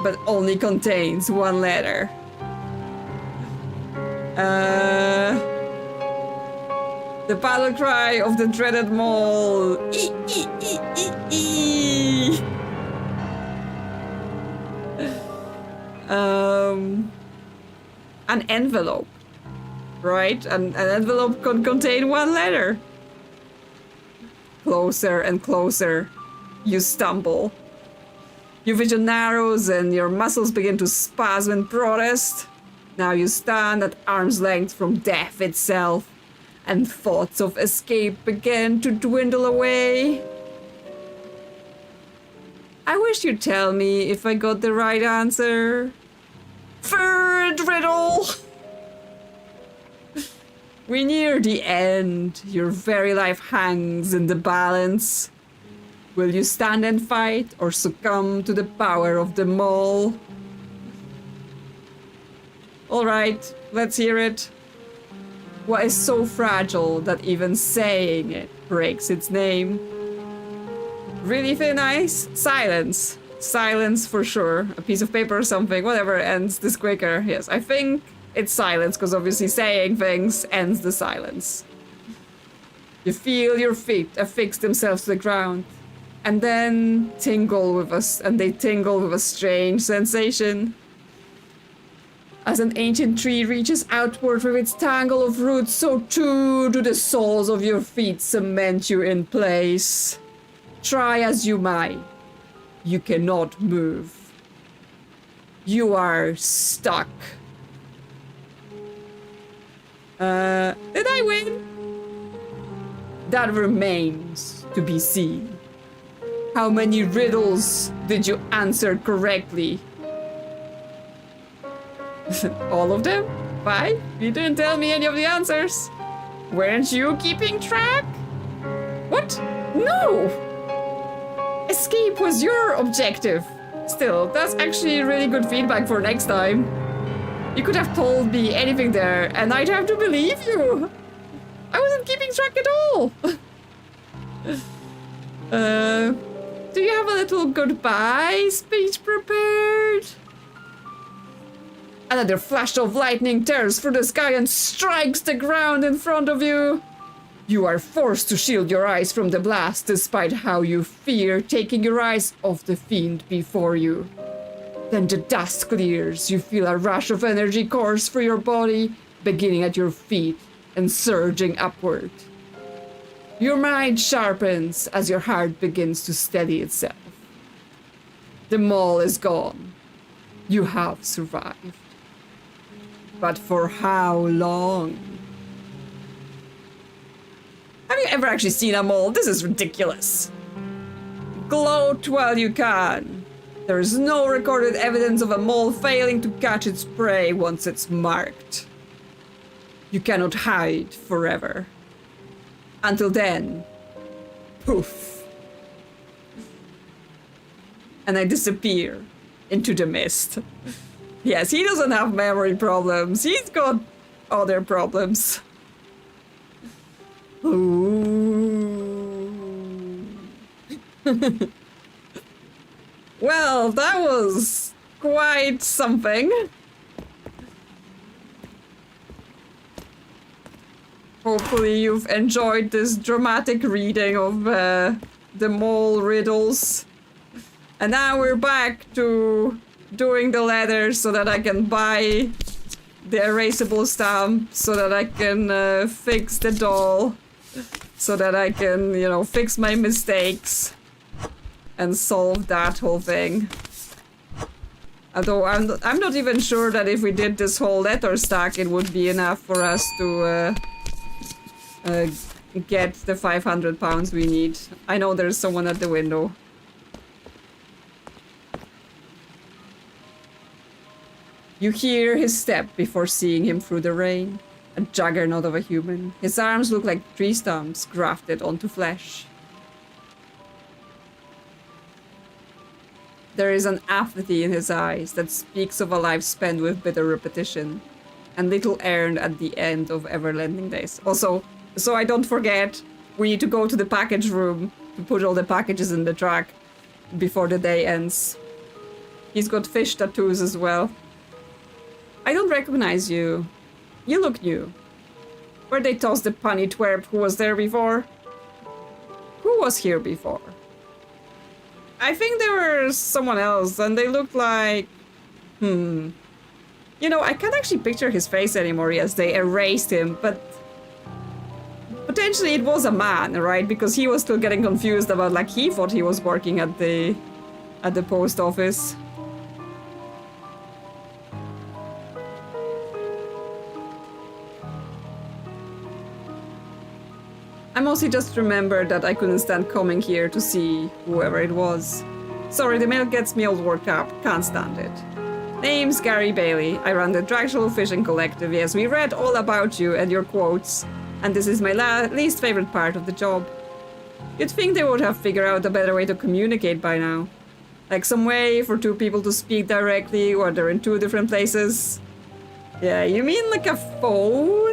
but only contains one letter. The battle cry of the dreaded mole. E, E, E, E, E. An envelope, right? An envelope can contain one letter. Closer and closer, you stumble. Your vision narrows and your muscles begin to spasm in protest. Now you stand at arm's length from death itself, and thoughts of escape begin to dwindle away. I wish you'd tell me if I got the right answer. Third riddle! We near the end. Your very life hangs in the balance. Will you stand and fight or succumb to the power of the mole? Alright, let's hear it. What is so fragile that even saying it breaks its name? Really thin ice? Silence. Silence for sure. A piece of paper or something, whatever ends this quicker. Yes, I think it's silence, because obviously saying things ends the silence. You feel your feet affix themselves to the ground, and then tingle with us, and they tingle with a strange sensation. As an ancient tree reaches outward with its tangle of roots, so too do the soles of your feet cement you in place. Try as you might, you cannot move. You are stuck. Did I win? That remains to be seen. How many riddles did you answer correctly? All of them? 5? You didn't tell me any of the answers. Weren't you keeping track? What? No! Escape was your objective. Still, that's actually really good feedback for next time. You could have told me anything there, and I'd have to believe you. I wasn't keeping track at all. Do you have a little goodbye speech prepared? Another flash of lightning tears through the sky and strikes the ground in front of you. You are forced to shield your eyes from the blast despite how you fear taking your eyes off the fiend before you. Then the dust clears. You feel a rush of energy course through your body, beginning at your feet and surging upward. Your mind sharpens as your heart begins to steady itself. The mall is gone. You have survived. But for how long? Have you ever actually seen a mole? This is ridiculous. Gloat while you can. There is no recorded evidence of a mole failing to catch its prey once it's marked. You cannot hide forever. Until then, poof. And I disappear into the mist. Yes, he doesn't have memory problems. He's got other problems. Ooh. Well, that was quite something. Hopefully you've enjoyed this dramatic reading of the mole riddles. And now we're back to doing the letters so that I can buy the erasable stamp, so that I can fix the doll, so that I can, you know, fix my mistakes and solve that whole thing. Although I'm not even sure that if we did this whole letter stack, it would be enough for us to get the 500 pounds we need. I know there's someone at the window. You hear his step before seeing him through the rain. A juggernaut of a human. His arms look like tree stumps grafted onto flesh. There is an apathy in his eyes that speaks of a life spent with bitter repetition, and little earned at the end of ever-lending days. Also, so I don't forget, we need to go to the package room to put all the packages in the truck before the day ends. He's got fish tattoos as well. I don't recognize you. You look new. Where'd they toss the punny twerp who was there before? Who was here before? I think there was someone else, and they looked like... You know, I can't actually picture his face anymore. Yes, they erased him, but... potentially it was a man, right? Because he was still getting confused about, like, he thought he was working at the post office. I mostly just remembered that I couldn't stand coming here to see whoever it was. Sorry, the mail gets me all worked up. Can't stand it. Name's Gary Bailey. I run the Dragshell Fishing Collective. Yes, we read all about you and your quotes, and this is my least favorite part of the job. You'd think they would have figured out a better way to communicate by now. Like some way for two people to speak directly or they're in two different places. Yeah, you mean like a phone?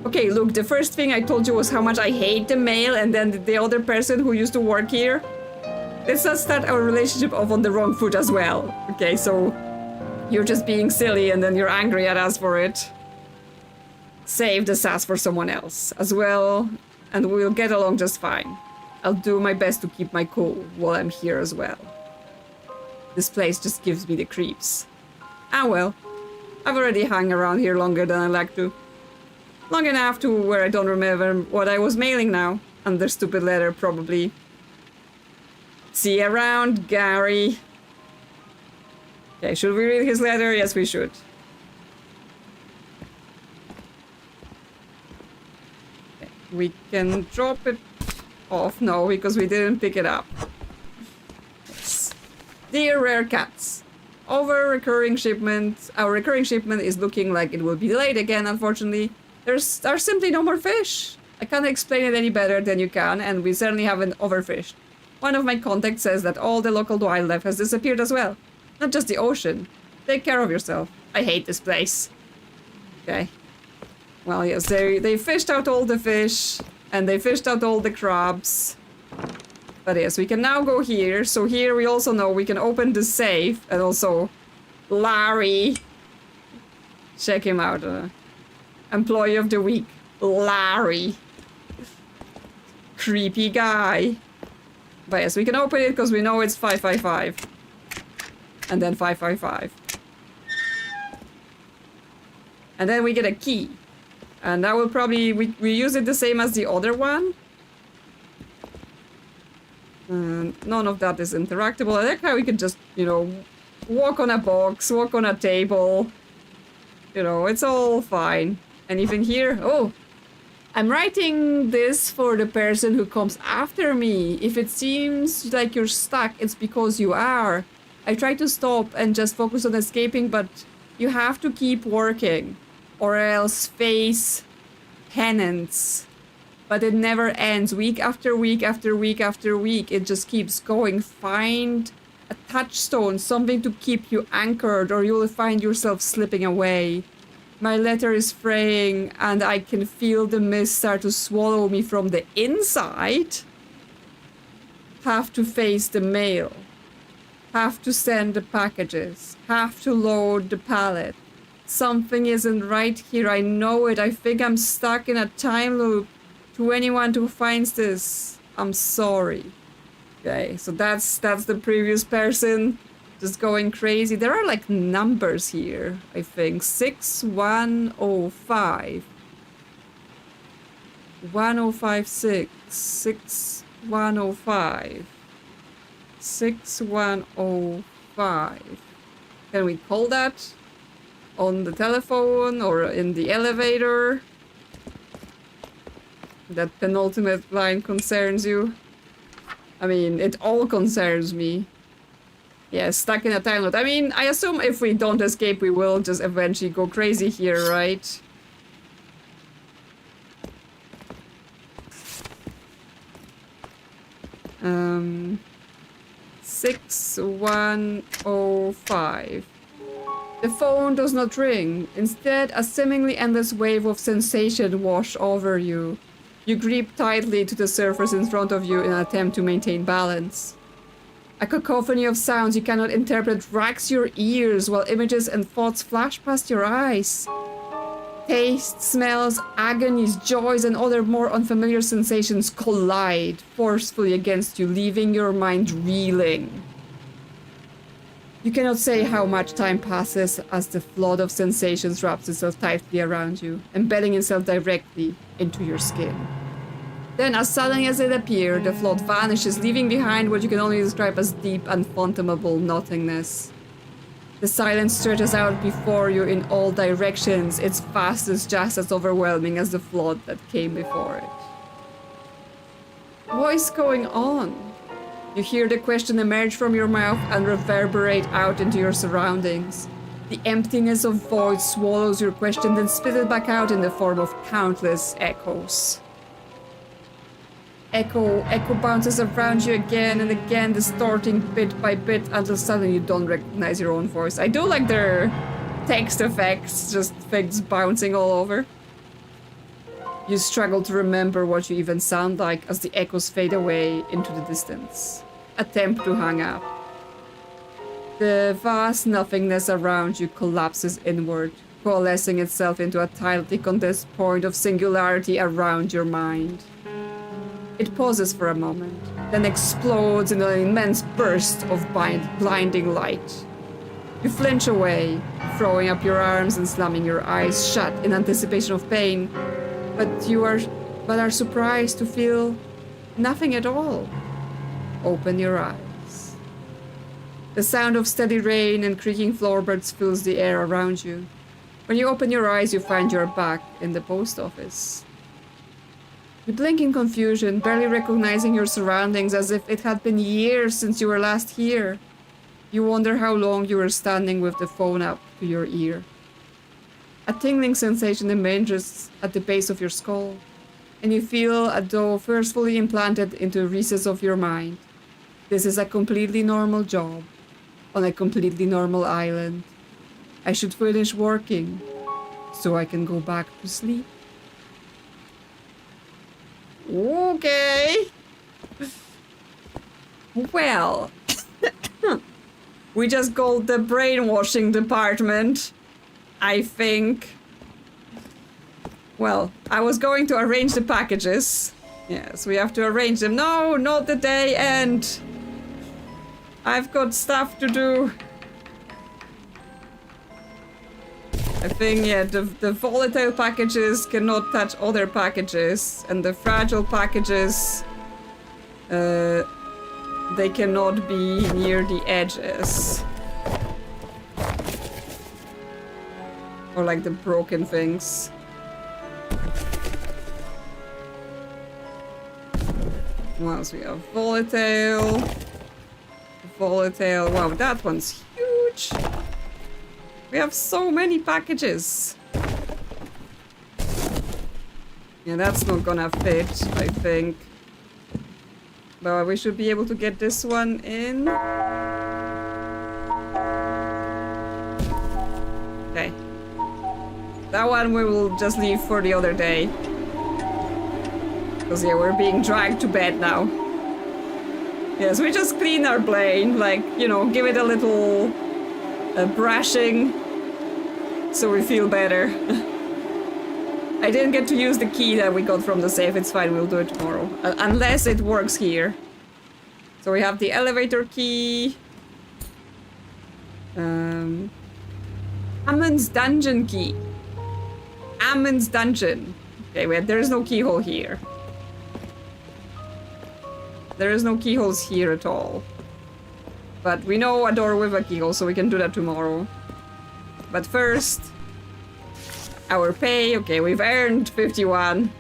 Okay, look, the first thing I told you was how much I hate the mail, and then the other person who used to work here. Let's not start our relationship off on the wrong foot as well. Okay, so you're just being silly and then you're angry at us for it. Save the sass for someone else as well, and we'll get along just fine. I'll do my best to keep my cool while I'm here as well. This place just gives me the creeps. Ah well, I've already hung around here longer than I like to. Long enough to where I don't remember what I was mailing now. And the stupid letter, probably. See you around, Gary. Okay, should we read his letter? Yes, we should. Okay, we can drop it off. No, because we didn't pick it up. Yes. Dear Rare Cats. Our recurring shipment is looking like it will be delayed again, unfortunately. There are simply no more fish. I can't explain it any better than you can, and we certainly haven't overfished. One of my contacts says that all the local wildlife has disappeared as well. Not just the ocean. Take care of yourself. I hate this place. Okay. Well, yes, they fished out all the fish, and they fished out all the crabs. But yes, we can now go here. So here we also know we can open the safe. And also, Larry. Check him out. Employee of the week. Larry. Creepy guy. But yes, we can open it because we know it's 555. And then 555. And then we get a key. And that will probably... We use it the same as the other one. None of that is interactable. I like how we can just, you know, walk on a box, walk on a table. You know, it's all fine. And even here... Oh! I'm writing this for the person who comes after me. If it seems like you're stuck, it's because you are. I try to stop and just focus on escaping, but you have to keep working. Or else face penance. But it never ends. Week after week after week after week. It just keeps going. Find a touchstone, something to keep you anchored, or you'll find yourself slipping away. My letter is fraying, and I can feel the mist start to swallow me from the inside. Have to face the mail. Have to send the packages. Have to load the pallet. Something isn't right here. I know it. I think I'm stuck in a time loop. To anyone who finds this, I'm sorry. Okay, so that's the previous person. Just going crazy. There are like numbers here, I think. 6105. 1056. 6105. 6105. Can we call that on the telephone or in the elevator? That penultimate line concerns you. I mean, it all concerns me. Yeah, stuck in a time loop. I mean, I assume if we don't escape, we will just eventually go crazy here, right? Um, 6105. The phone does not ring. Instead, a seemingly endless wave of sensation wash over you. You grip tightly to the surface in front of you in an attempt to maintain balance. A cacophony of sounds you cannot interpret racks your ears while images and thoughts flash past your eyes. Tastes, smells, agonies, joys, and other more unfamiliar sensations collide forcefully against you, leaving your mind reeling. You cannot say how much time passes as the flood of sensations wraps itself tightly around you, embedding itself directly into your skin. Then, as suddenly as it appeared, the flood vanishes, leaving behind what you can only describe as deep, unfathomable nothingness. The silence stretches out before you in all directions, its vastness just as overwhelming as the flood that came before it. What is going on? You hear the question emerge from your mouth and reverberate out into your surroundings. The emptiness of void swallows your question, then spits it back out in the form of countless echoes. Echo bounces around you again and again, distorting bit by bit until suddenly you don't recognize your own voice. I do like their text effects, just things bouncing all over. You struggle to remember what you even sound like as the echoes fade away into the distance. Attempt to hang up. The vast nothingness around you collapses inward, coalescing itself into a tightly condensed point of singularity around your mind. It pauses for a moment, then explodes in an immense burst of blinding light. You flinch away, throwing up your arms and slamming your eyes shut in anticipation of pain, but are surprised to feel nothing at all. Open your eyes. The sound of steady rain and creaking floorboards fills the air around you. When you open your eyes, you find you're back in the post office. You blink in confusion, barely recognizing your surroundings as if it had been years since you were last here. You wonder how long you were standing with the phone up to your ear. A tingling sensation emerges at the base of your skull, and you feel as though forcefully implanted into a recess of your mind. This is a completely normal job, on a completely normal island. I should finish working, so I can go back to sleep. Okay. Well, we just called the brainwashing department, I think. Well, I was going to arrange the packages. Yes, we have to arrange them. No, not the day end. I've got stuff to do. I think, yeah, the volatile packages cannot touch other packages, and the fragile packages, they cannot be near the edges. Or like the broken things. What else we have? Volatile. Volatile. Wow, that one's huge. We have so many packages. Yeah, that's not gonna fit, I think. But we should be able to get this one in. Okay. That one we will just leave for the other day. Because, yeah, we're being dragged to bed now. Yes, we just clean our plane, like, you know, give it a little brushing so we feel better. I didn't get to use the key that we got from the safe. It's fine, we'll do it tomorrow. Unless it works here. So we have the elevator key. Ammon's dungeon key. Ammon's dungeon. Okay, wait, there is no keyhole here. There is no keyholes here at all. But we know a door with a keyhole, so we can do that tomorrow. But first, our pay. Okay, we've earned 51.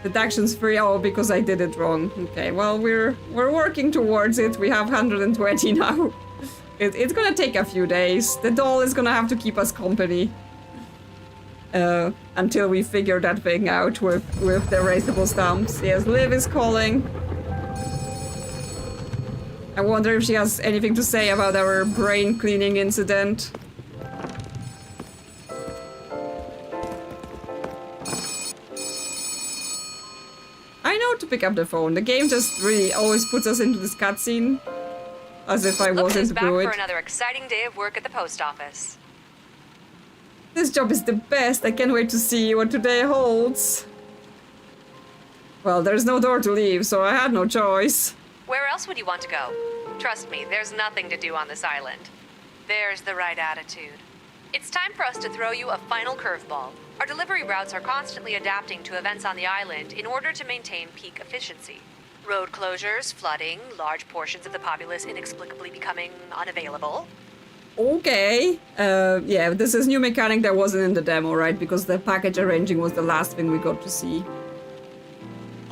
Deductions free. Oh, because I did it wrong. Okay, well, we're working towards it. We have 120 now. It's gonna take a few days. The doll is gonna have to keep us company. Until we figure that thing out with the erasable stamps. Yes, Liv is calling. I wonder if she has anything to say about our brain cleaning incident. I know to pick up the phone. The game just really always puts us into this cutscene. As if I wasn't to do it. Back for another exciting day of work at the post office. This job is the best. I can't wait to see what today holds. Well, there's no door to leave, so I had no choice. Where else would you want to go? Trust me, there's nothing to do on this island. There's the right attitude. It's time for us to throw you a final curveball. Our delivery routes are constantly adapting to events on the island in order to maintain peak efficiency. Road closures, flooding, large portions of the populace inexplicably becoming unavailable. Okay. Yeah, this is new mechanic that wasn't in the demo, right? Because the package arranging was the last thing we got to see.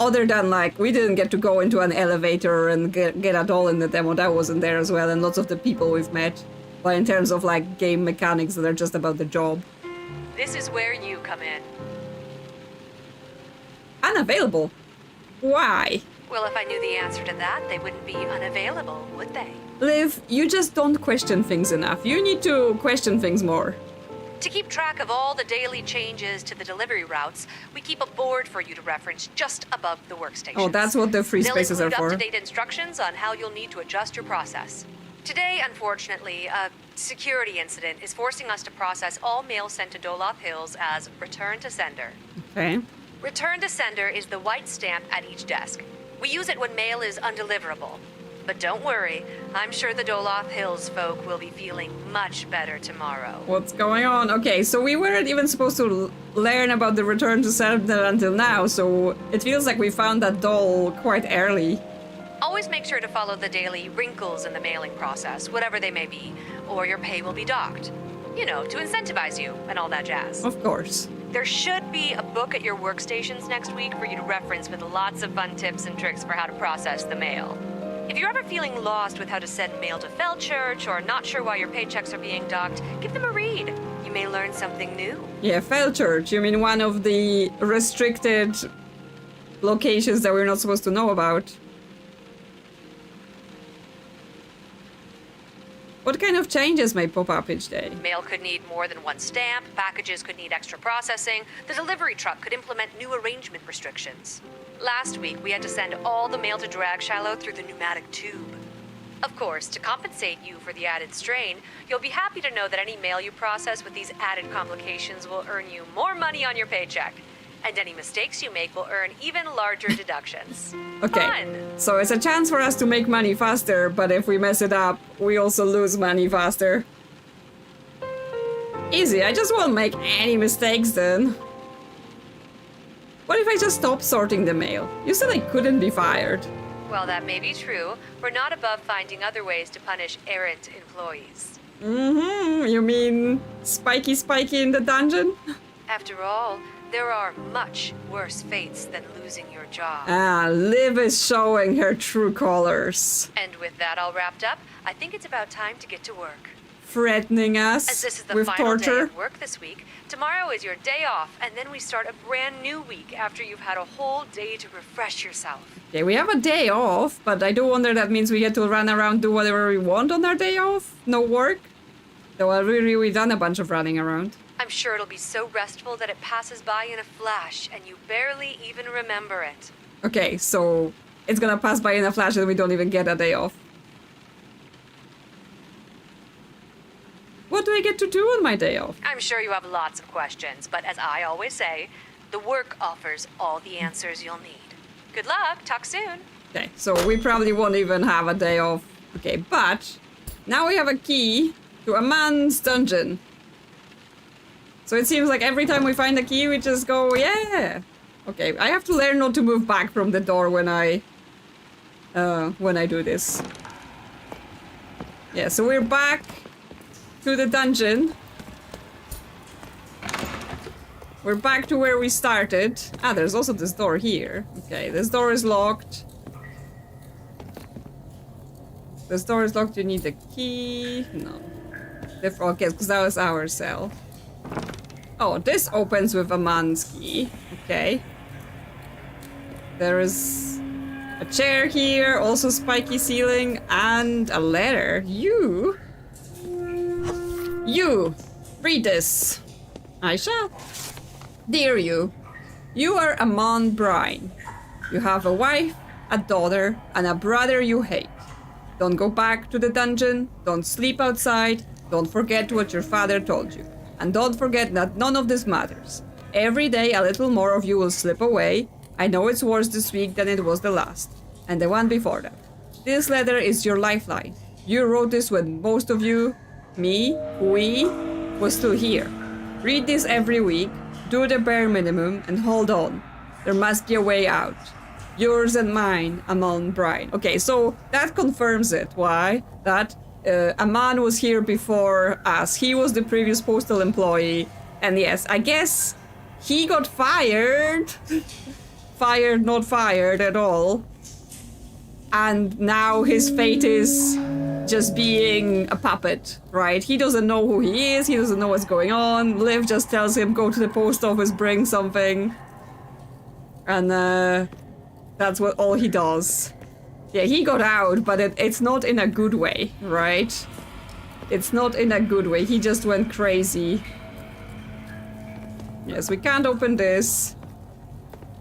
Other than, like, we didn't get to go into an elevator and get a doll in the demo. That wasn't there as well, and lots of the people we've met. But in terms of, like, game mechanics that are just about the job. This is where you come in. Unavailable? Why? Well, if I knew the answer to that, they wouldn't be unavailable, would they? Liv, you just don't question things enough. You need to question things more. To keep track of all the daily changes to the delivery routes, we keep a board for you to reference just above the workstation. Oh, that's what the free spaces are for. They'll include up-to-date instructions on how you'll need to adjust your process. Today, unfortunately, a security incident is forcing us to process all mail sent to Doloth Hills as return to sender. Okay. Return to sender is the white stamp at each desk. We use it when mail is undeliverable. But don't worry, I'm sure the Doloth Hills folk will be feeling much better tomorrow. What's going on? Okay, so we weren't even supposed to learn about the return to sender until now, so it feels like we found that doll quite early. Always make sure to follow the daily wrinkles in the mailing process, whatever they may be, or your pay will be docked. You know, to incentivize you and all that jazz. Of course. There should be a book at your workstations next week for you to reference with lots of fun tips and tricks for how to process the mail. If you're ever feeling lost with how to send mail to Feldchurch or not sure why your paychecks are being docked, give them a read. You may learn something new. Yeah, Feldchurch. You mean one of the restricted locations that we're not supposed to know about? What kind of changes may pop up each day? Mail could need more than one stamp, packages could need extra processing, the delivery truck could implement new arrangement restrictions. Last week, we had to send all the mail to Drag Shallow through the pneumatic tube. Of course, to compensate you for the added strain, you'll be happy to know that any mail you process with these added complications will earn you more money on your paycheck. And any mistakes you make will earn even larger deductions. Okay, Fun! so it's a chance for us to make money faster, but if we mess it up, we also lose money faster. Easy, I just won't make any mistakes then. What if I just stop sorting the mail? You said I couldn't be fired. While that may be true, we're not above finding other ways to punish errant employees. You mean Spiky in the dungeon? After all, there are much worse fates than losing your job. Ah, Liv is showing her true colors. And with that all wrapped up, I think it's about time to get to work. Threatening As us this is the with final day torture. of work this week, tomorrow is your day off, and then we start a brand new week after you've had a whole day to refresh yourself. Okay, we have a day off, but I do wonder that means we get to run around, do whatever we want on our day off? No work? Though I've really done a bunch of running around. I'm sure it'll be so restful that it passes by in a flash, and you barely even remember it. Okay, so it's gonna pass by in a flash and we don't even get a day off. What do I get to do on my day off? I'm sure you have lots of questions, but as I always say, the work offers all the answers you'll need. Good luck, talk soon. Okay, so we probably won't even have a day off. Okay, but now we have a key to a man's dungeon. So it seems like every time we find a key, we just go, yeah. Okay, I have to learn not to move back from the door when I do this. Yeah, so we're back to the dungeon. We're back to where we started. Ah, there's also this door here. Okay, this door is locked. This door is locked, you need a key. No. Okay, because that was our cell. Oh, this opens with a man's key. Okay. There is a chair here, also spiky ceiling, and a letter. You, read this. I shall. Dear you are Amon Brine. You have a wife, a daughter, and a brother you hate. Don't go back to the dungeon, don't sleep outside, don't forget what your father told you. And don't forget that none of this matters. Every day a little more of you will slip away. I know it's worse this week than it was the last, and the one before that. This letter is your lifeline. You wrote this when most of you, me, we, was still here. Read this every week, do the bare minimum, and hold on. There must be a way out. Yours and mine, Amon Brine. Okay, so that confirms it. Why? That Amon was here before us. He was the previous postal employee. And yes, I guess he got fired. Fired, not fired at all. And now his fate is just being a puppet, right? He doesn't know who he is. He doesn't know what's going on. Liv just tells him, go to the post office, bring something. And that's what all he does. Yeah, he got out, but it's not in a good way, right? It's not in a good way. He just went crazy. Yes, we can't open this.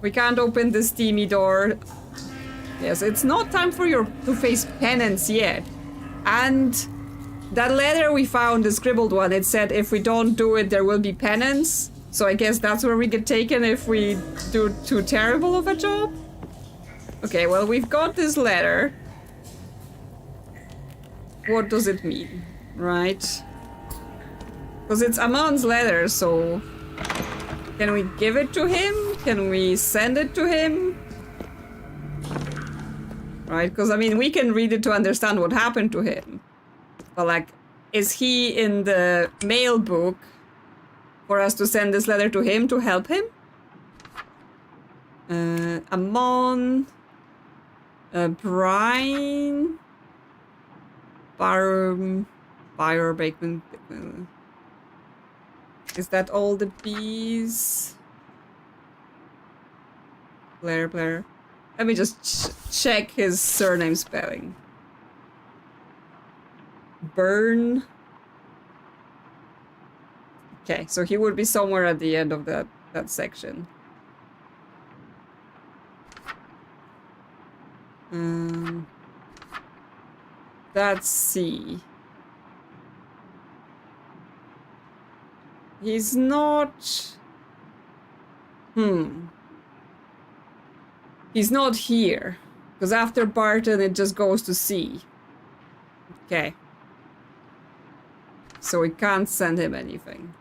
We can't open this steamy door. Yes, it's not time for you to face penance yet. And that letter we found, the scribbled one, it said if we don't do it, there will be penance. So I guess that's where we get taken if we do too terrible of a job. Okay, well, we've got this letter. What does it mean, right? Because it's Amon's letter, so... Can we give it to him? Can we send it to him? Right, because, I mean, we can read it to understand what happened to him. But, like, is he in the mail book for us to send this letter to him to help him? Amon... Brine... Byron Bakeman... Is that all the bees? Blair. Let me just check his surname spelling. Burn. Okay, so he would be somewhere at the end of that section. That's C. He's not... He's not here. Because after Barton, it just goes to C. Okay. So we can't send him anything.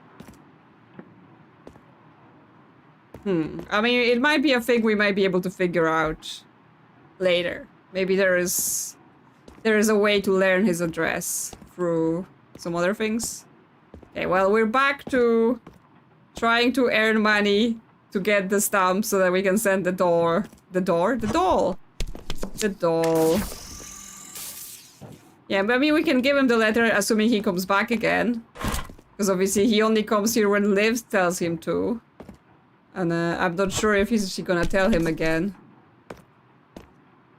I mean, it might be a thing we might be able to figure out later. Maybe there is a way to learn his address through some other things. Okay, well, we're back to trying to earn money to get the stamp so that we can send the doll. Yeah, but I mean, we can give him the letter assuming he comes back again. Because obviously he only comes here when Liv tells him to. And I'm not sure if he's gonna tell him again.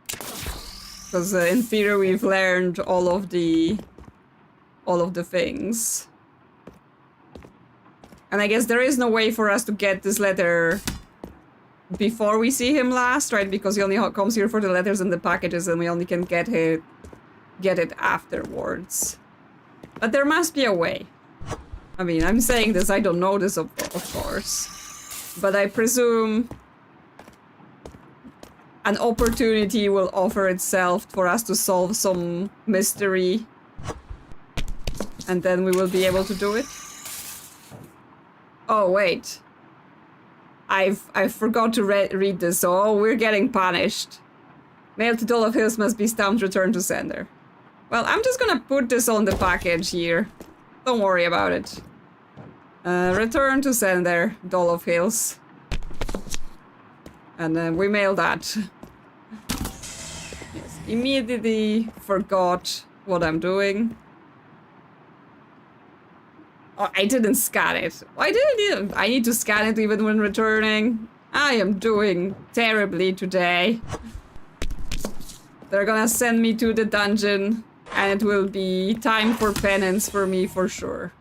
Because in theory we've learned all of the things. And I guess there is no way for us to get this letter before we see him last, right? Because he only comes here for the letters and the packages, and we only can get it afterwards. But there must be a way. I mean, I'm saying this, I don't know this, of course. But I presume an opportunity will offer itself for us to solve some mystery. And then we will be able to do it. Oh, wait. I forgot to read this, so we're getting punished. Mail to Doll of Hills must be stamped return to sender. Well, I'm just gonna put this on the package here. Don't worry about it. Return to sender, Doll of Hills. And then we mail that. Yes, immediately forgot what I'm doing. Oh, I didn't scan it. Why didn't I need to scan it even when returning? I am doing terribly today. They're gonna send me to the dungeon, and it will be time for penance for me for sure.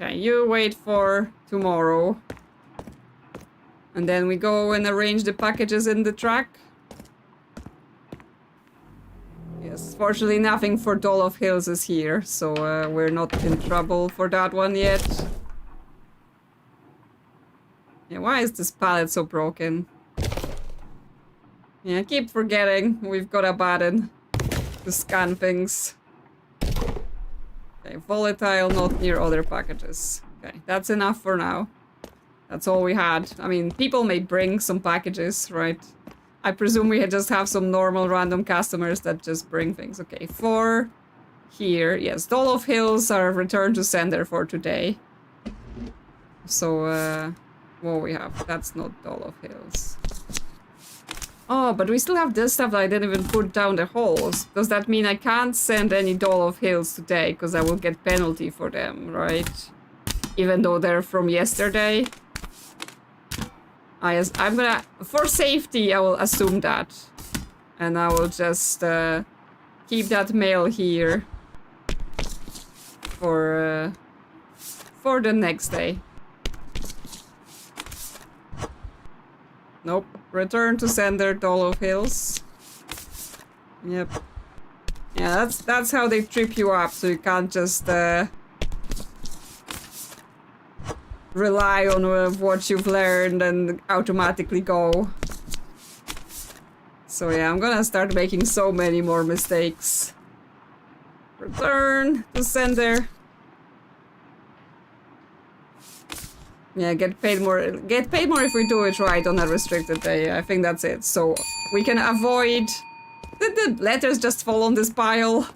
Okay, you wait for tomorrow. And then we go and arrange the packages in the truck. Yes, fortunately nothing for Doll of Hills is here, so we're not in trouble for that one yet. Yeah, why is this pallet so broken? Yeah, I keep forgetting we've got a button to scan things. Okay, volatile, not near other packages. Okay, that's enough for now. That's all we had. I mean, people may bring some packages, right? I presume we just have some normal random customers that just bring things. Okay, 4 here. Yes, Doll of Hills are returned to sender for today. So, what we have? That's not Doll of Hills. Oh, but we still have this stuff that I didn't even put down the holes. Does that mean I can't send any Doll of Hills today? Because I will get penalty for them, right? Even though they're from yesterday. I'm gonna... For safety, I will assume that. And I will just keep that mail here. For the next day. Nope. Return to sender, Doll of Hills. Yep. Yeah, that's how they trip you up, so you can't just rely on what you've learned and automatically go. So yeah, I'm gonna start making so many more mistakes. Return to sender. Yeah, get paid more. Get paid more if we do it right on a restricted day. I think that's it. So we can avoid... Did the letters just fall on this pile?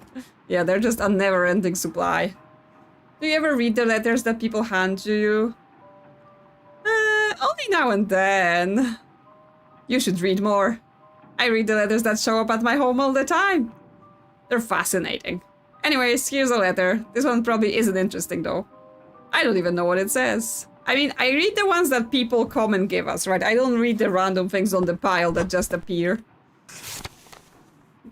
Yeah, they're just a never-ending supply. Do you ever read the letters that people hand to you? Only now and then. You should read more. I read the letters that show up at my home all the time. They're fascinating. Anyways, here's a letter. This one probably isn't interesting though. I don't even know what it says. I mean, I read the ones that people come and give us, right? I don't read the random things on the pile that just appear.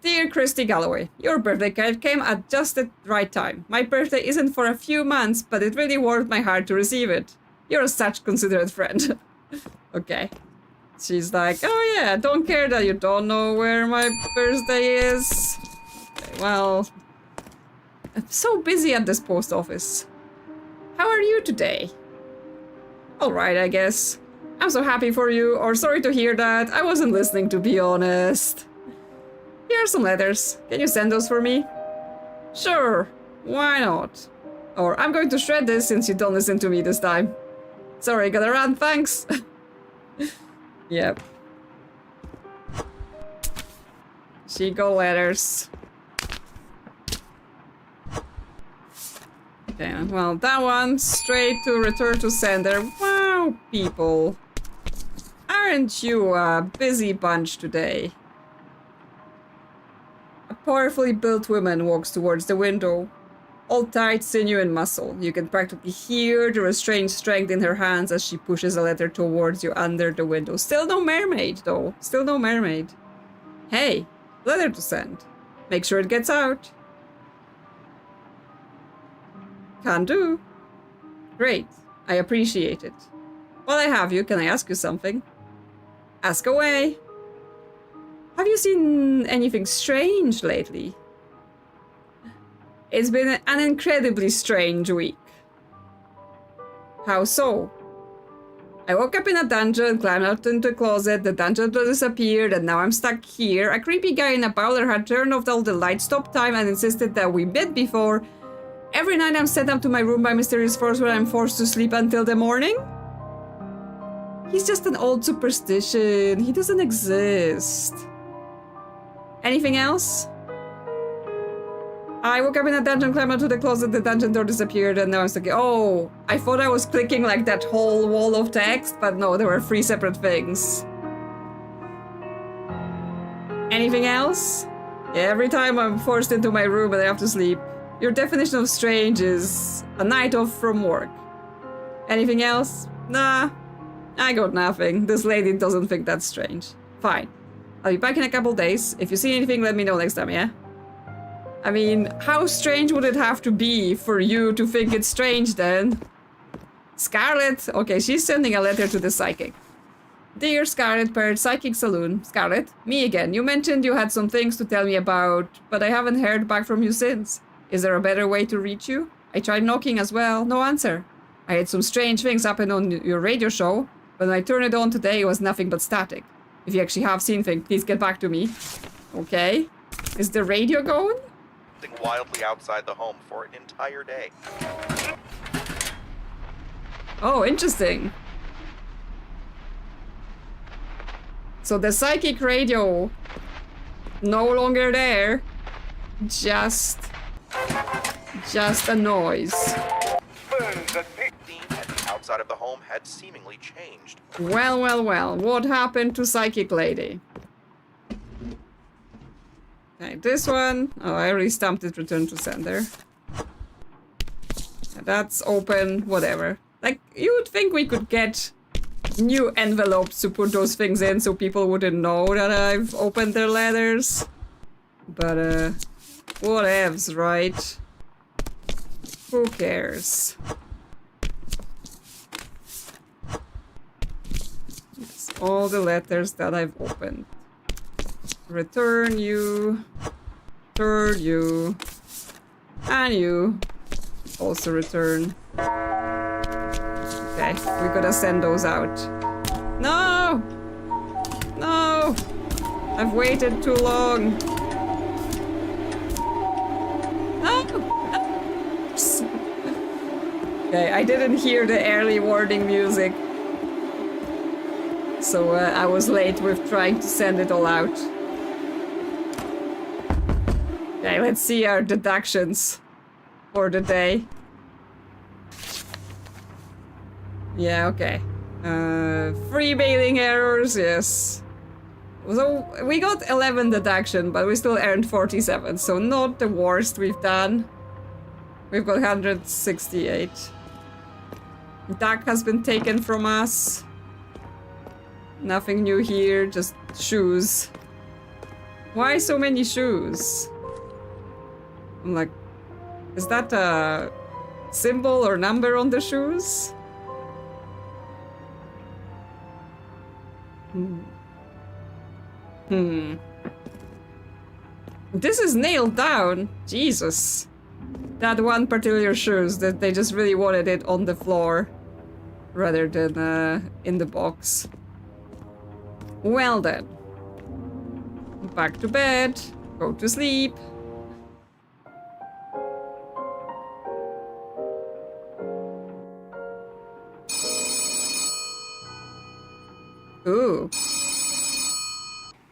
Dear Christy Galloway, your birthday card came at just the right time. My birthday isn't for a few months, but it really warmed my heart to receive it. You're such a considerate friend. Okay. She's like, oh yeah, don't care that you don't know where my birthday is. Okay, well, I'm so busy at this post office. How are you today? Alright, I guess. I'm so happy for you, or sorry to hear that. I wasn't listening, to be honest. Here are some letters. Can you send those for me? Sure, why not? Or I'm going to shred this since you don't listen to me this time. Sorry, gotta run, thanks. Yep. She-go letters. Okay, well, that one straight to return to sender. Wow, people. Aren't you a busy bunch today? A powerfully built woman walks towards the window. All tight sinew and muscle. You can practically hear the restrained strength in her hands as she pushes a letter towards you under the window. Still no mermaid, though. Still no mermaid. Hey, letter to send. Make sure it gets out. Can do. Great. I appreciate it. While I have you, can I ask you something? Ask away. Have you seen anything strange lately? It's been an incredibly strange week. How so? I woke up in a dungeon, climbed out into a closet, the dungeon door disappeared, and now I'm stuck here. A creepy guy in a bowler had turned off all the lights, stopped time, and insisted that we met before. Every night I'm sent up to my room by mysterious force where I'm forced to sleep until the morning? He's just an old superstition. He doesn't exist. Anything else? I woke up in a dungeon, climbed out to the closet, the dungeon door disappeared, and now I'm stuck. Oh, I thought I was clicking like that whole wall of text, but no, there were 3 separate things. Anything else? Yeah, every time I'm forced into my room and I have to sleep. Your definition of strange is a night off from work. Anything else? Nah, I got nothing. This lady doesn't think that's strange. Fine. I'll be back in a couple days. If you see anything, let me know next time, yeah? I mean, how strange would it have to be for you to think it's strange then? Scarlet! Okay, she's sending a letter to the psychic. Dear Scarlet Parrot Psychic Saloon. Scarlet, me again. You mentioned you had some things to tell me about, but I haven't heard back from you since. Is there a better way to reach you? I tried knocking as well. No answer. I had some strange things happen on your radio show, but when I turned it on today, it was nothing but static. If you actually have seen things, please get back to me. Okay. Is the radio going? Wildly outside the home for an entire day. Oh, interesting. So the psychic radio no longer there. Just a noise. The scene at the outside of the home had seemingly changed. Well, well, well. What happened to Psychic Lady? Okay, this one. Oh, I already stamped it, return to sender. That's open, whatever. Like, you would think we could get new envelopes to put those things in so people wouldn't know that I've opened their letters. But, whatevs, right? Who cares? It's all the letters that I've opened. Return you. Return you. And you. Also return. Okay, we gotta send those out. No! No! I've waited too long. No! Okay, I didn't hear the early warning music. So I was late with trying to send it all out. Okay, let's see our deductions for the day. Yeah, okay. 3 mailing errors, yes. So we got 11 deduction, but we still earned 47, so not the worst we've done. We've got 168. Duck has been taken from us. Nothing new here, just shoes. Why so many shoes? I'm like, is that a symbol or number on the shoes? This is nailed down. Jesus. That one particular shows that they just really wanted it on the floor rather than in the box. Well then. Back to bed. Go to sleep. Ooh.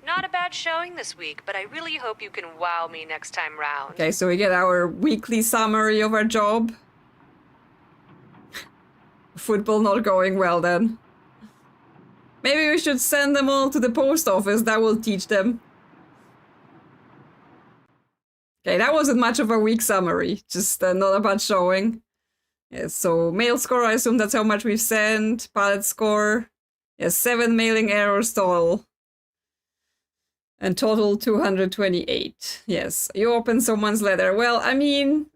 Not a bad showing this week, but I really hope you can wow me next time round. Okay, so we get our weekly summary of our job. Football not going well then. Maybe we should send them all to the post office. That will teach them. Okay, that wasn't much of a week summary. Just not a bad showing. Yes, so mail score, I assume that's how much we've sent. Pallet score. Yes, 7 mailing errors total. And total 228. Yes, you open someone's letter. Well, I mean,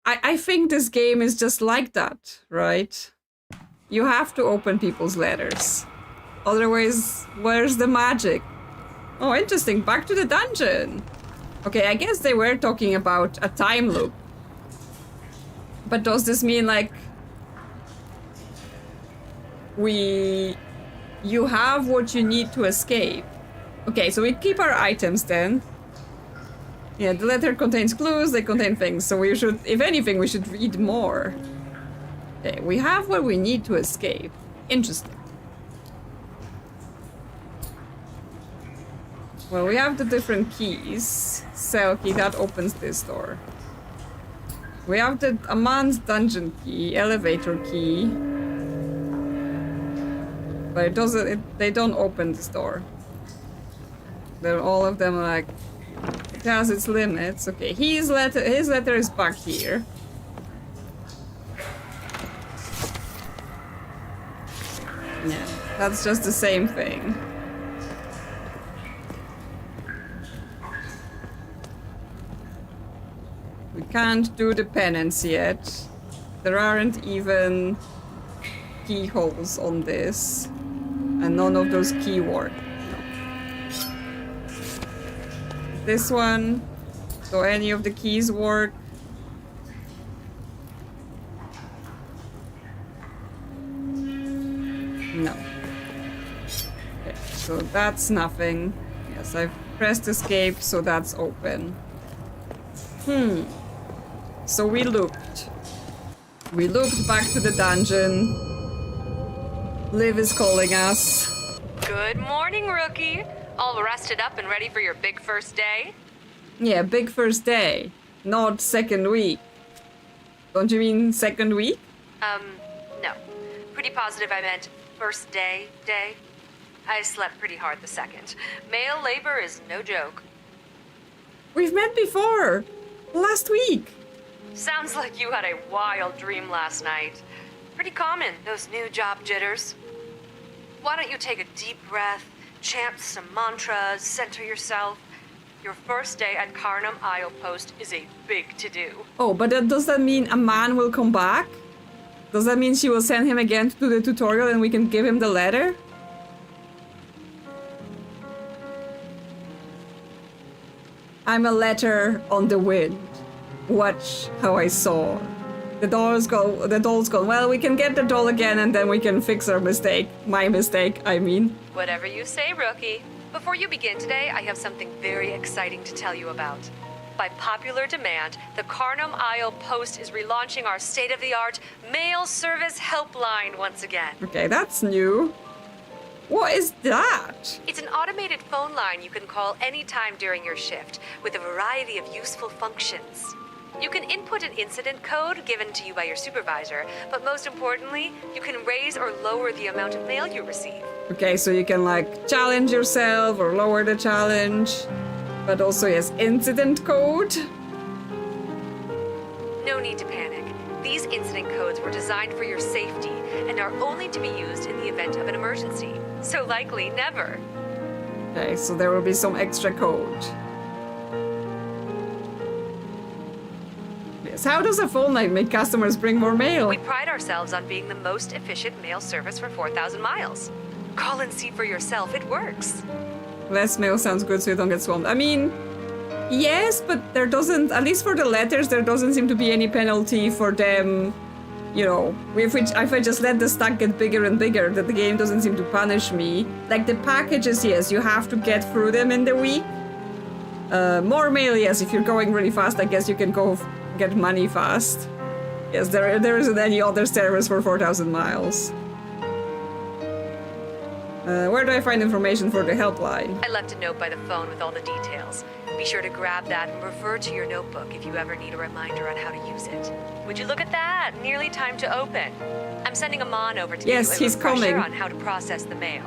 I think this game is just like that, right? You have to open people's letters. Otherwise, where's the magic? Oh, interesting. Back to the dungeon. Okay, I guess they were talking about a time loop. But does this mean, like, you have what you need to escape? Okay, so we keep our items then. Yeah, the letter contains clues, they contain things, so we should, if anything, we should read more. Okay, we have what we need to escape. Interesting. Well, we have the different keys. Cell key, that opens this door. We have the a man's dungeon key, elevator key. But it doesn't, they don't open this door. They're all of them like, it has its limits. Okay, his letter is back here. Yeah, that's just the same thing. We can't do the penance yet. There aren't even keyholes on this. And none of those key work. This one, so any of the keys work. No. Okay, so that's nothing. Yes, I've pressed escape, so that's open. So we looked. We looked back to the dungeon. Liv is calling us. Good morning, rookie. All rested up and ready for your big first day? Yeah, big first day. Not second week. Don't you mean second week? No. Pretty positive I meant first day. I slept pretty hard the second. Male labor is no joke. We've met before. Last week. Sounds like you had a wild dream last night. Pretty common, those new job jitters. Why don't you take a deep breath, chant some mantras, center yourself. Your first day at Kharnym Isle Post is a big to-do. Oh, but does that mean a man will come back? Does that mean she will send him again to do the tutorial and we can give him the letter? I'm a letter on the wind. Watch how I soar. The doll's gone. Well, we can get the doll again and then we can fix our mistake. My mistake, I mean. Whatever you say, rookie. Before you begin today, I have something very exciting to tell you about. By popular demand, the Kharnym Isle Post is relaunching our state-of-the-art mail service helpline once again. Okay, that's new. What is that? It's an automated phone line you can call anytime during your shift, with a variety of useful functions. You can input an incident code given to you by your supervisor, but most importantly, you can raise or lower the amount of mail you receive. Okay, so you can like challenge yourself or lower the challenge, but also yes, incident code. No need to panic. These incident codes were designed for your safety and are only to be used in the event of an emergency. So likely never. Okay, so there will be some extra code. Yes, how does a phone line make customers bring more mail? We pride ourselves on being the most efficient mail service for 4,000 miles. Call and see for yourself. It works. Less mail sounds good so you don't get swamped. I mean, yes, but there doesn't, at least for the letters, there doesn't seem to be any penalty for them, you know, if I just let the stack get bigger and bigger, that the game doesn't seem to punish me. Like the packages, yes, you have to get through them in the week. More mail, yes, if you're going really fast, I guess you can go get money fast. Yes, there isn't any other service for 4,000 miles. Where do I find information for the helpline? I left a note by the phone with all the details. Be sure to grab that and refer to your notebook if you ever need a reminder on how to use it. Would you look at that? Nearly time to open. I'm sending Amon over to Yes, you a he's refresher coming. on how to process the mail.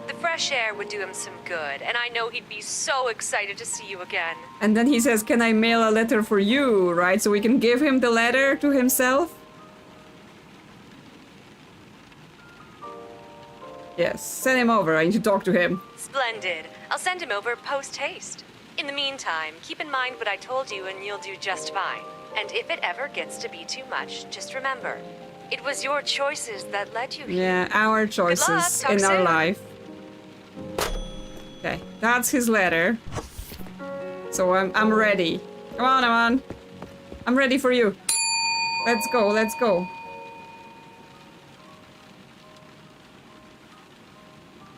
The fresh air would do him some good, and I know he'd be so excited to see you again. And then he says, can I mail a letter for you, right? So we can give him the letter to himself? Yes, send him over. I need to talk to him. Splendid. I'll send him over post-haste. In the meantime, keep in mind what I told you and you'll do just fine. And if it ever gets to be too much, just remember, it was your choices that led you here. Yeah, our choices Talk in our soon. life. Okay, that's his letter. So I'm ready. Come on, Amon. I'm ready for you. Let's go, let's go.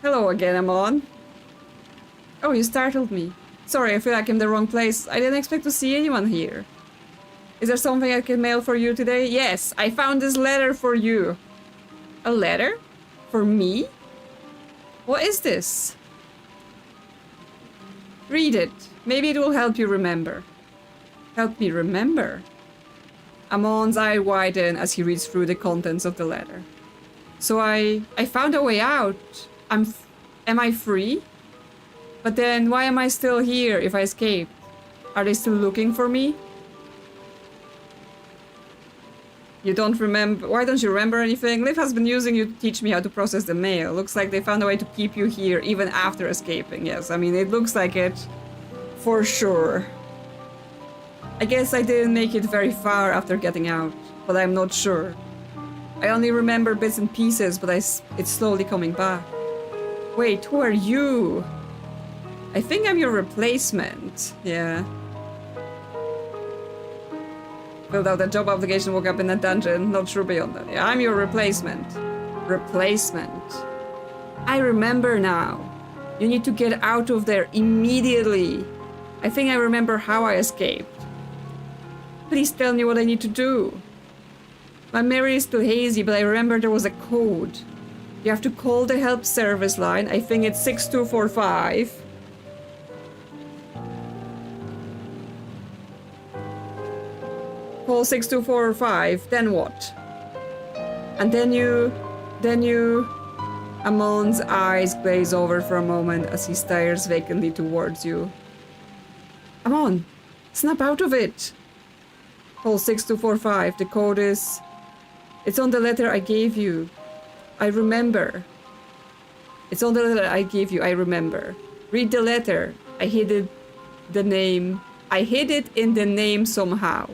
Hello again, Amon. Oh, you startled me. Sorry, I feel like I'm in the wrong place. I didn't expect to see anyone here. Is there something I can mail for you today? Yes, I found this letter for you. A letter? For me? What is this? Read it. Maybe it will help you remember. Help me remember? Amon's eye widen as he reads through the contents of the letter. So I found a way out. Am I free? But then why am I still here if I escaped? Are they still looking for me? You don't remember? Why don't you remember anything? Liv has been using you to teach me how to process the mail. Looks like they found a way to keep you here even after escaping. Yes, I mean, it looks like it for sure. I guess I didn't make it very far after getting out, but I'm not sure. I only remember bits and pieces, but it's slowly coming back. Wait, who are you? I think I'm your replacement. Yeah. Filled out a job application, woke up in a dungeon. Not sure beyond that. Yeah, I'm your replacement. Replacement. I remember now. You need to get out of there immediately. I think I remember how I escaped. Please tell me what I need to do. My memory is still hazy, but I remember there was a code. You have to call the help service line. I think it's 6245. Call 6245, then what? And then you... Amon's eyes glaze over for a moment as he stares vacantly towards you. Amon, snap out of it! Call 6245, the code is... It's on the letter I gave you. I remember. It's on the letter I gave you, I remember. Read the letter. I hid it in the name somehow.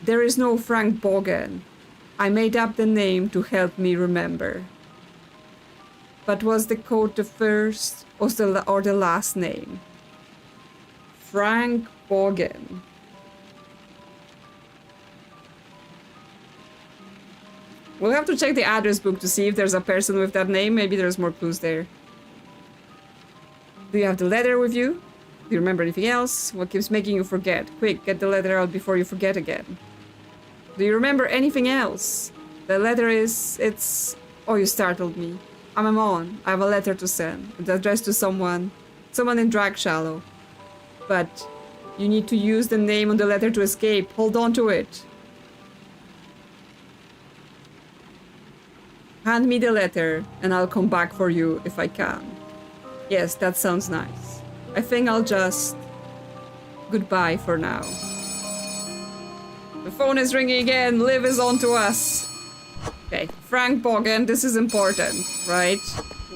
There is no Frank Bogan. I made up the name to help me remember. But was the code the first or the last name? Frank Bogan. We'll have to check the address book to see if there's a person with that name. Maybe there's more clues there. Do you have the letter with you? Do you remember anything else? What keeps making you forget? Quick, get the letter out before you forget again. Do you remember anything else? The letter is... it's... Oh, you startled me. I'm Amon. I have a letter to send. It's addressed to someone. Someone in Drag Shallow. But you need to use the name on the letter to escape. Hold on to it. Hand me the letter, and I'll come back for you if I can. Yes, that sounds nice. I think I'll just... Goodbye for now. The phone is ringing again. Liv is on to us. Okay, Frank Bogan, this is important, right?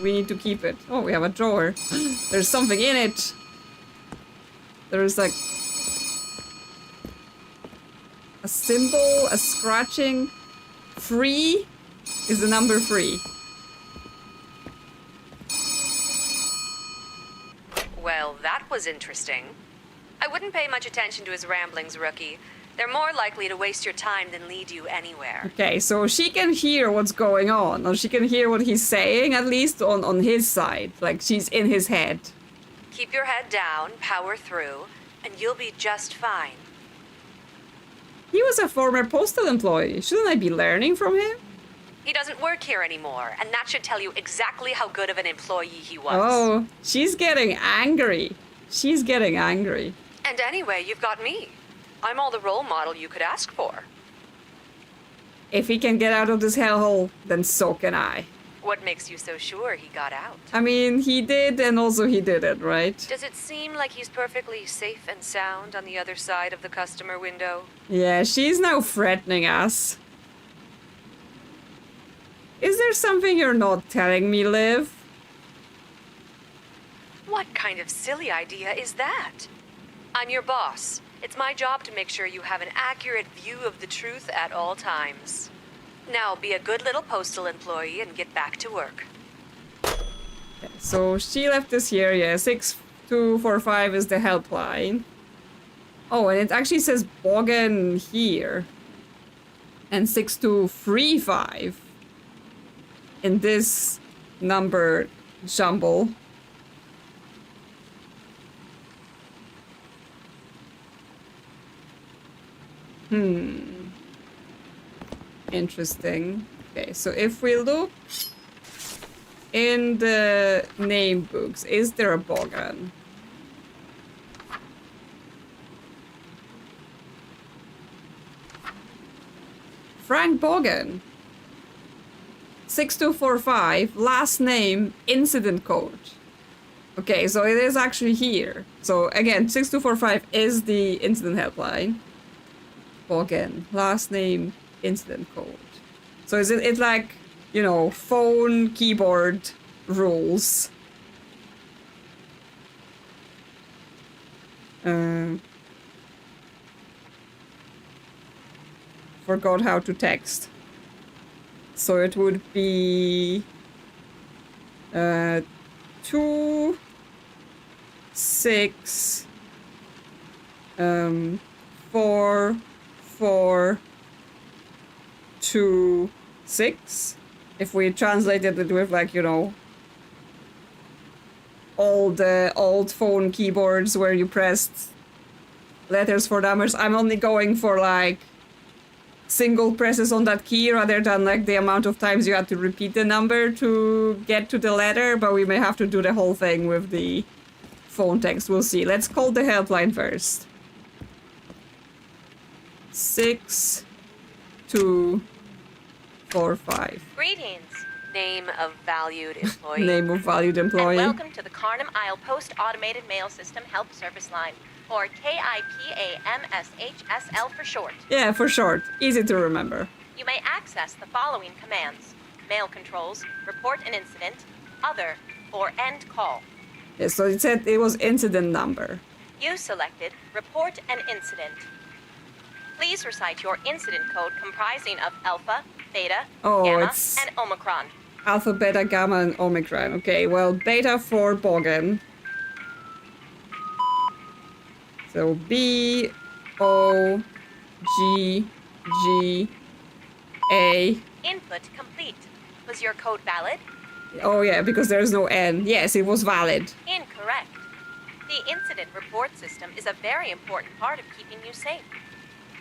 We need to keep it. Oh, we have a drawer. There's something in it. There's like... a symbol, a scratching. 3 is the number 3. Well, that was interesting. I wouldn't pay much attention to his ramblings, rookie. They're more likely to waste your time than lead you anywhere. Okay, so she can hear what's going on, or she can hear what he's saying, at least on his side. Like, she's in his head. Keep your head down, power through, and you'll be just fine. He was a former Postal employee. Shouldn't I be learning from him? He doesn't work here anymore, and that should tell you exactly how good of an employee he was. Oh, she's getting angry. She's getting angry. And anyway, you've got me. I'm all the role model you could ask for. If he can get out of this hellhole, then so can I. What makes you so sure he got out? I mean, he did, and also he didn't, right? Does it seem like he's perfectly safe and sound on the other side of the customer window? Yeah, she's now threatening us. Is there something you're not telling me, Liv? What kind of silly idea is that? I'm your boss. It's my job to make sure you have an accurate view of the truth at all times. Now, be a good little postal employee and get back to work. Okay, so she left us here, yeah. 6245 is the helpline. Oh, and it actually says Bogan here. And 6235 in this number jumble. Interesting. Okay, so if we look in the name books, is there a Bogan? Frank Bogan. 6245, last name, incident code. Okay, so it is actually here. So again, 6245 is the incident helpline. Bogan, last name, incident code. So is it like, you know, phone keyboard rules? Forgot how to text. So it would be 2 6 4 4 2 6. If we translated it with, like, you know, all the old phone keyboards where you pressed letters for numbers, I'm only going for like single presses on that key rather than like the amount of times you had to repeat the number to get to the letter, but we may have to do the whole thing with the phone text. We'll see. Let's call the helpline first. 6245. Greetings, name of valued employee. Name of valued employee. And welcome to the Kharnym Isle Post Automated Mail System Help Service Line, or KIPAMSHSL for short. Yeah, for short. Easy to remember. You may access the following commands: mail controls, report an incident, other, or end call. Yeah, so it said it was incident number. You selected report an incident. Please recite your incident code comprising of alpha, beta, gamma, it's and omicron. alpha, beta, gamma, and omicron. Okay, well, beta for Bogan. So B, O, G, G, A. Input complete. Was your code valid? Oh yeah, because there's no N. Yes, it was valid. Incorrect. The incident report system is a very important part of keeping you safe.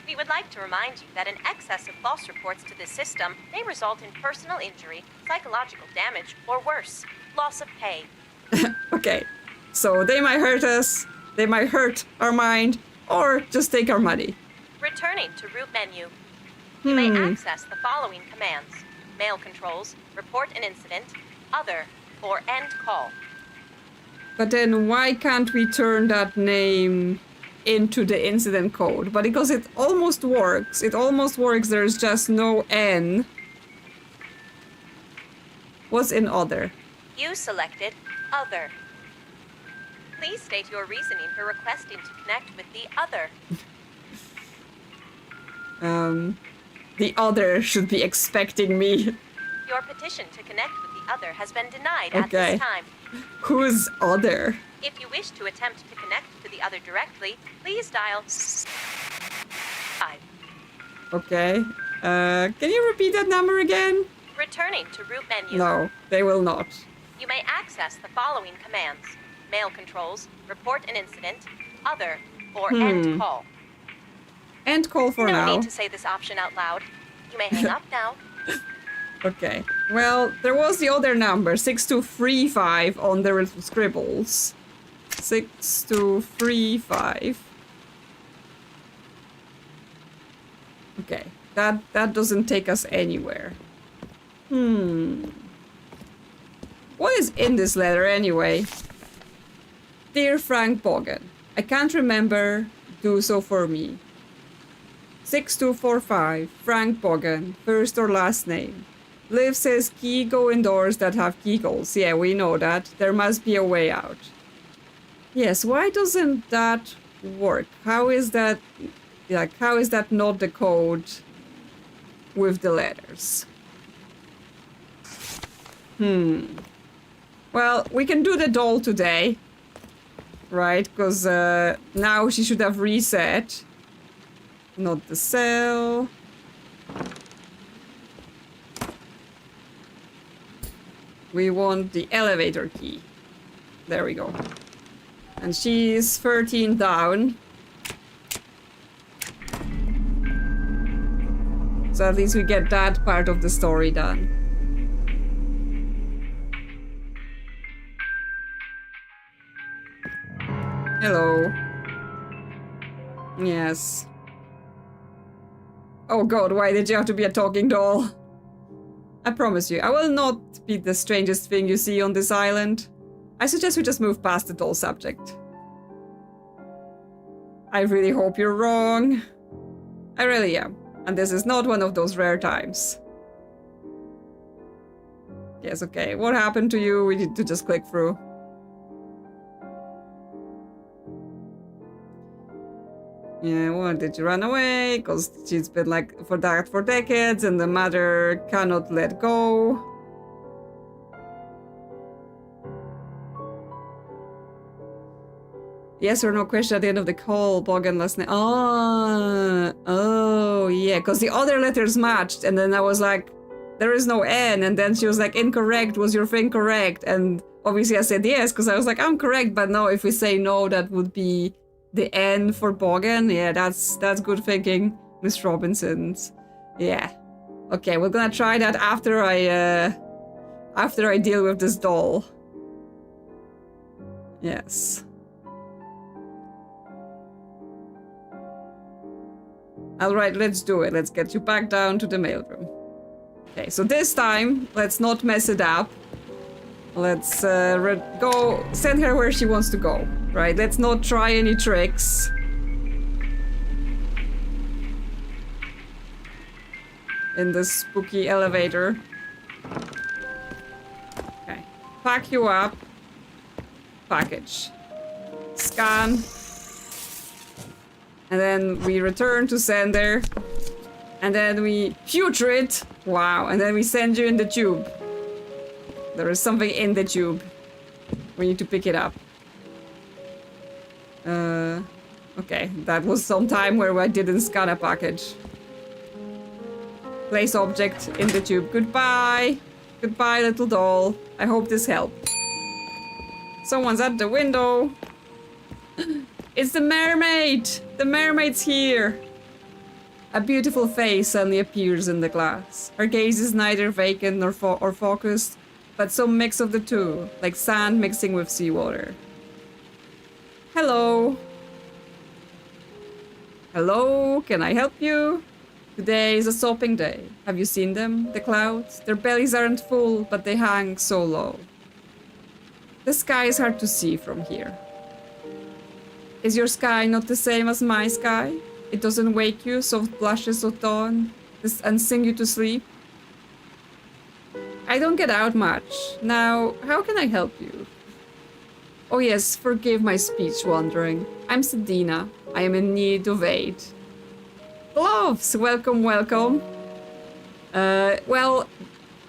We would like to remind you that an excess of false reports to this system may result in personal injury, psychological damage, or worse, loss of pay. Okay, so they might hurt us, they might hurt our mind, or just take our money. Returning to root menu. You may access the following commands: mail controls, report an incident, other, or end call. But then why can't we turn that name into the incident code? But because it almost works, there's just no N. What's in other? You selected other. Please state your reasoning for requesting to connect with the other. The other should be expecting me. Your petition to connect with the other has been denied at Okay. this time. Who's other? If you wish to attempt to connect to the other directly, please dial 5. Okay. Can you repeat that number again? Returning to root menu. No, they will not. You may access the following commands: mail controls, report an incident, other, or end call. End call for no now. need to say this option out loud. You may hang up now. Okay. Well, there was the other number, 6235 on the little scribbles. 6235. Okay. That doesn't take us anywhere. What is in this letter anyway? Dear Frank Bogan, I can't remember. Do so for me. 6245, Frank Bogan, first or last name. Liv says key go indoors that have keyholes. Yeah, we know that. There must be a way out. Yes, why doesn't that work? How is that, like, how is that not the code with the letters? Well, we can do the doll today. Right, because now she should have reset. Not the cell. We want the elevator key. There we go. And she's 13 down. So at least we get that part of the story done. Hello. Yes. Oh god, why did you have to be a talking doll? I promise you, I will not be the strangest thing you see on this island. I suggest we just move past the doll subject. I really hope you're wrong. I really am. And this is not one of those rare times. Yes, okay. What happened to you? We need to just click through. Yeah, well, did you run away? Because she's been like for that for decades and the mother cannot let go. Yes or no question at the end of the call, Bogan last night. Oh, yeah, because the other letters matched, and then I was like, there is no N, and then she was like, incorrect, was your thing correct? And obviously I said yes, because I was like, I'm correct, but no, if we say no, that would be the N for Bogan. Yeah, that's good thinking, Miss Robinson's. Yeah. Okay, we're gonna try that after I deal with this doll. Yes. Alright, let's do it. Let's get you back down to the mailroom. Okay, so this time, let's not mess it up. Let's go send her where she wants to go. Right, let's not try any tricks. In the spooky elevator. Okay, pack you up. Package. Scan. And then we return to sender. And then we putrid. Wow. And then we send you in the tube. There is something in the tube. We need to pick it up. Okay. That was some time where I didn't scan a package. Place object in the tube. Goodbye. Goodbye, little doll. I hope this helped. Someone's at the window. It's the mermaid! The mermaid's here! A beautiful face suddenly appears in the glass. Her gaze is neither vacant nor focused, but some mix of the two, like sand mixing with seawater. Hello! Hello, can I help you? Today is a sopping day. Have you seen them? The clouds? Their bellies aren't full, but they hang so low. The sky is hard to see from here. Is your sky not the same as my sky? It doesn't wake you, soft blushes of dawn, and sing you to sleep? I don't get out much. Now, how can I help you? Oh yes, forgive my speech wandering. I'm Sedina. I am in need of aid. Gloves! Welcome, welcome. Well,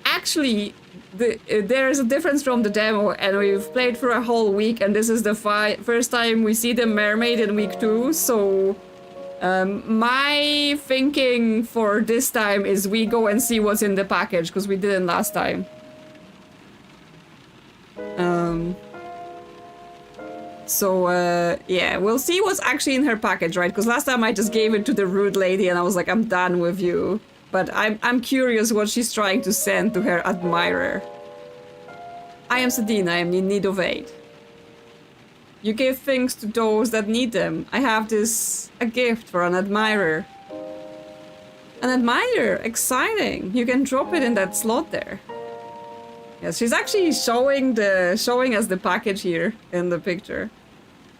actually, there's a difference from the demo, and we've played for a whole week, and this is the first time we see the Mermaid in week 2, so my thinking for this time is we go and see what's in the package, because we didn't last time. Yeah, we'll see what's actually in her package, right? Because last time I just gave it to the rude lady and I was like, I'm done with you. But I'm curious what she's trying to send to her admirer. I am Sedina, I am in need of aid. You give things to those that need them. I have a gift for an admirer. An admirer, exciting. You can drop it in that slot there. Yes, she's actually showing us the package here in the picture.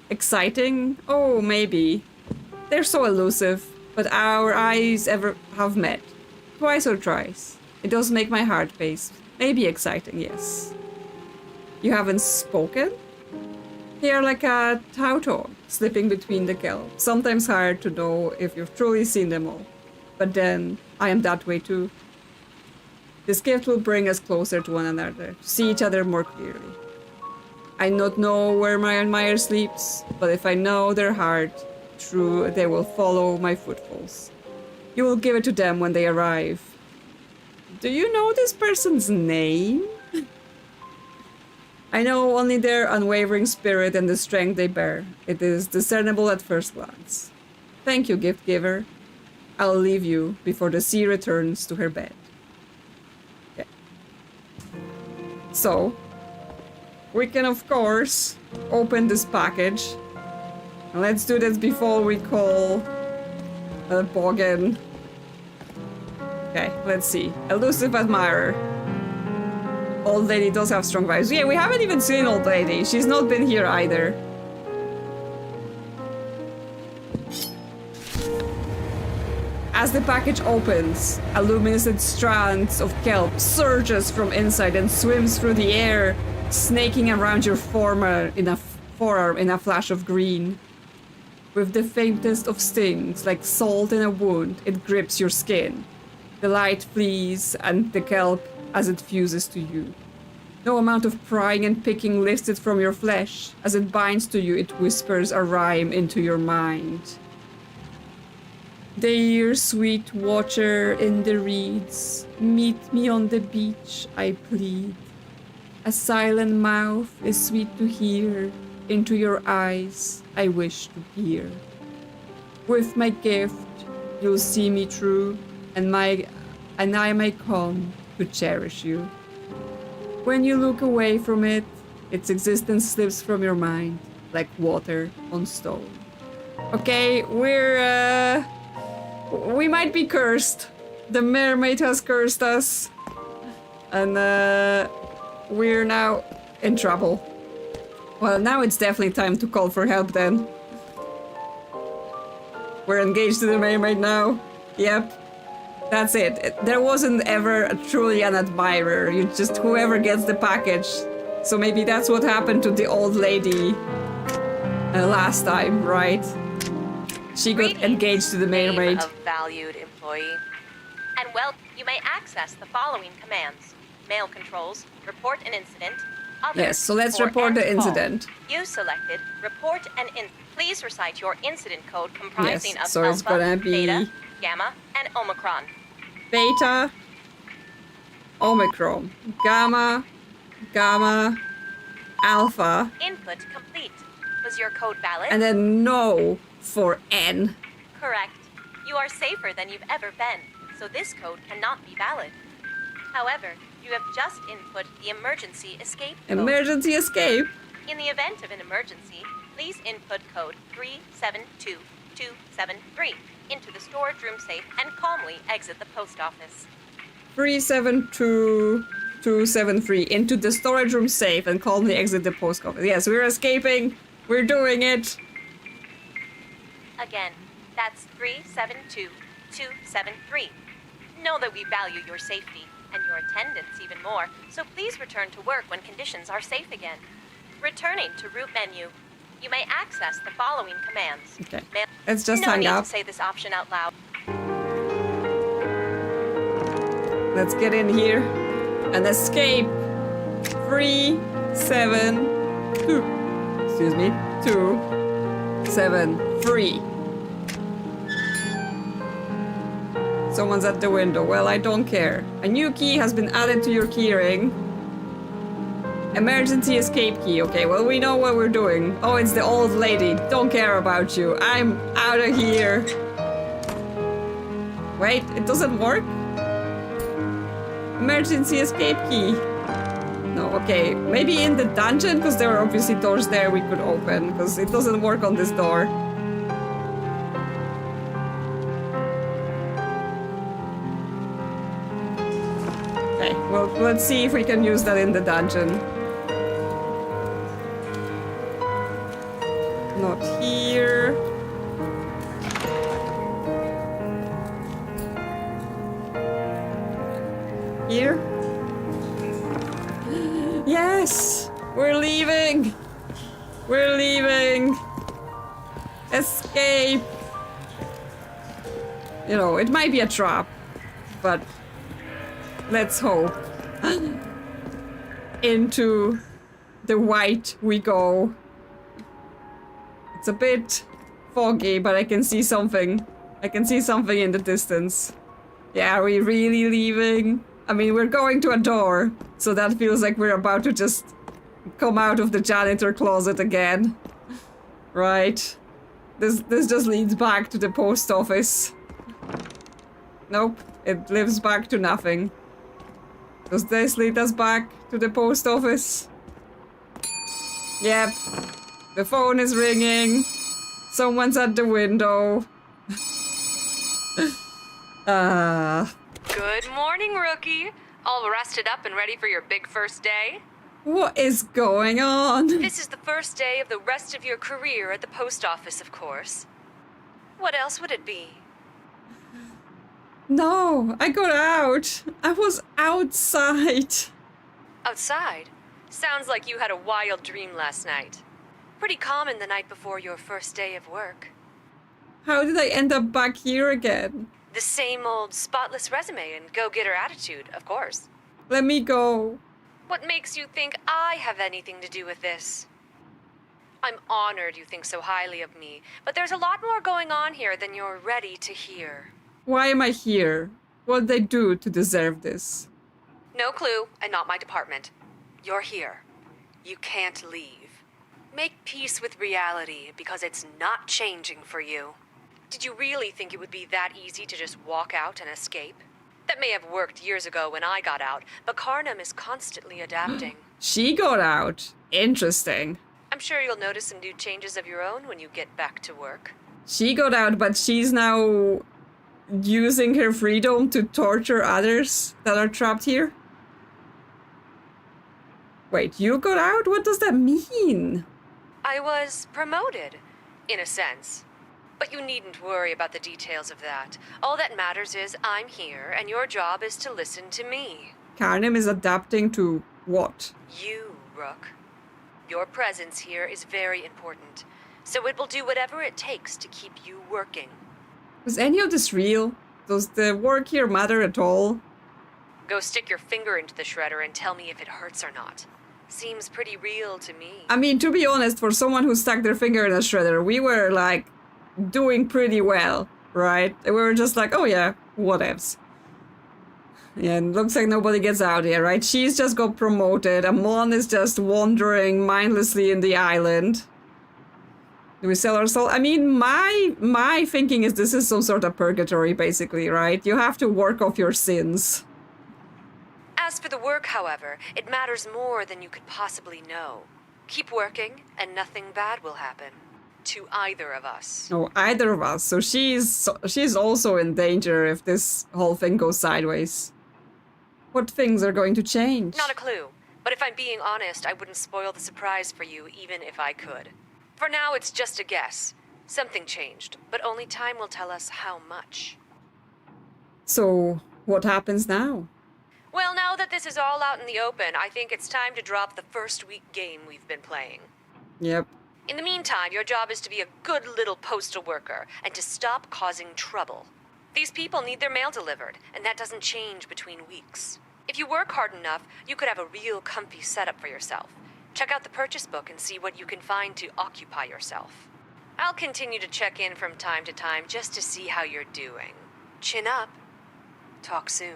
Exciting? Oh, maybe. They're so elusive, but our eyes ever have met. Twice or thrice. It does make my heart pace. Maybe exciting, yes. You haven't spoken? They are like a tautog, slipping between the kelp. Sometimes hard to know if you've truly seen them all. But then, I am that way too. This gift will bring us closer to one another, to see each other more clearly. I not know where my admirer sleeps, but if I know their heart, true, they will follow my footfalls. You will give it to them when they arrive. Do you know this person's name? I know only their unwavering spirit and the strength they bear. It is discernible at first glance. Thank you, gift giver. I'll leave you before the sea returns to her bed. Okay. So, we can of course open this package. And let's do this before we call Bogan. Okay, let's see. Elusive admirer. Old lady does have strong vibes. Yeah, we haven't even seen old lady. She's not been here either. As the package opens, a luminescent strand of kelp surges from inside and swims through the air, snaking around your forearm in a flash of green. With the faintest of stings, like salt in a wound, it grips your skin. The light flees and the kelp as it fuses to you. No amount of prying and picking lifts it from your flesh. As it binds to you, it whispers a rhyme into your mind. Dear sweet watcher in the reeds, meet me on the beach, I plead. A silent mouth is sweet to hear, into your eyes I wish to peer. With my gift, you'll see me true, and I may come to cherish you. When you look away from it, its existence slips from your mind, like water on stone. Okay, we might be cursed. The mermaid has cursed us. And we're now in trouble. Well, now it's definitely time to call for help then. We're engaged to the mermaid now. Yep. That's it. There wasn't ever truly an admirer. You just whoever gets the package. So maybe that's what happened to the old lady last time, right? She got engaged to the mermaid. Name of valued employee. And well, you may access the following commands. Mail controls, report an incident. Others, yes, so let's report the incident. You selected report an incident. Please recite your incident code comprising yes, of so alpha, it's gonna be beta, gamma, and omicron. Beta, omicron, gamma, alpha. Input complete. Was your code valid? And then no for N. Correct. You are safer than you've ever been, so this code cannot be valid. However, you have just input the emergency escape code. Emergency escape? In the event of an emergency, please input code 372273 into the storage room safe and calmly exit the post office. 372273 into the storage room safe and calmly exit the post office. Yes, we're escaping. We're doing it. Again, that's 372273. Know that we value your safety and your attendance even more, so please return to work when conditions are safe again. Returning to root menu, you may access the following commands. Okay, let's just hang No up. need to say this option out loud. Let's get in here and escape. 3, 7, 2. Excuse me. 2, 7, 3. Someone's at the window. Well, I don't care. A new key has been added to your keyring. Emergency escape key. Okay, well, we know what we're doing. Oh, it's the old lady. Don't care about you. I'm out of here. Wait, it doesn't work? Emergency escape key. No, okay. Maybe in the dungeon, because there are obviously doors there we could open, because it doesn't work on this door. Okay, well, let's see if we can use that in the dungeon. Not here. Here? Yes! We're leaving! We're leaving! Escape! You know, it might be a trap, but let's hope. Into the white we go. It's a bit foggy, but I can see something. I can see something in the distance. Yeah, are we really leaving? I mean, we're going to a door, so that feels like we're about to just come out of the janitor closet again. Right. This just leads back to the post office. Nope, it lives back to nothing. Does this lead us back to the post office? Yep. The phone is ringing. Someone's at the window. Good morning, rookie. All rested up and ready for your big first day? What is going on? This is the first day of the rest of your career at the post office, of course. What else would it be? No, I got out. I was outside. Outside? Sounds like you had a wild dream last night. Pretty common the night before your first day of work. How did I end up back here again? The same old spotless resume and go-getter attitude, of course. Let me go. What makes you think I have anything to do with this? I'm honored you think so highly of me, but there's a lot more going on here than you're ready to hear. Why am I here? What did I do to deserve this? No clue, and not my department. You're here. You can't leave. Make peace with reality, because it's not changing for you. Did you really think it would be that easy to just walk out and escape? That may have worked years ago when I got out, but Kharnym is constantly adapting. She got out. Interesting. I'm sure you'll notice some new changes of your own when you get back to work. She got out, but she's now using her freedom to torture others that are trapped here? Wait, you got out? What does that mean? I was promoted, in a sense. But you needn't worry about the details of that. All that matters is I'm here, and your job is to listen to me. Kharnym is adapting to what? You, Rook. Your presence here is very important, so it will do whatever it takes to keep you working. Was any of this real? Does the work here matter at all? Go stick your finger into the shredder and tell me if it hurts or not. Seems pretty real to me. I mean, to be honest, for someone who stuck their finger in a shredder, we were, like, doing pretty well, right? We were just like, oh yeah, whatevs. Yeah, and looks like nobody gets out here, right? She's just got promoted. Amon is just wandering mindlessly in the island. Do we sell our soul? I mean, my thinking is this is some sort of purgatory, basically, right? You have to work off your sins. As for the work, however, it matters more than you could possibly know. Keep working, and nothing bad will happen. To either of us. No, either of us. So she's also in danger if this whole thing goes sideways. What things are going to change? Not a clue. But if I'm being honest, I wouldn't spoil the surprise for you even if I could. For now, it's just a guess. Something changed, but only time will tell us how much. So, what happens now? Well, now that this is all out in the open, I think it's time to drop the first week game we've been playing. Yep. In the meantime, your job is to be a good little postal worker and to stop causing trouble. These people need their mail delivered, and that doesn't change between weeks. If you work hard enough, you could have a real comfy setup for yourself. Check out the purchase book and see what you can find to occupy yourself. I'll continue to check in from time to time just to see how you're doing. Chin up. Talk soon.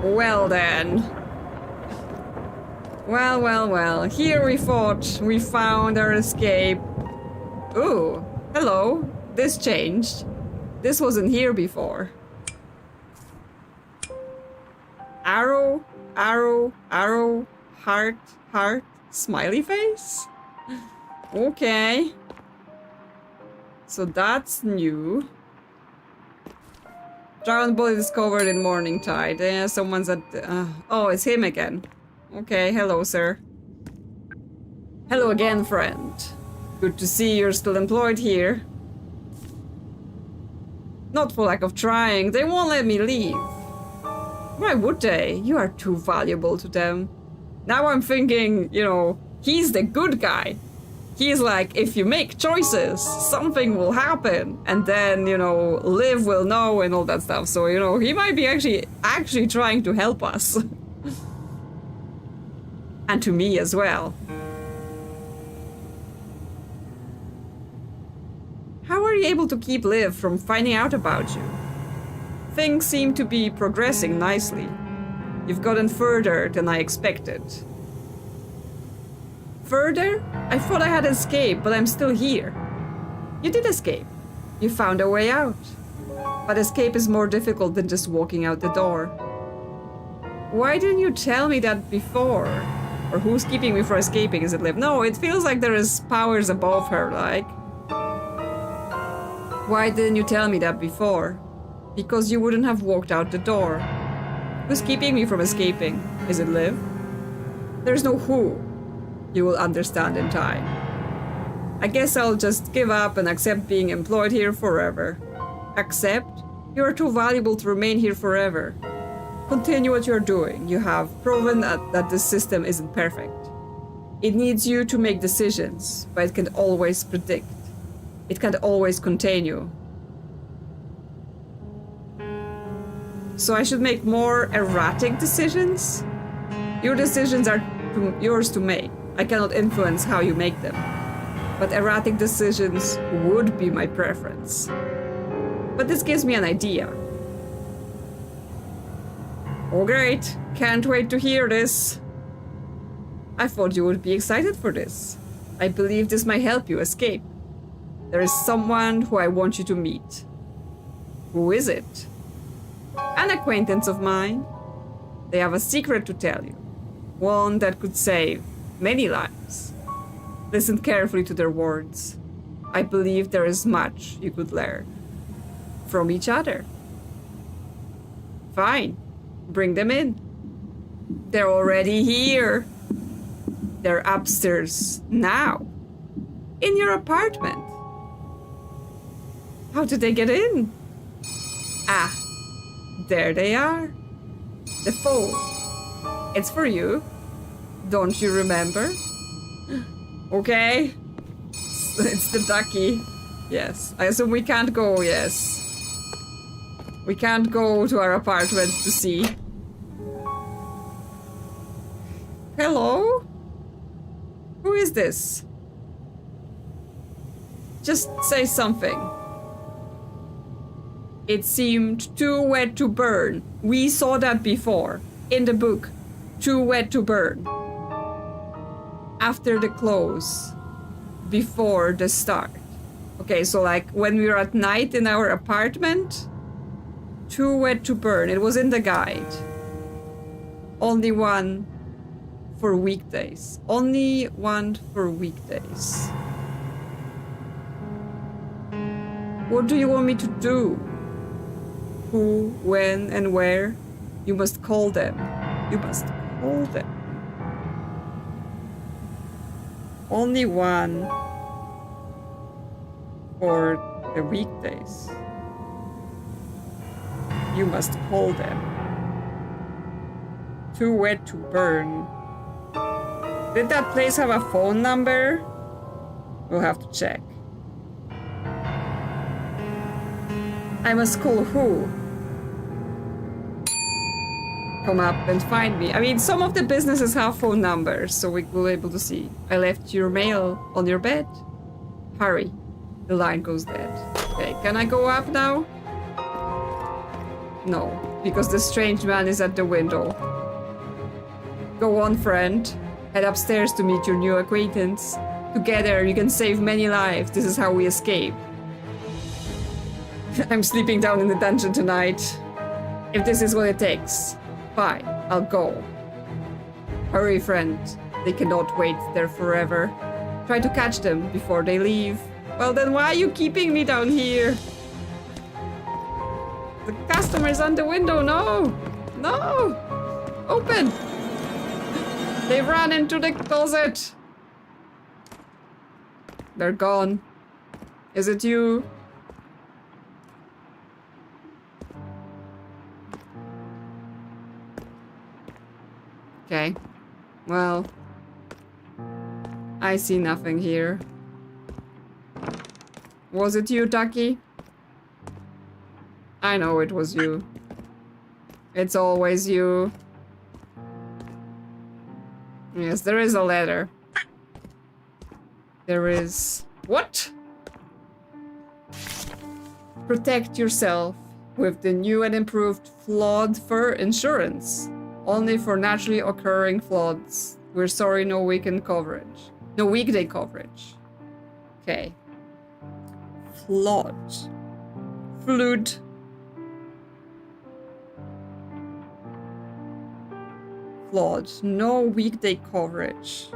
Well then. Well. Here we thought we found our escape. Ooh, hello. This changed. This wasn't here before. Arrow, heart, smiley face? Okay. So that's new. Drowned body discovered in morning tide. Yeah, someone's at... oh, it's him again. Okay, hello, sir. Hello again, friend. Good to see you're still employed here. Not for lack of trying, they won't let me leave. Why would they? You are too valuable to them. Now I'm thinking, you know, he's the good guy. He's like, if you make choices, something will happen. And then, you know, Liv will know and all that stuff. So, you know, he might be actually trying to help us. And to me as well. How are you able to keep Liv from finding out about you? Things seem to be progressing nicely. You've gotten further than I expected. Further? I thought I had escaped, but I'm still here. You did escape. You found a way out. But escape is more difficult than just walking out the door. Why didn't you tell me that before? Or who's keeping me from escaping? Is it Liv? No, it feels like there is powers above her, like. Why didn't you tell me that before? Because you wouldn't have walked out the door. Who's keeping me from escaping? Is it Liv? There's no who. You will understand in time. I guess I'll just give up and accept being employed here forever. Accept? You are too valuable to remain here forever. Continue what you're doing. You have proven that this system isn't perfect. It needs you to make decisions, but it can always predict. It can't always contain you. So I should make more erratic decisions? Your decisions are yours to make. I cannot influence how you make them. But erratic decisions would be my preference. But this gives me an idea. Oh great, can't wait to hear this. I thought you would be excited for this. I believe this might help you escape. There is someone who I want you to meet. Who is it? An acquaintance of mine. They have a secret to tell you. One that could save many lives. Listen carefully to their words. I believe there is much you could learn. From each other. Fine. Bring them in. They're already here. They're upstairs now. In your apartment. How did they get in? Ah, there they are. The phone. It's for you. Don't you remember? Okay. It's the ducky. Yes. I assume we can't go, yes. We can't go to our apartment to see. Hello? Who is this? Just say something. It seemed too wet to burn. We saw that before. In the book. Too wet to burn. After the close. Before the start. Okay, so like when we were at night in our apartment. Too wet to burn. It was in the guide. Only one for weekdays. Only one for weekdays. What do you want me to do? Who, when, and where? You must call them. You must call them. Only one for the weekdays. You must call them. Too wet to burn. Did that place have a phone number? We'll have to check. I must call who? come up and find me. I mean, some of the businesses have phone numbers, so we will be able to see. I left your mail on your bed. Hurry. The line goes dead. Okay, can I go up now? No, because the strange man is at the window. Go on, friend. Head upstairs to meet your new acquaintance. Together, you can save many lives. This is how we escape. I'm sleeping down in the dungeon tonight. If this is what it takes, fine, I'll go. Hurry, friend. They cannot wait there forever. Try to catch them before they leave. Well, then why are you keeping me down here? The customer's on the window. No! No! Open! They ran into the closet. They're gone. Is it you? Okay. Well, I see nothing here. Was it you, Ducky? I know it was you. It's always you. Yes, there is a letter. There is... What? Protect yourself with the new and improved flood fur insurance. Only for naturally occurring floods. We're sorry, no weekend coverage. No weekday coverage. Okay. Flood. Flood. Flood. No weekday coverage.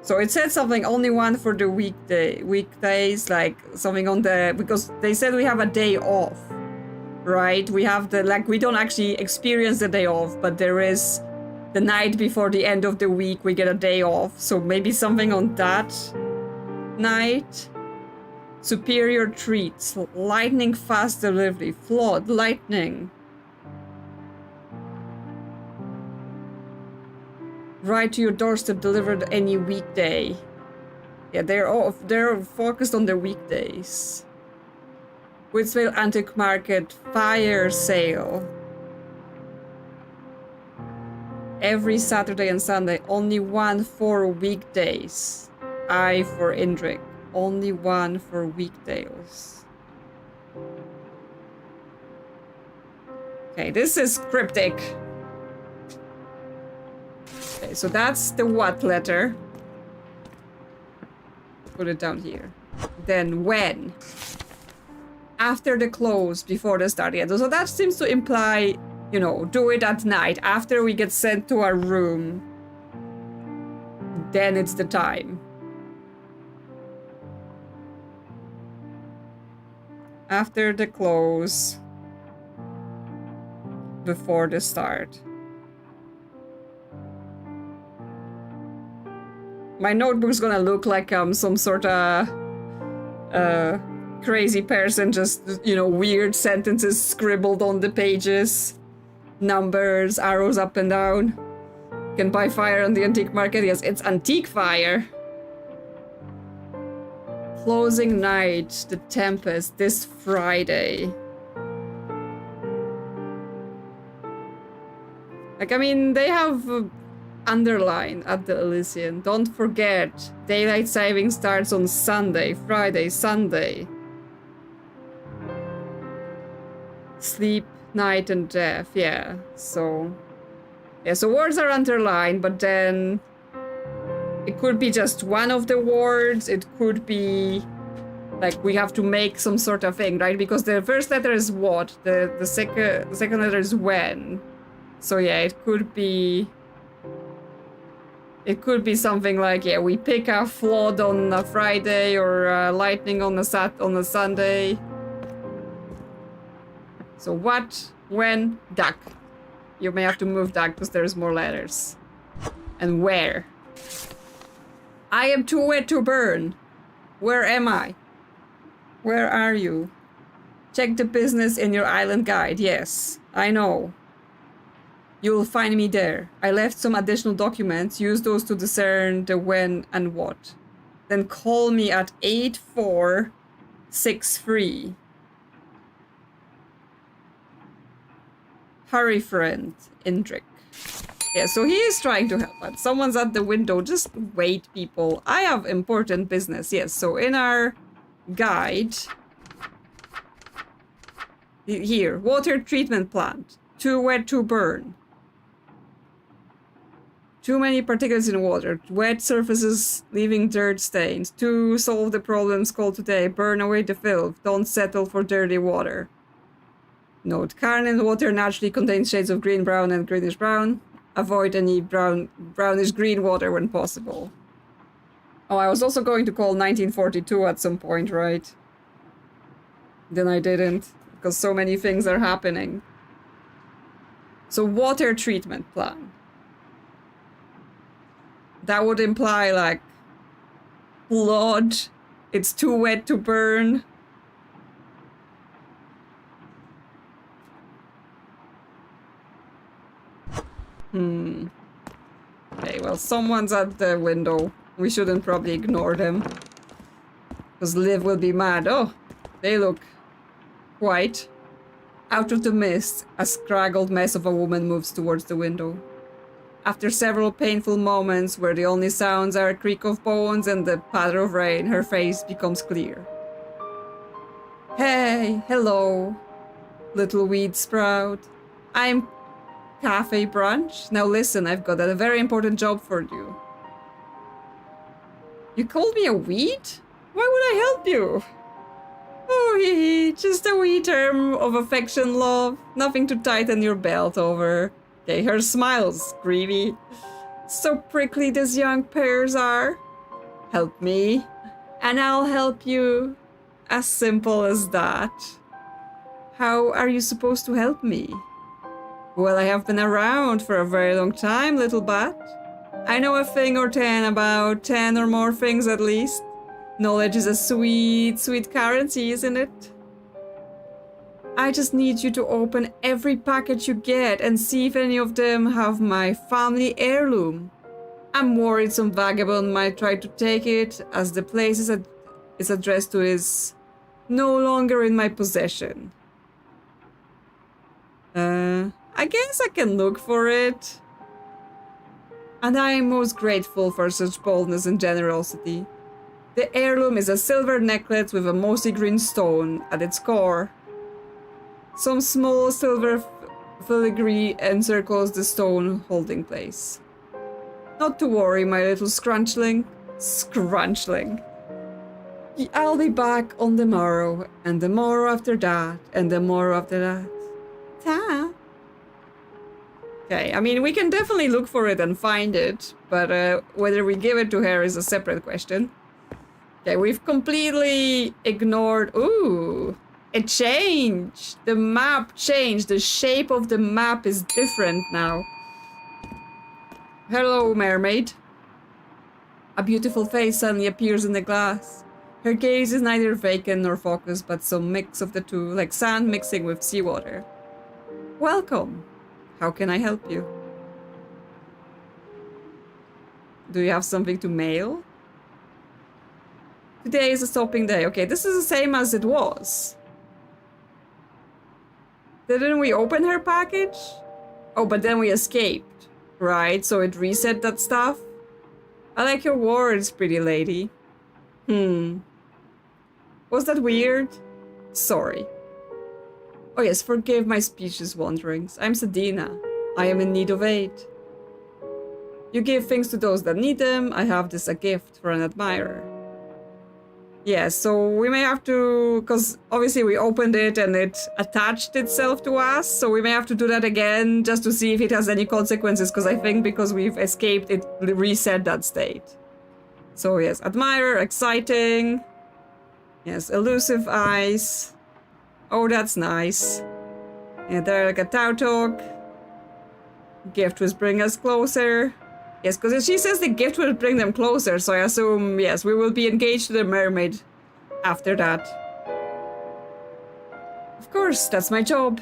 So it said something, only one for the weekdays, like something on the, because they said we have a day off. Right, we have the, like, we don't actually experience the day off, but there is the night before the end of the week we get a day off, so maybe something on that night. Superior treats, lightning fast delivery, flood, lightning. Right to your doorstep, delivered any weekday. Yeah, they're focused on their weekdays. Woodsville Antique Market fire sale. Every Saturday and Sunday, only one for weekdays. I for Indrik, only one for weekdays. Okay, this is cryptic. Okay, so that's the what letter. Put it down here. Then when? After the close, before the start. Yeah, so that seems to imply, you know, do it at night, after we get sent to our room. Then it's the time. After the close, before the start. My notebook's gonna look like some sort of crazy person, just, you know, weird sentences scribbled on the pages. Numbers, arrows up and down. Can buy fire on the antique market. Yes, it's antique fire. Closing night, the Tempest, this Friday. Like, I mean, they have underline at the Elysian. Don't forget, daylight saving starts on Sunday, Friday, Sunday. Sleep, night, and death. Yeah, so words are underlined, but then it could be just one of the words. It could be like we have to make some sort of thing, right? Because the first letter is what, the second letter is when. So yeah, it could be something like, yeah, we pick a flood on a Friday, or lightning on a Sunday. So what, when, duck. You may have to move duck because there's more letters. And where. I am too wet to burn. Where am I? Where are you? Check the business in your island guide. Yes, I know. You'll find me there. I left some additional documents. Use those to discern the when and what. Then call me at 8463. Hurry, friend. Indrik. Yeah, so he is trying to help, but someone's at the window. Just wait, people. I have important business. Yes, so in our guide... Here, water treatment plant. Too wet to burn. Too many particles in water. Wet surfaces leaving dirt stains. To solve the problems called today, burn away the filth. Don't settle for dirty water. Note, Kharnym water naturally contains shades of green, brown, and greenish brown. Avoid any brownish green water when possible. Oh, I was also going to call 1942 at some point, right? Then I didn't, because so many things are happening. So, water treatment plan. That would imply, like, blood. It's too wet to burn. Okay, well, someone's at the window. We shouldn't probably ignore them. Because Liv will be mad. Oh, they look white. Out of the mist, a scraggled mess of a woman moves towards the window. After several painful moments where the only sounds are a creak of bones and the patter of rain, her face becomes clear. Hey, hello, little weed sprout. I'm Cafe Brunch. Now listen, I've got a very important job for you. You called me a weed? Why would I help you? Oh, hee hee, just a wee term of affection, love. Nothing to tighten your belt over. Okay, her smile's greedy. So prickly these young pears are. Help me, and I'll help you. As simple as that. How are you supposed to help me? Well, I have been around for a very long time, little bat. I know a thing or 10 about 10 or more things at least. Knowledge is a sweet, sweet currency, isn't it? I just need you to open every package you get and see if any of them have my family heirloom. I'm worried some vagabond might try to take it, as the place it's addressed to is no longer in my possession. I guess I can look for it. And I am most grateful for such boldness and generosity. The heirloom is a silver necklace with a mossy green stone at its core. Some small silver filigree encircles the stone holding place. Not to worry, my little scrunchling. Scrunchling. I'll be back on the morrow, and the morrow after that, and the morrow after that. Ta. Okay, I mean, we can definitely look for it and find it, but whether we give it to her is a separate question. Okay, we've completely ignored... Ooh, it changed! The map changed. The shape of the map is different now. Hello, Mermaid. A beautiful face suddenly appears in the glass. Her gaze is neither vacant nor focused, but some mix of the two, like sand mixing with seawater. Welcome. How can I help you? Do you have something to mail? Today is a stopping day. Okay, this is the same as it was. Didn't we open her package? Oh, but then we escaped, right? So it reset that stuff. I like your words, pretty lady. Was that weird? Sorry. Oh yes, forgive my specious wanderings. I'm Sedina. I am in need of aid. You give things to those that need them. I have this a gift for an admirer. Yeah, so we may have to... Because obviously we opened it and it attached itself to us. So we may have to do that again just to see if it has any consequences. Because I think because we've escaped, it reset that state. So yes, admirer, exciting. Yes, elusive eyes. Oh, that's nice. Yeah, they're like a tautog. Gift will bring us closer. Yes, because she says the gift will bring them closer, so I assume, yes, we will be engaged to the mermaid after that. Of course, that's my job.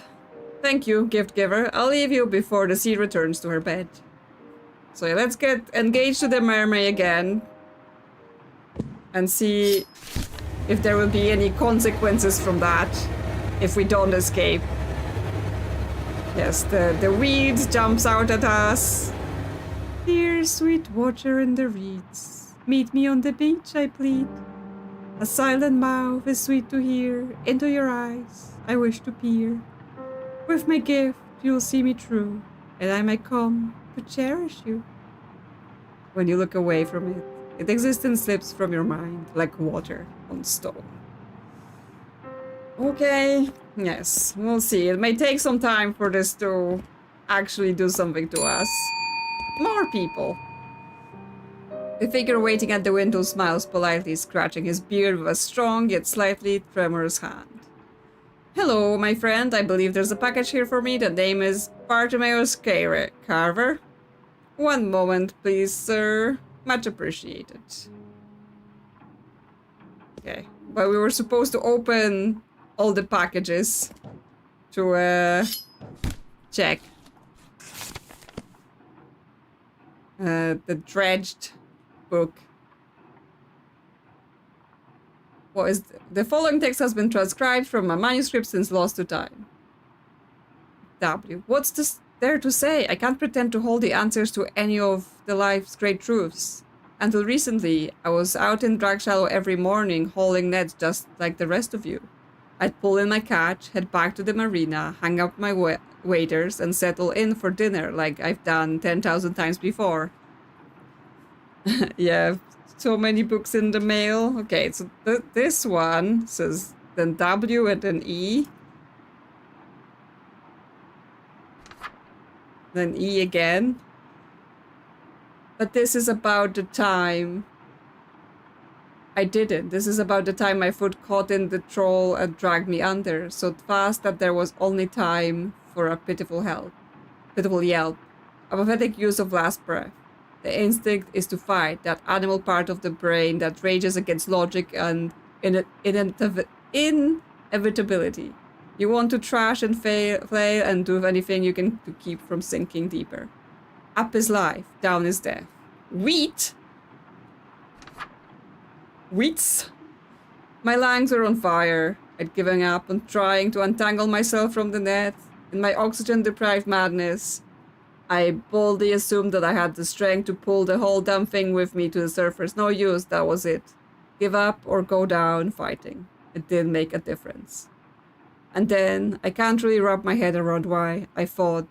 Thank you, gift giver. I'll leave you before the sea returns to her bed. So yeah, let's get engaged to the mermaid again. And see if there will be any consequences from that if we don't escape. Yes, the weed jumps out at us. Dear sweet watcher in the reeds, meet me on the beach, I plead. A silent mouth is sweet to hear, into your eyes I wish to peer. With my gift you'll see me true, and I may come to cherish you. When you look away from it, its existence slips from your mind like water on stone. Okay, yes, we'll see. It may take some time for this to actually do something to us. More people. The figure waiting at the window smiles politely, scratching his beard with a strong yet slightly tremorous hand. Hello, my friend. I believe there's a package here for me. The name is Bartimeus Carver. One moment, please, sir. Much appreciated. Okay, but we were supposed to open all the packages to check. The dredged book. What is the following text has been transcribed from a manuscript since lost to time. W. What's this there to say? I can't pretend to hold the answers to any of the life's great truths. Until recently, I was out in drag shallow every morning hauling nets just like the rest of you. I'd pull in my catch, head back to the marina, hang up my waders, and settle in for dinner like I've done 10,000 times before. Yeah, so many books in the mail. Okay, so this one says then W and then E. Then E again. But this is about the time I didn't. This is about the time my foot caught in the troll and dragged me under, so fast that there was only time for a pitiful yelp. A pathetic use of last breath. The instinct is to fight, that animal part of the brain that rages against logic and inevitability. You want to trash and flail and do anything you can to keep from sinking deeper. Up is life, down is death. Wheats? My lungs were on fire. I'd given up on trying to untangle myself from the net. In my oxygen-deprived madness, I boldly assumed that I had the strength to pull the whole damn thing with me to the surface. No use, that was it. Give up or go down fighting. It didn't make a difference. And then, I can't really wrap my head around why I thought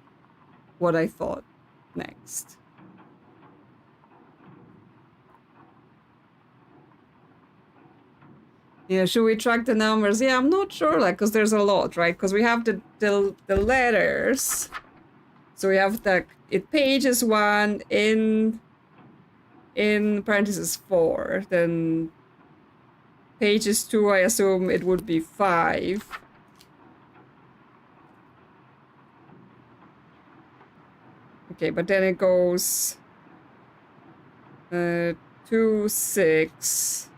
what I thought next. Yeah, should we track the numbers? Yeah, I'm not sure, like, because there's a lot, right? Because we have the letters. So we have pages 1 in parentheses 4. Then pages 2, I assume it would be 5. Okay, but then it goes 2, 6.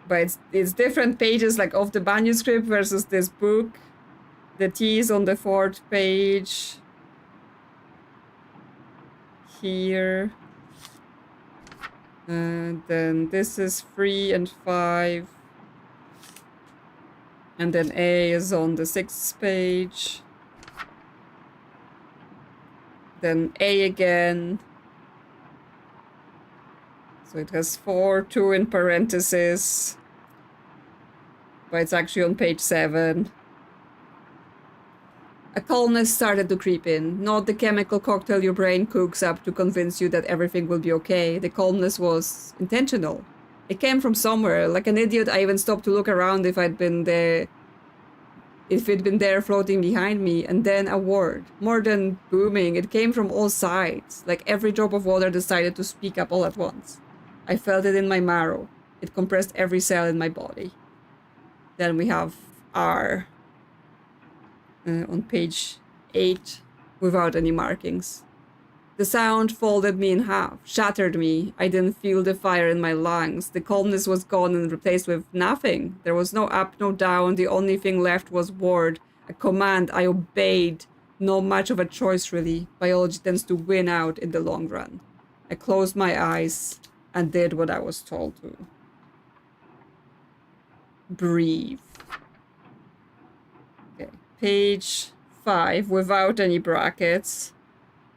But it's different pages, like, of the manuscript versus this book. The T is on the 4th page. Here. And then this is 3 and 5. And then A is on the 6th page. Then A again. So it has 4, 2 in parentheses. But it's actually on page 7. A calmness started to creep in. Not the chemical cocktail your brain cooks up to convince you that everything will be okay. The calmness was intentional. It came from somewhere. Like an idiot, I even stopped to look around if it'd been there floating behind me. And then a word. More than booming, it came from all sides. Like every drop of water decided to speak up all at once. I felt it in my marrow. It compressed every cell in my body. Then we have R on page 8 without any markings. The sound folded me in half, shattered me. I didn't feel the fire in my lungs. The calmness was gone and replaced with nothing. There was no up, no down. The only thing left was word, a command I obeyed. Not much of a choice, really. Biology tends to win out in the long run. I closed my eyes and did what I was told to. Breathe. page 5 without any brackets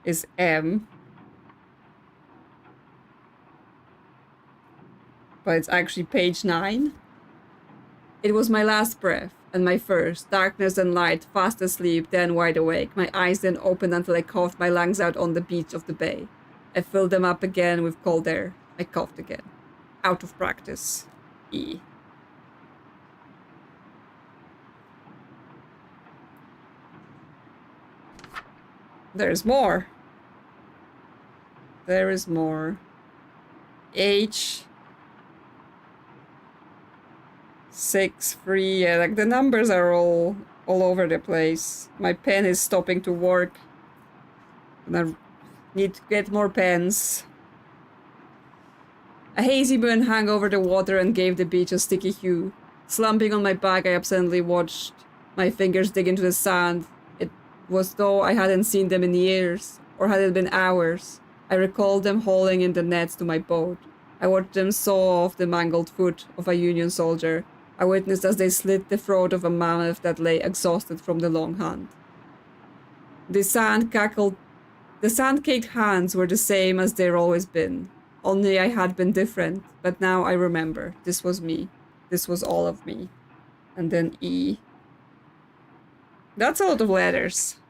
is M. But it's actually page 9. It was my last breath and my first. Darkness and light, fast asleep, then wide awake. My eyes then opened until I coughed my lungs out on the beach of the bay. I filled them up again with cold air. I coughed again. Out of practice. E. There's more. There is more. H. 6, 3, yeah, like the numbers are all over the place. My pen is stopping to work. And I need to get more pens. A hazy moon hung over the water and gave the beach a sticky hue. Slumping on my back, I absently watched my fingers dig into the sand. It was though I hadn't seen them in years, or had it been hours. I recalled them hauling in the nets to my boat. I watched them saw off the mangled foot of a Union soldier. I witnessed as they slit the throat of a mammoth that lay exhausted from the long hunt. The sand-caked hands were the same as they'd always been. Only I had been different, but now I remember. This was me. This was all of me. And then E. That's a lot of letters.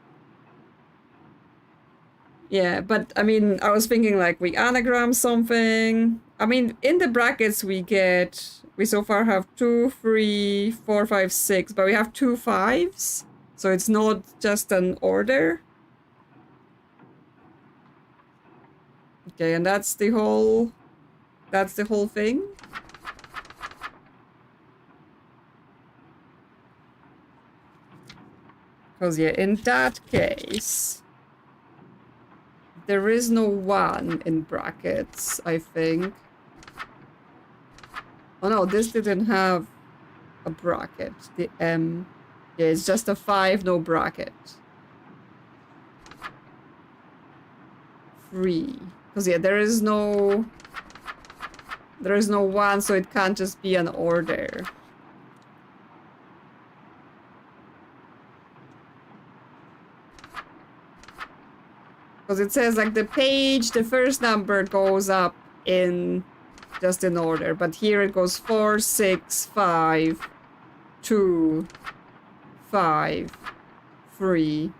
Yeah, but I mean, I was thinking like we anagram something. I mean, in the brackets we so far have 2, 3, 4, 5, 6, but we have 2 5s. So it's not just an order. Okay, and that's the whole thing. Because yeah, in that case, there is no 1 in brackets, I think. Oh no, this didn't have a bracket. The M. Yeah, it's just a 5, no bracket. 3. Because yeah, there is no 1, so it can't just be an order. Because it says like the page, the first number goes up in just in order, but here it goes 4, 6, 5, 2, 5, 3.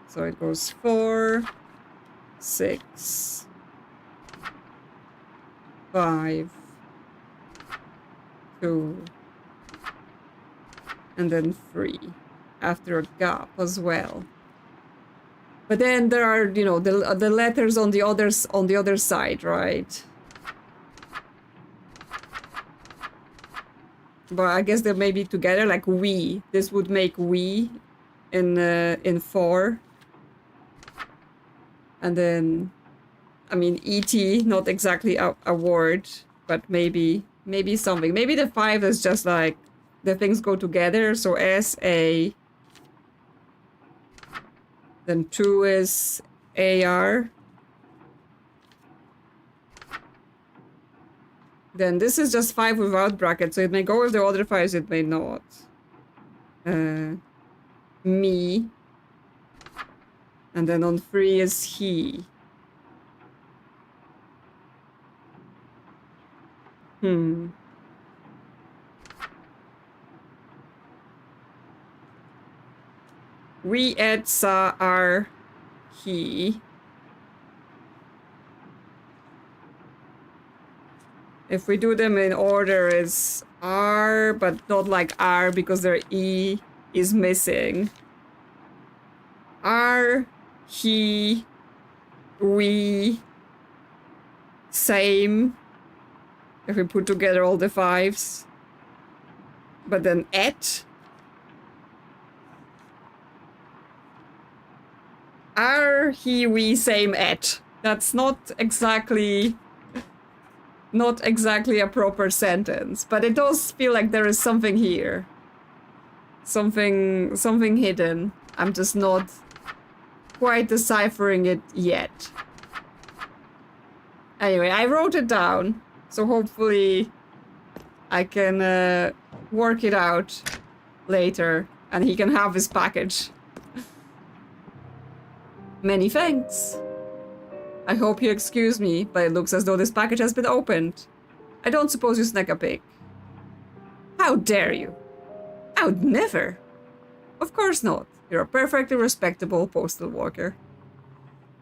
So it goes 4, 6, 5, 2, and then 3 after a gap as well. But then there are, you know, the letters on the other side, right? But I guess they may be together, like we. This would make we in 4. And then, I mean, ET, not exactly a word, but maybe something. Maybe the 5 is just like the things go together. So SA. Then 2 is AR. Then this is just 5 without brackets, so it may go with the other 5s, it may not. Me. And then on 3 is he. We at sa are he. If we do them in order, is R, but not like R because their E is missing. R, he, we, same. If we put together all the 5s. But then at. R, he, we, same, at. That's not exactly a proper sentence, but it does feel like there is something here. Something hidden. I'm just not quite deciphering it yet. Anyway, I wrote it down, so hopefully I can work it out later, and he can have his package. Many thanks. I hope you excuse me, but it looks as though this package has been opened. I don't suppose you snuck a peek. How dare you? I would never. Of course not. You're a perfectly respectable postal worker.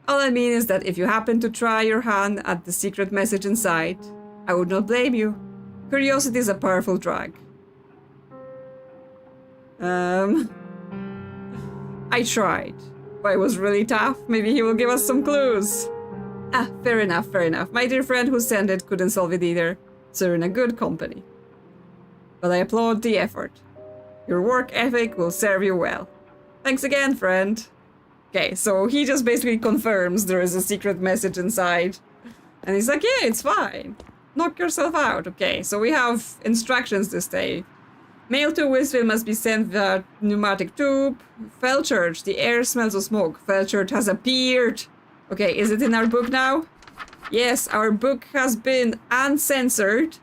All I mean is that if you happen to try your hand at the secret message inside, I would not blame you. Curiosity is a powerful drug. I tried, but it was really tough. Maybe he will give us some clues. Ah, fair enough, fair enough. My dear friend who sent it couldn't solve it either, so you're in a good company. But I applaud the effort. Your work ethic will serve you well. Thanks again, friend. Okay, so he just basically confirms there is a secret message inside. And he's like, yeah, it's fine. Knock yourself out. Okay, so we have instructions this day. Mail to Wisville must be sent via pneumatic tube. Felchurch, the air smells of smoke. Felchurch has appeared. Okay, is it in our book now? Yes, our book has been uncensored.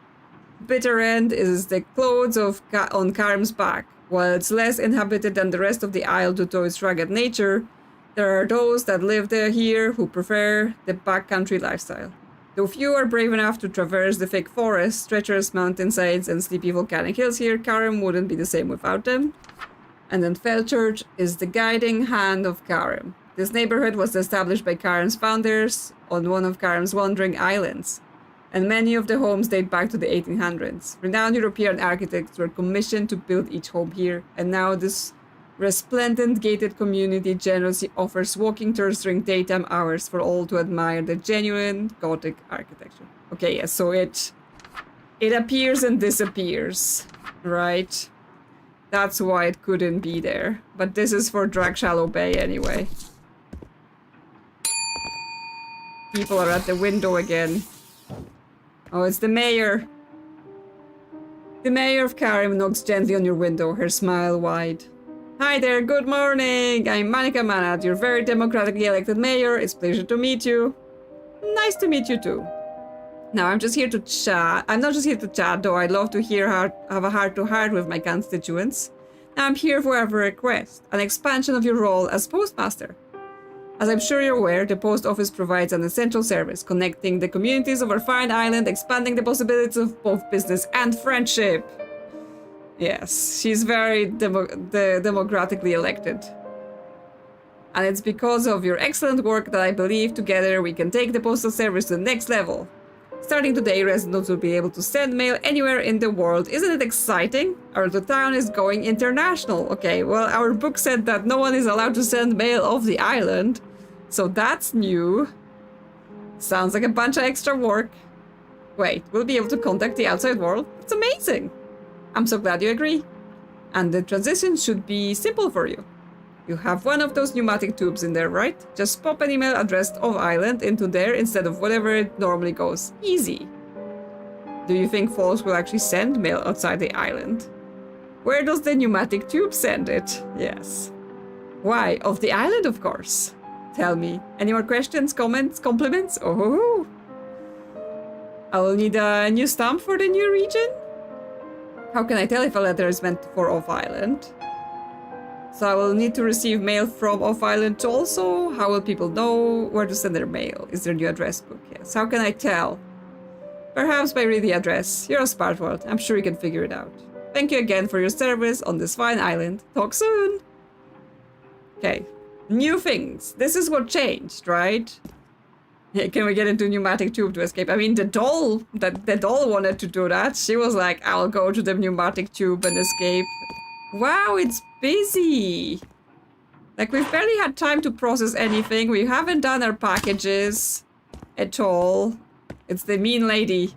Bitter end is the clothes on Kharnym's back. While it's less inhabited than the rest of the isle due to its rugged nature, there are those that live there here who prefer the backcountry lifestyle. Though few are brave enough to traverse the thick forests, treacherous mountainsides, and sleepy volcanic hills here, Kharnym wouldn't be the same without them. And then Felchurch is the guiding hand of Kharnym. This neighborhood was established by Kharnym's founders on one of Kharnym's wandering islands, and many of the homes date back to the 1800s. Renowned European architects were commissioned to build each home here, and now this resplendent gated community generously offers walking tours during daytime hours for all to admire the genuine Gothic architecture. Okay, yes, so it appears and disappears, right? That's why it couldn't be there. But this is for Drag Shallow Bay anyway. People are at the window again. Oh, it's the mayor. The mayor of Kharnym knocks gently on your window, her smile wide. Hi there, good morning. I'm Manika Manat, your very democratically elected mayor. It's a pleasure to meet you. Nice to meet you too. Now, I'm just here to chat. I'm not just here to chat, though I'd love to have a heart-to-heart with my constituents. Now, I'm here for a request, an expansion of your role as postmaster. As I'm sure you're aware, the post office provides an essential service, connecting the communities of our fine island, expanding the possibilities of both business and friendship. Yes, she's very democratically elected. And it's because of your excellent work that I believe together we can take the postal service to the next level. Starting today, residents will be able to send mail anywhere in the world. Isn't it exciting? The town is going international. Okay, well, our book said that no one is allowed to send mail off the island. So that's new. Sounds like a bunch of extra work. Wait, we'll be able to contact the outside world? It's amazing. I'm so glad you agree. And the transition should be simple for you. You have one of those pneumatic tubes in there, right? Just pop an email addressed off island into there instead of whatever it normally goes. Easy. Do you think Vows will actually send mail outside the island? Where does the pneumatic tube send it? Yes. Why? Off the island, of course. Tell me. Any more questions, comments, compliments? Oh. I will need a new stamp for the new region? How can I tell if a letter is meant for off-island? So I will need to receive mail from off-island also? How will people know where to send their mail? Is there a new address book? Yes. How can I tell? Perhaps by reading the address. You're a smart world. I'm sure you can figure it out. Thank you again for your service on this fine island. Talk soon! Okay. New things. This is what changed, right? Yeah, can we get into pneumatic tube to escape? I mean, the doll wanted to do that. She was like, I'll go to the pneumatic tube and escape. Wow, it's busy. Like, we've barely had time to process anything. We haven't done our packages at all. It's the mean lady.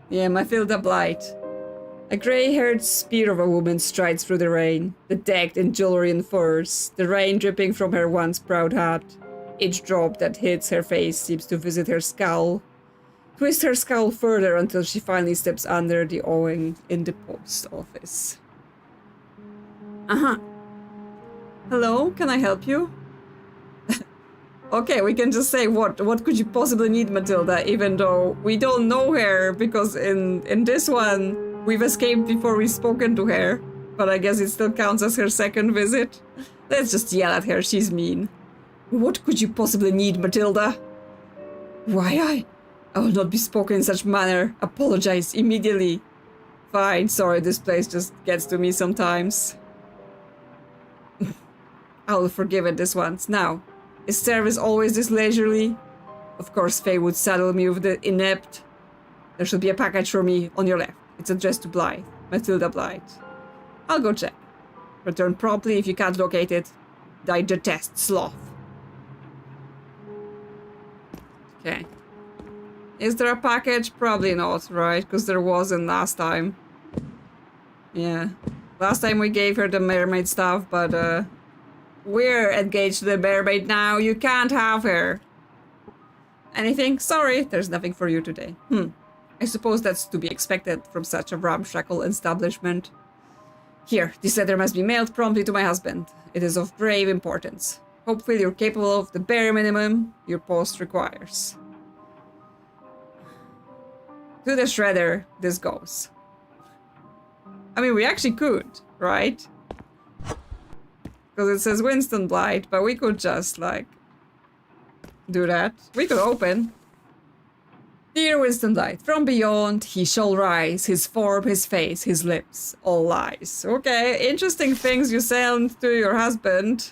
Yeah, Mathilda Blight. A grey-haired spear of a woman strides through the rain, bedecked in jewelry and furs, the rain dripping from her once proud hat. Each drop that hits her face seems to visit her skull, twist her skull further until she finally steps under the awning in the post office. Hello, can I help you? Okay, we can just say what could you possibly need, Matilda, even though we don't know her, because in this one We've escaped before we've spoken to her, but I guess it still counts as her second visit. Let's just yell at her, she's mean. What could you possibly need, Matilda? Why, I will not be spoken in such manner. Apologize immediately. Fine, sorry, this place just gets to me sometimes. I'll forgive it this once. Now, is service always this leisurely? Of course, Faye would saddle me with the inept. There should be a package for me on your left. It's addressed to Blythe. Matilda Blythe. I'll go check. Return promptly if you can't locate it. I detest sloth. Okay. Is there a package? Probably not, right? Because there wasn't last time. Yeah. Last time we gave her the mermaid stuff, but we're engaged to the mermaid now. You can't have her. Anything? Sorry, there's nothing for you today. I suppose that's to be expected from such a ramshackle establishment. Here, this letter must be mailed promptly to my husband. It is of grave importance. Hopefully you're capable of the bare minimum your post requires. To the shredder, this goes. I mean, we actually could, right? Because it says Winston Blythe, but we could just, like, do that. We could open. Dear Winston Blythe, from beyond he shall rise, his form, his face, his lips, all lies. Okay, interesting things you send to your husband.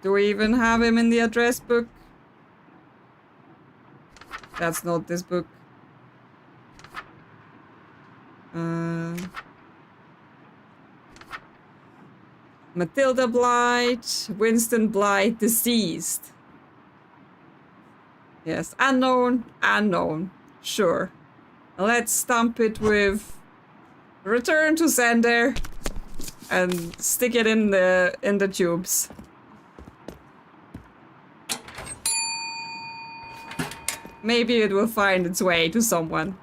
Do we even have him in the address book? That's not this book. Matilda Blythe, Winston Blythe, deceased. Yes, unknown, unknown. Sure. Let's stamp it with return to sender and stick it in the tubes. Maybe it will find its way to someone.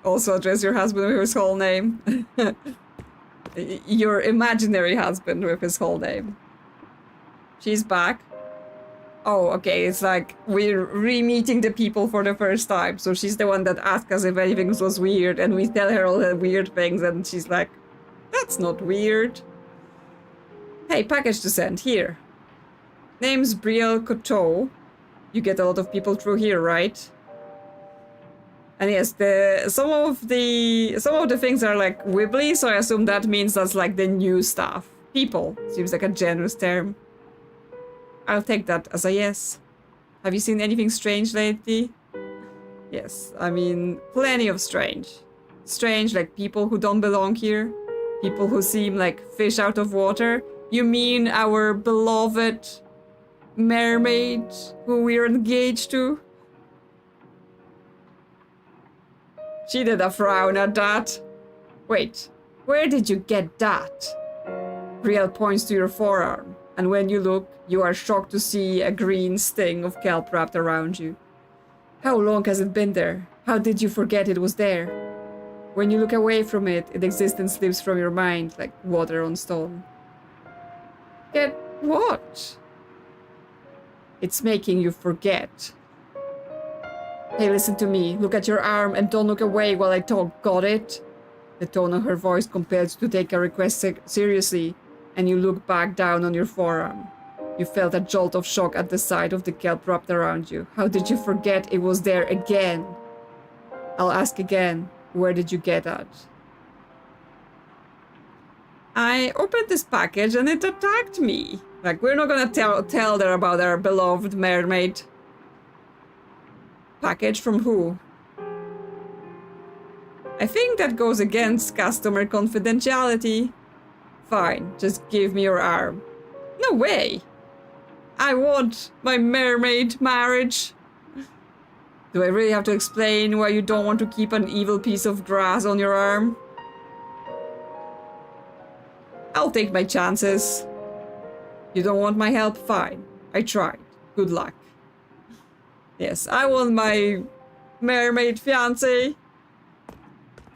Also address your husband with his whole name. Your imaginary husband with his whole name. She's back. Oh, okay, it's like we're re-meeting the people for the first time. So she's the one that asked us if anything was weird, and we tell her all the weird things, and she's like, that's not weird. Hey, package to send, here. Name's Brielle Coteau. You get a lot of people through here, right? And yes, some of the things are like wibbly, so I assume that means that's like the new stuff. People seems like a generous term. I'll take that as a yes. Have you seen anything strange lately? Yes, I mean, plenty of strange. Strange, like people who don't belong here. People who seem like fish out of water. You mean our beloved mermaid who we're engaged to? She did a frown at that. Wait, where did you get that? Brielle points to your forearm, and when you look, you are shocked to see a green sting of kelp wrapped around you. How long has it been there? How did you forget it was there? When you look away from it, its existence slips from your mind like water on stone. Get what? It's making you forget. Hey, listen to me. Look at your arm and don't look away while I talk. Got it? The tone of her voice compels you to take a request seriously, and you look back down on your forearm. You felt a jolt of shock at the sight of the kelp wrapped around you. How did you forget it was there again? I'll ask again. Where did you get that? I opened this package and it attacked me. Like, we're not gonna tell her about our beloved mermaid. Package from who? I think that goes against customer confidentiality. Fine, just give me your arm. No way! I want my mermaid marriage. Do I really have to explain why you don't want to keep an evil piece of grass on your arm? I'll take my chances. You don't want my help? Fine. I tried. Good luck. Yes, I want my mermaid fiancé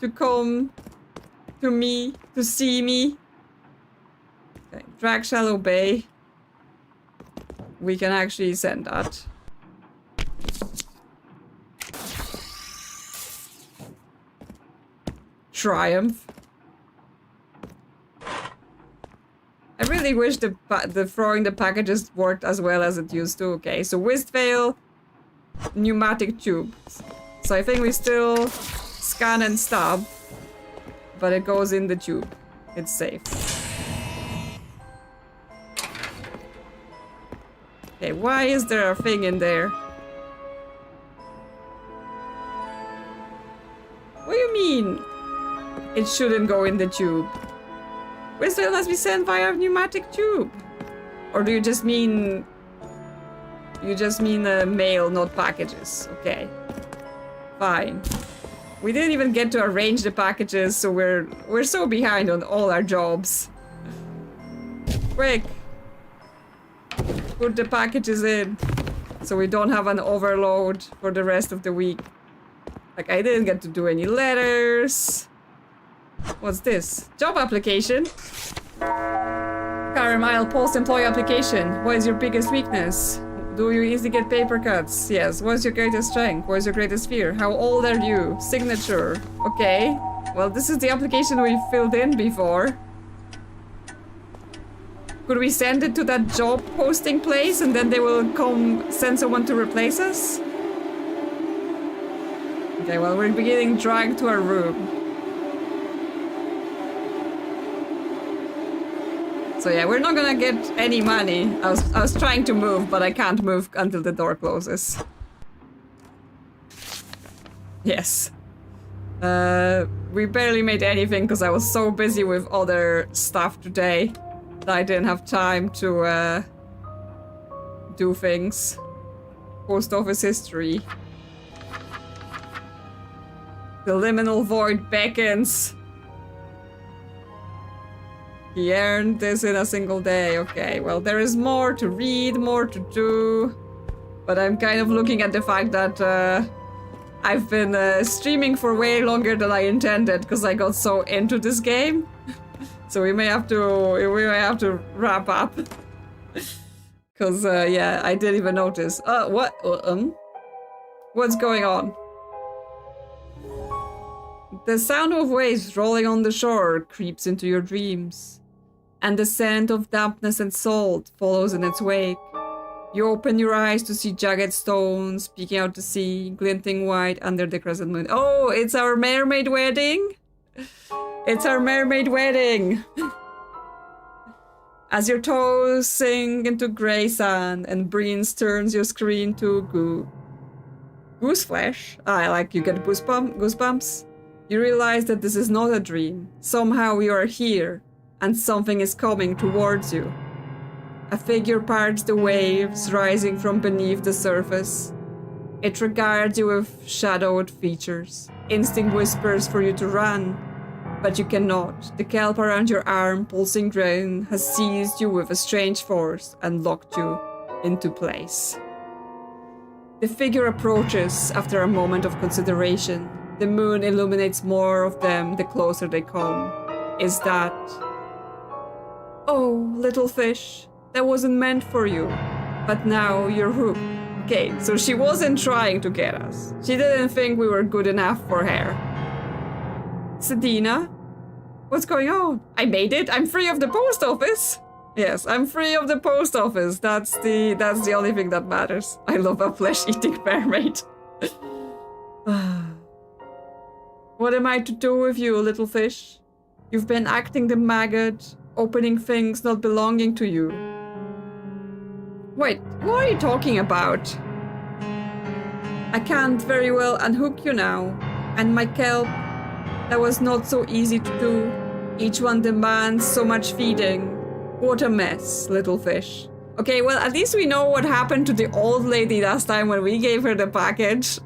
to come to me, to see me. Okay, Drag shall obey. We can actually send that. triumph. I really wish the throwing the packages worked as well as it used to. Okay, so Wistveil, pneumatic tubes. So I think we still scan and stab, but it goes in the tube. It's safe. Okay, why is there a thing in there? What do you mean? It shouldn't go in the tube. Wistveil must be sent via pneumatic tube. Or do you just mean... You just mean mail, not packages. Okay. Fine. We didn't even get to arrange the packages, so we're so behind on all our jobs. Quick! Put the packages in, so we don't have an overload for the rest of the week. Like, I didn't get to do any letters. What's this? Job application? Kharnym Isle post employee application. What is your biggest weakness? Do you easily get paper cuts? Yes. What is your greatest strength? What is your greatest fear? How old are you? Signature. Okay. Well, this is the application we filled in before. Could we send it to that job posting place and then they will come send someone to replace us? Okay, well, we're getting dragged to our room. So yeah, we're not gonna get any money. I was trying to move, but I can't move until the door closes. Yes. We barely made anything because I was so busy with other stuff today that I didn't have time to do things. Post office history. The liminal void beckons. He earned this in a single day. Okay, well, there is more to read, more to do. But I'm kind of looking at the fact that I've been streaming for way longer than I intended because I got so into this game. So we may have to wrap up. Because yeah, I didn't even notice. What? What's going on? The sound of waves rolling on the shore creeps into your dreams, and the scent of dampness and salt follows in its wake. You open your eyes to see jagged stones peeking out to sea, glinting white under the crescent moon. Oh, it's our mermaid wedding! It's our mermaid wedding! As your toes sink into grey sand and breeze turns your screen to goose flesh. I like you get goosebumps. You realize that this is not a dream. Somehow you are here, and something is coming towards you. A figure parts the waves, rising from beneath the surface. It regards you with shadowed features. Instinct whispers for you to run, but you cannot. The kelp around your arm, pulsing down, has seized you with a strange force and locked you into place. The figure approaches after a moment of consideration. The moon illuminates more of them the closer they come. Is that... Oh, little fish, that wasn't meant for you. But now you're hooked. Okay, so she wasn't trying to get us. She didn't think we were good enough for her. Sedina? What's going on? I made it. I'm free of the post office. Yes, I'm free of the post office. That's the only thing that matters. I love a flesh-eating mermaid. What am I to do with you, little fish? You've been acting the maggot, opening things not belonging to you. Wait, what are you talking about? I can't very well unhook you now. And my kelp, that was not so easy to do. Each one demands so much feeding. What a mess, little fish. Okay, well, at least we know what happened to the old lady last time when we gave her the package.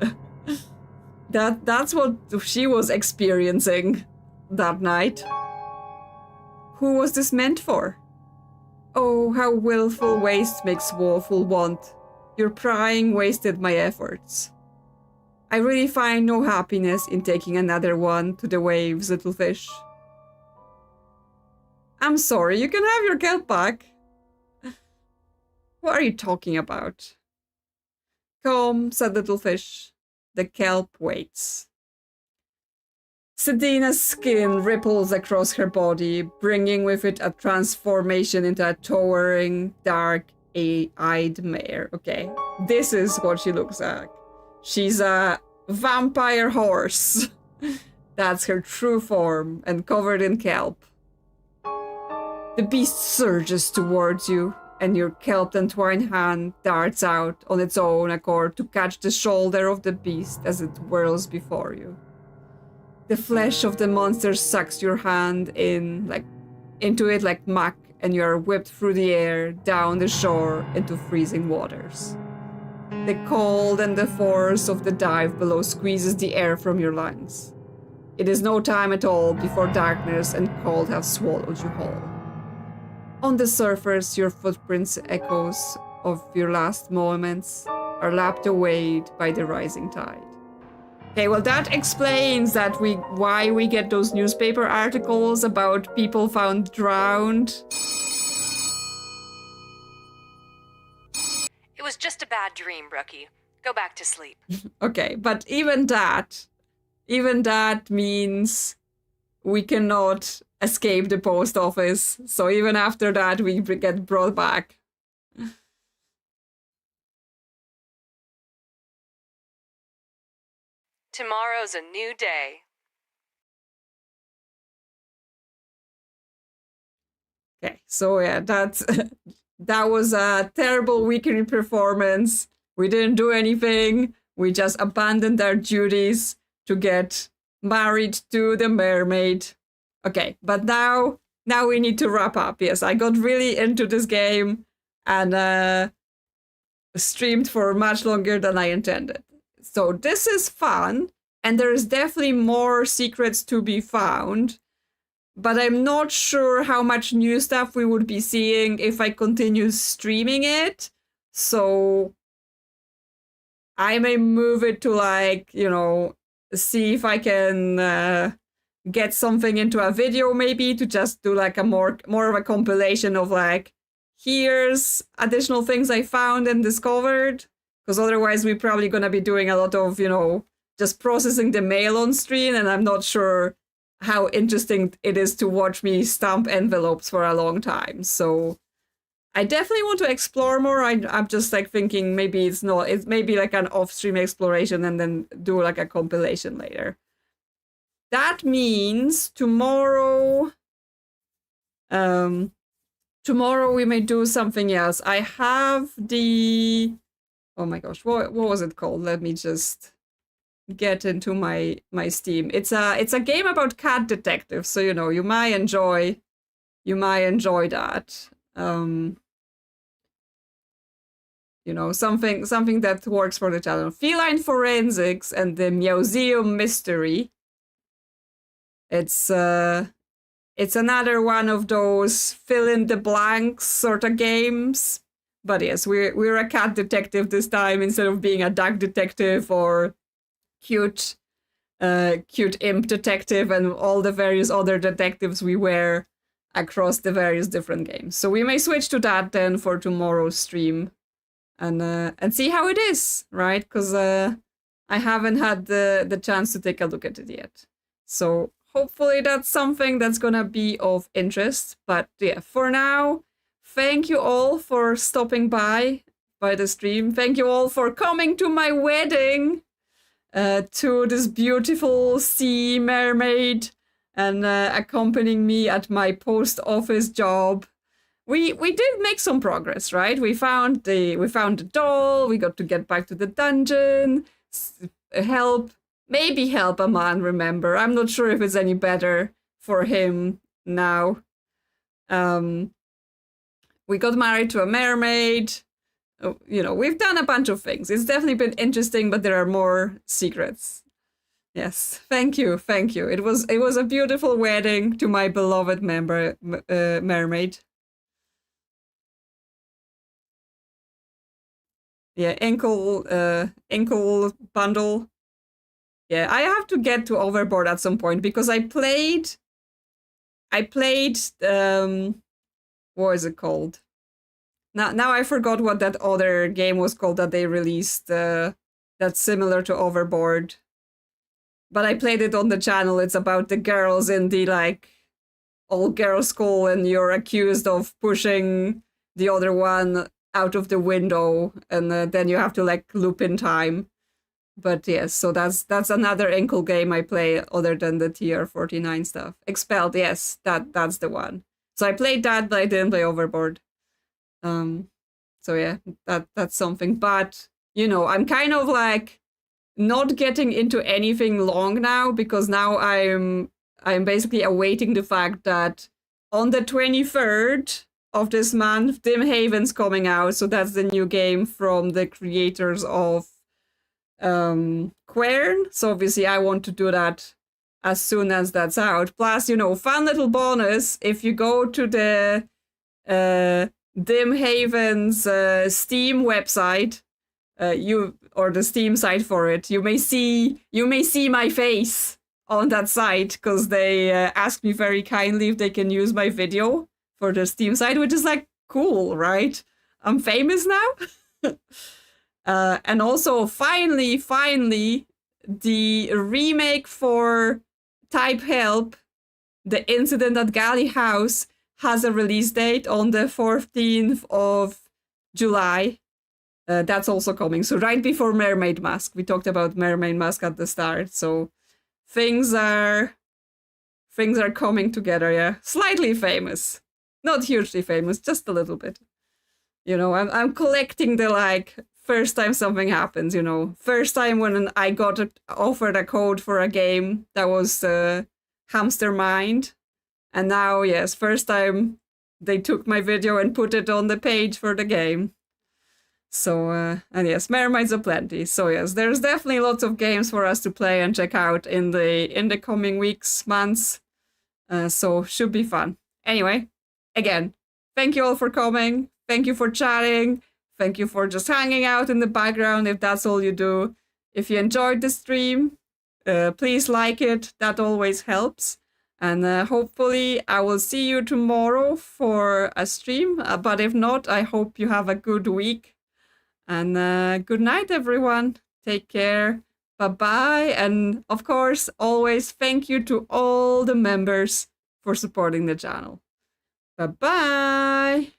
That's what she was experiencing that night. Who was this meant for? Oh, how willful waste makes woeful want. Your prying wasted my efforts. I really find no happiness in taking another one to the waves, little fish. I'm sorry, you can have your kelp back. What are you talking about? Come, said little fish. The kelp waits. Sedina's skin ripples across her body, bringing with it a transformation into a towering, dark-eyed mare. Okay, this is what she looks like. She's a vampire horse. That's her true form, and covered in kelp. The beast surges towards you, and your kelp-entwined hand darts out on its own accord to catch the shoulder of the beast as it whirls before you. The flesh of the monster sucks your hand into it like muck, and you are whipped through the air, down the shore, into freezing waters. The cold and the force of the dive below squeezes the air from your lungs. It is no time at all before darkness and cold have swallowed you whole. On the surface, your footprints, echoes of your last moments, are lapped away by the rising tide. Okay, well that explains why we get those newspaper articles about people found drowned. It was just a bad dream, rookie. Go back to sleep. Okay, but even that means we cannot escape the post office. So even after that, we get brought back. Tomorrow's a new day. Okay, so yeah, that was a terrible weekend performance. We didn't do anything. We just abandoned our duties to get married to the mermaid. Okay, but now we need to wrap up. Yes, I got really into this game and streamed for much longer than I intended. So this is fun, and there is definitely more secrets to be found, but I'm not sure how much new stuff we would be seeing if I continue streaming it. So I may move it to see if I can get something into a video, maybe to just do a more of a compilation of here's additional things I found and discovered. Because otherwise we're probably going to be doing a lot of, just processing the mail on screen, and I'm not sure how interesting it is to watch me stamp envelopes for a long time. So I definitely want to explore more. I'm just thinking maybe it's maybe an off-stream exploration and then do a compilation later. That means tomorrow we may do something else. I have the... Oh my gosh, what was it called? Let me just get into my Steam. It's a game about cat detectives, so you might enjoy that. Something that works for the channel. Feline Forensics and the Museum Mystery. It's another one of those fill in the blanks sort of games. But yes, we're a cat detective this time instead of being a duck detective or cute imp detective and all the various other detectives we were across the various different games. So we may switch to that then for tomorrow's stream and see how it is, right? Because I haven't had the chance to take a look at it yet. So hopefully that's something that's gonna be of interest. But yeah, for now, thank you all for stopping by the stream. Thank you all for coming to my wedding, to this beautiful sea mermaid, and accompanying me at my post office job. We did make some progress, right? We found the doll. We got to get back to the dungeon. Maybe help a man remember. I'm not sure if it's any better for him now. We got married to a mermaid. We've done a bunch of things. It's definitely been interesting, but there are more secrets. Yes, thank you. It was a beautiful wedding to my beloved mermaid. Yeah, ankle bundle. Yeah, I have to get to Overboard at some point because I played what is it called? Now I forgot what that other game was called that they released that's similar to Overboard. but I played it on the channel. It's about the girls in the like all-girls school, and you're accused of pushing the other one out of the window, and then you have to like loop in time. But yes, so that's another Inkle game I play other than the TR49 stuff. Expelled, yes, that's the one. So I played that, but I didn't play Overboard. So yeah, that's something. But you know, I'm kind of like not getting into anything long now, because now I'm basically awaiting the fact that on the 23rd of this month, Dim Haven's coming out. So that's the new game from the creators of Quern. So obviously I want to do that as soon as that's out. Plus, you know, fun little bonus, if you go to the Dim Haven's Steam website, or the Steam site for it, you may see my face on that site, because they asked me very kindly if they can use my video for the Steam site, which is like cool, right? I'm famous now. And also finally, the remake for Type Help, The Incident at Galley House, has a release date on the 14th of July. That's also coming. So right before Mermaid Mask. We talked about Mermaid Mask at the start. So things are coming together, yeah. Slightly famous. Not hugely famous, just a little bit. You know, I'm collecting the like first time something happens, you know. First time when I got offered a code for a game that was Hamster Mind. And now, yes, first time they took my video and put it on the page for the game. So, and yes, Mermaids aplenty. So yes, there's definitely lots of games for us to play and check out in the coming weeks, months. So should be fun. Anyway, again, thank you all for coming. Thank you for chatting. Thank you for just hanging out in the background if that's all you do. If you enjoyed the stream, please like it. That always helps. And hopefully I will see you tomorrow for a stream. But if not, I hope you have a good week. And good night, everyone. Take care. Bye-bye. And of course, always thank you to all the members for supporting the channel. Bye-bye.